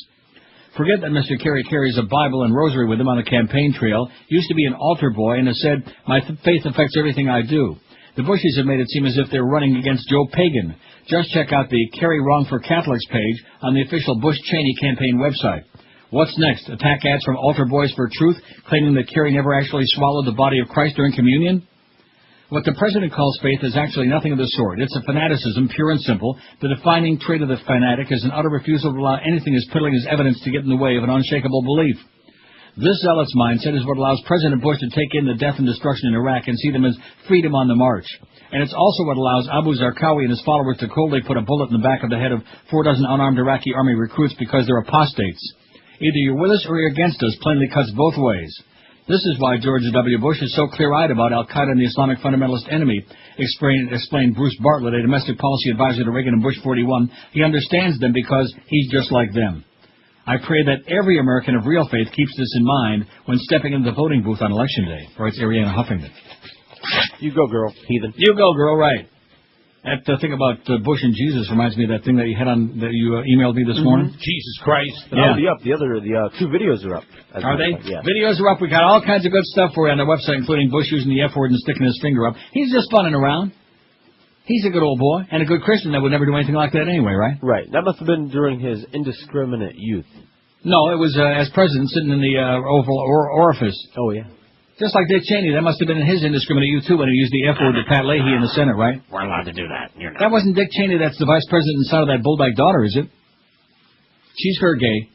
Forget that Mr. Kerry carries a Bible and rosary with him on the campaign trail, used to be an altar boy, and has said, my faith affects everything I do. The Bushes have made it seem as if they're running against Joe Pagan. Just check out the Kerry Wrong for Catholics page on the official Bush-Cheney campaign website. What's next? Attack ads from altar boys for truth, claiming that Kerry never actually swallowed the body of Christ during communion? What the president calls faith is actually nothing of the sort. It's a fanaticism, pure and simple. The defining trait of the fanatic is an utter refusal to allow anything as piddling as evidence to get in the way of an unshakable belief. This zealot's mindset is what allows President Bush to take in the death and destruction in Iraq and see them as freedom on the march. And it's also what allows Abu Zarqawi and his followers to coldly put a bullet in the back of the head of 4 dozen unarmed Iraqi army recruits because they're apostates. Either you're with us or you're against us plainly cuts both ways. This is why George W. Bush is so clear-eyed about Al-Qaeda and the Islamic fundamentalist enemy, explained Bruce Bartlett, a domestic policy advisor to Reagan and Bush 41. He understands them because he's just like them. I pray that every American of real faith keeps this in mind when stepping into the voting booth on Election Day, writes Ariana Huffington. You go, girl, heathen. You go, girl, right. That thing about Bush and Jesus reminds me of that thing that you had on that you emailed me this morning. Jesus Christ! Yeah. That'll be up. The two videos are up. Are they? Yeah. Videos are up. We got all kinds of good stuff for you on the website, including Bush using the F word and sticking his finger up. He's just funning around. He's a good old boy and a good Christian that would never do anything like that anyway, right? Right. That must have been during his indiscriminate youth. No, it was as president sitting in the Oval Orifice. Oh yeah. Just like Dick Cheney, that must have been in his indiscriminate youth, too, when he used the F word to Pat Leahy in the Senate, right? We're allowed to do that. You're not. That wasn't Dick Cheney. That's the vice president and son of that bulldog daughter, is it? She's her gay.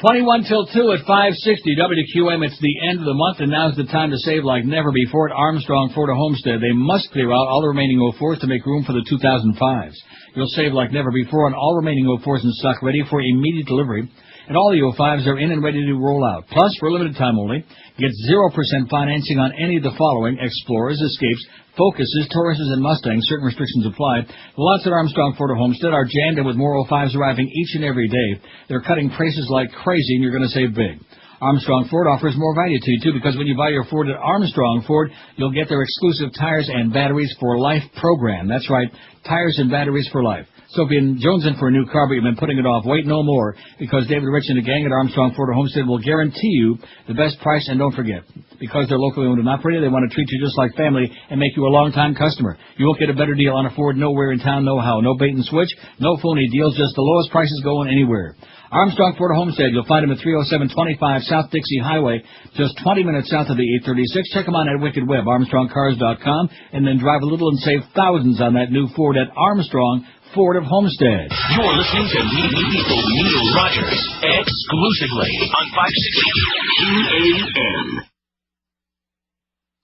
21 till 2 at 560 WQM. It's the end of the month, and now's the time to save like never before at Armstrong Florida Homestead. They must clear out all the remaining 04s to make room for the 2005s. You'll save like never before on all remaining 04s in stock ready for immediate delivery. And all the 05s are in and ready to roll out. Plus, for a limited time only, get 0% financing on any of the following: Explorers, Escapes, Focuses, Tauruses, and Mustangs. Certain restrictions apply. The lots at Armstrong Florida Homestead are jammed in with more 05s arriving each and every day. They're cutting prices like crazy, and you're going to save big. Armstrong Ford offers more value to you, too, because when you buy your Ford at Armstrong Ford, you'll get their exclusive tires and batteries for life program. That's right, tires and batteries for life. So if you've been jonesing for a new car, but you've been putting it off, wait no more, because David Rich and the gang at Armstrong Ford Homestead will guarantee you the best price. And don't forget, because they're locally owned and operated, they want to treat you just like family and make you a long-time customer. You won't get a better deal on a Ford nowhere in town, no how. No bait and switch, no phony deals, just the lowest prices going anywhere. Armstrong Ford Homestead, you'll find them at 30725 South Dixie Highway, just 20 minutes south of the 836. Check them out at Wicked Web, ArmstrongCars.com, and then drive a little and save thousands on that new Ford at Armstrong Ford of Homestead. You're listening to Neil Rogers exclusively on 560 EAM.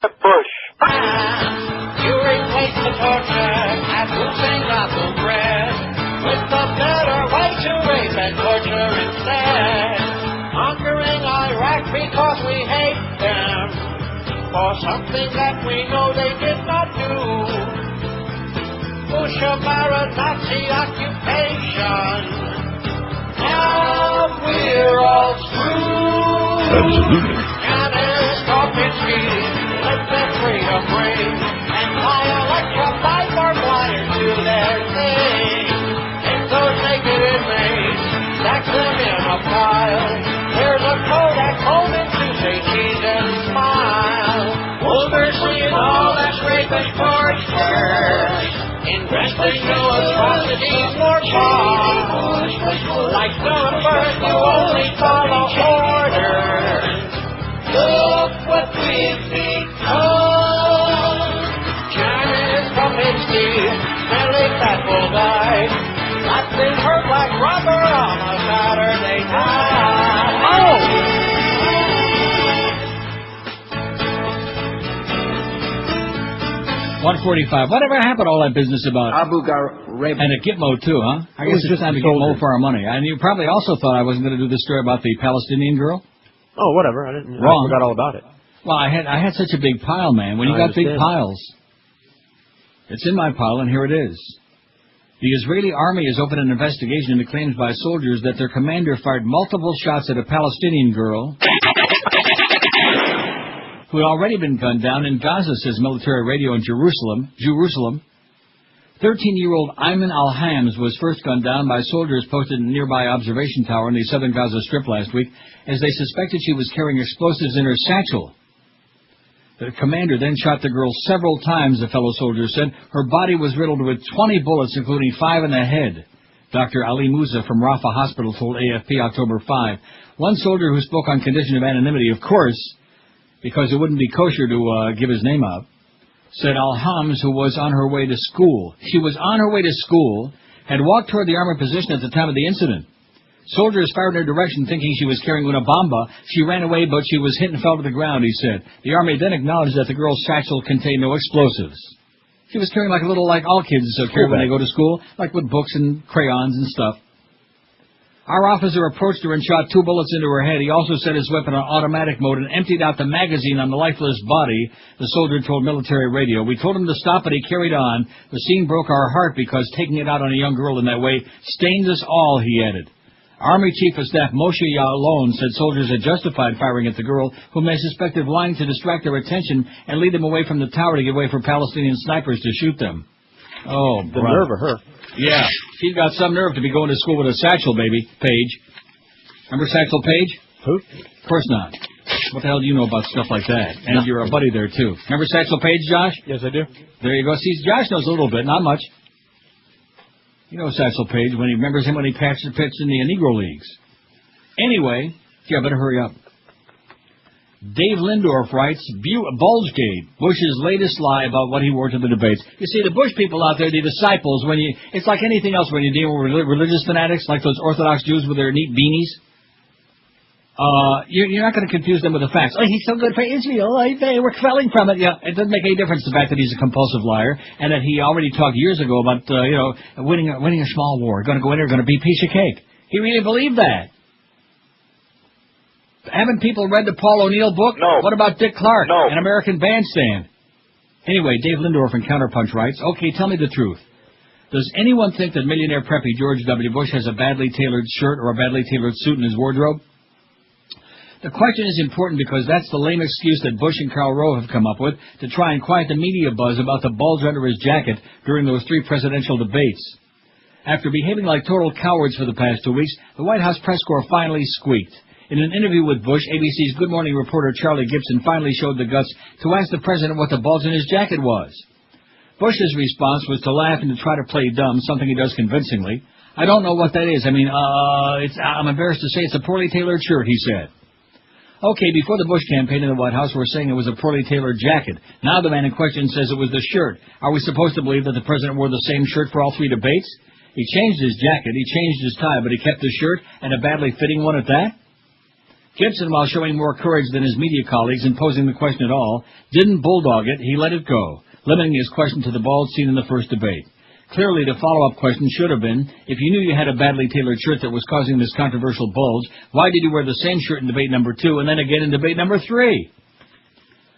Bush. You replace the torture at Hussein Apple Bread with a better way to rape and torture instead. Conquering Iraq because we hate them for something that we know they did not do. Bush-Obama Nazi occupation. Now we're all screwed. Absolutely. Cannons, Kopinski, let them freedom ring, and fly electrified barbed wire to their thing. Take those naked inmates, stack them in a pile. Here's a Kodak moment to say cheese and smile. We'll mercy and all that's rape and torture. Investing no atrocities nor bombs. Like Nuremberg, you only follow orders. Look what we've become. Janis Kopinski, Nelly Fatbull died. Locked in her black rubber on a Saturday night. Oh! 145. Whatever happened to all that business about Abu Ghraib and a Gitmo too, huh? I guess it's just time to get more for our money. And you probably also thought I wasn't going to do this story about the Palestinian girl. Oh, whatever. I didn't. Wrong. I forgot all about it. Well, I had such a big pile, man. When you got big piles, it's in my pile, and here it is. The Israeli army has opened an investigation into claims by soldiers that their commander fired multiple shots at a Palestinian girl who had already been gunned down in Gaza, says military radio in Jerusalem. 13-year-old Ayman al-Hams was first gunned down by soldiers posted in a nearby observation tower in the southern Gaza Strip last week, as they suspected she was carrying explosives in her satchel. The commander then shot the girl several times, the fellow soldier said. Her body was riddled with 20 bullets, including 5 in the head. Dr. Ali Musa from Rafah Hospital told AFP October 5. One soldier who spoke on condition of anonymity, of course, because it wouldn't be kosher to give his name out, said al-Hams, who was on her way to school. She was on her way to school, had walked toward the armored position at the time of the incident. Soldiers fired in her direction thinking she was carrying una bomba. She ran away, but she was hit and fell to the ground, he said. The Army then acknowledged that the girl's satchel contained no explosives. She was carrying like all kids carry when they go to school, like with books and crayons and stuff. Our officer approached her and shot 2 bullets into her head. He also set his weapon on automatic mode and emptied out the magazine on the lifeless body, the soldier told military radio. We told him to stop, but he carried on. The scene broke our heart because taking it out on a young girl in that way stains us all, he added. Army Chief of Staff Moshe Ya'alon said soldiers had justified firing at the girl, whom they suspected of lying to distract their attention and lead them away from the tower to give way for Palestinian snipers to shoot them. Oh, the nerve of her. Yeah, she's got some nerve to be going to school with a satchel, baby. Paige. Remember Satchel Paige? Who? Of course not. What the hell do you know about stuff like that? And you're a buddy there, too. Remember Satchel Paige, Josh? Yes, I do. There you go. See, Josh knows a little bit, not much. You know Satchel Paige, when he remembers him when he pitched in the Negro Leagues. Anyway, yeah, better hurry up. Dave Lindorf writes, Bulgegate, Bush's latest lie about what he wore to the debates. You see, the Bush people out there, the disciples, it's like anything else when you deal with religious fanatics, like those Orthodox Jews with their neat beanies. You're not going to confuse them with the facts. Oh, he's so good for Israel. They were quelling from it. Yeah, it doesn't make any difference the fact that he's a compulsive liar and that he already talked years ago about, winning a small war. Going to go in there, going to be a piece of cake. He really believed that. Haven't people read the Paul O'Neill book? No. What about Dick Clark? No. An American Bandstand? Anyway, Dave Lindorf in Counterpunch writes, okay, tell me the truth. Does anyone think that millionaire preppy George W. Bush has a badly tailored shirt or a badly tailored suit in his wardrobe? The question is important because that's the lame excuse that Bush and Karl Rove have come up with to try and quiet the media buzz about the bulge under his jacket during those 3 presidential debates. After behaving like total cowards for the past 2 weeks, the White House press corps finally squeaked. In an interview with Bush, ABC's Good Morning reporter Charlie Gibson finally showed the guts to ask the president what the bulge in his jacket was. Bush's response was to laugh and to try to play dumb, something he does convincingly. I don't know what that is. I'm embarrassed to say it's a poorly tailored shirt, he said. Okay, before the Bush campaign in the White House, we're saying it was a poorly tailored jacket. Now the man in question says it was the shirt. Are we supposed to believe that the president wore the same shirt for all 3 debates? He changed his jacket, he changed his tie, but he kept the shirt, and a badly fitting one at that? Gibson, while showing more courage than his media colleagues in posing the question at all, didn't bulldog it, he let it go, limiting his question to the bulge seen in the first debate. Clearly, the follow-up question should have been, if you knew you had a badly tailored shirt that was causing this controversial bulge, why did you wear the same shirt in debate number 2 and then again in debate number 3?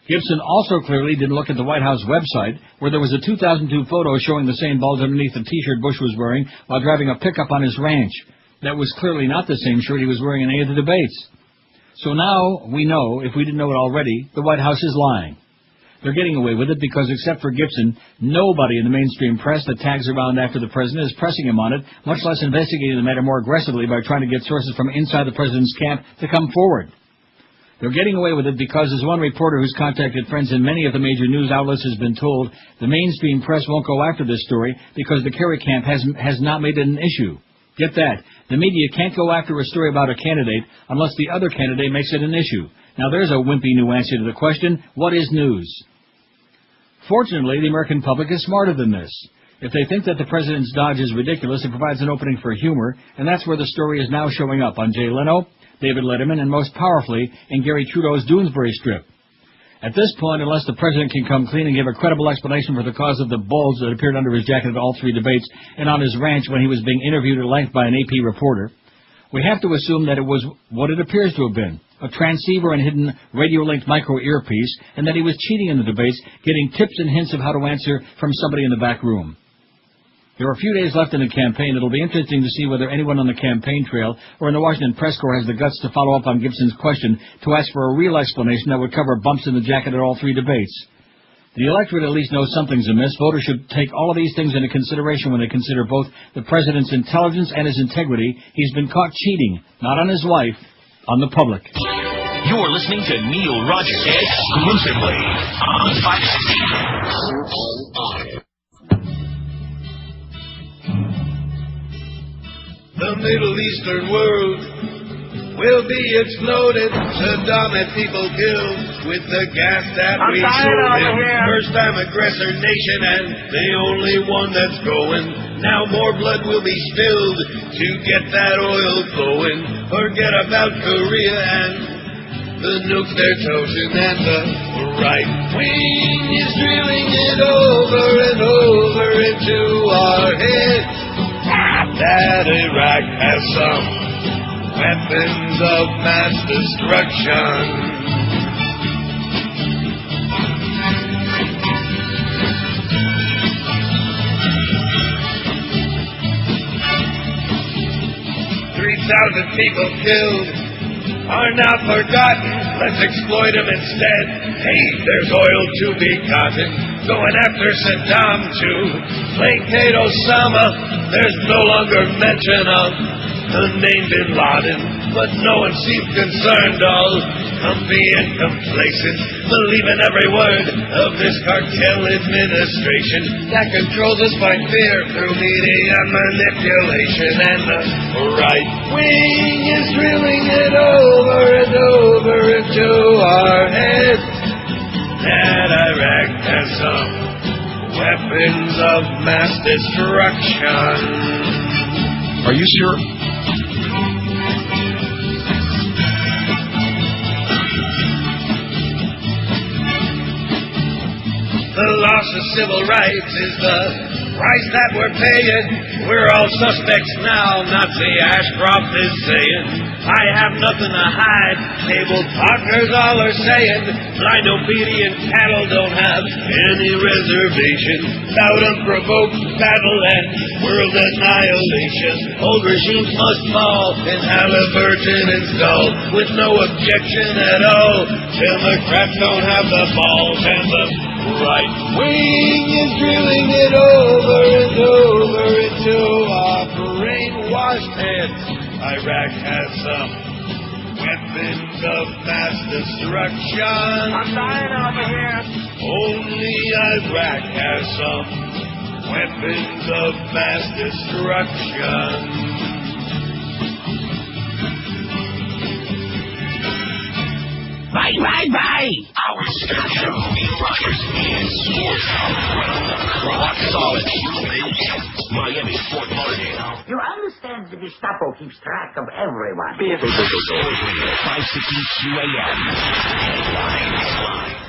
Gibson also clearly didn't look at the White House website, where there was a 2002 photo showing the same bulge underneath the T-shirt Bush was wearing while driving a pickup on his ranch. That was clearly not the same shirt he was wearing in any of the debates. So now we know, if we didn't know it already, the White House is lying. They're getting away with it because, except for Gibson, nobody in the mainstream press that tags around after the president is pressing him on it, much less investigating the matter more aggressively by trying to get sources from inside the president's camp to come forward. They're getting away with it because, as one reporter who's contacted friends in many of the major news outlets has been told, the mainstream press won't go after this story because the Kerry camp has not made it an issue. Get that. The media can't go after a story about a candidate unless the other candidate makes it an issue. Now there's a wimpy new answer to the question, what is news? Fortunately, the American public is smarter than this. If they think that the president's dodge is ridiculous, it provides an opening for humor, and that's where the story is now showing up on Jay Leno, David Letterman, and most powerfully in Gary Trudeau's Doonesbury strip. At this point, unless the president can come clean and give a credible explanation for the cause of the bulge that appeared under his jacket at all 3 debates and on his ranch when he was being interviewed at length by an AP reporter, we have to assume that it was what it appears to have been, a transceiver and hidden radio-linked micro-earpiece, and that he was cheating in the debates, getting tips and hints of how to answer from somebody in the back room. There are a few days left in the campaign. It'll be interesting to see whether anyone on the campaign trail or in the Washington press corps has the guts to follow up on Gibson's question to ask for a real explanation that would cover bumps in the jacket at all 3 debates. The electorate at least knows something's amiss. Voters should take all of these things into consideration when they consider both the president's intelligence and his integrity. He's been caught cheating, not on his wife, on the public. You're listening to Neil Rogers exclusively on 560. The Middle Eastern world will be exploded. Saddam had people killed with the gas that we sold him. First time aggressor nation and the only one that's going. Now more blood will be spilled to get that oil flowing. Forget about Korea and the nukes they're toasting, and the right wing is drilling it over and over into our heads. That Iraq has some weapons of mass destruction. People killed are not forgotten. Let's exploit them instead. Hey, there's oil to be gotten. Going after Saddam to placate Osama. There's no longer mention of the name Bin Laden, but no one seems concerned. All comfy and complacent, believing every word of this cartel administration that controls us by fear through media manipulation. And the right wing is drilling it over and over into our heads. That Iraq has some weapons of mass destruction. Are you sure? The loss of civil rights is the price that we're paying. We're all suspects now, Nazi Ashcroft is saying. I have nothing to hide, cable partners all are saying. Blind obedient cattle don't have any reservation. Loud unprovoked battle and world annihilation. Old regimes must fall and Halliburton installed with no objection at all. Democrats don't have the balls and the right wing is drilling it over and over into our brainwashed heads. Iraq has some weapons of mass destruction. I'm dying over here. Only Iraq has some weapons of mass destruction. Bye, bye, bye. Our Stern Show, Neil Rogers, and Sports around the clock. Solid Miami, Fort Lauderdale. You understand the Gestapo keeps track of everyone. 560 QAM. Headlines.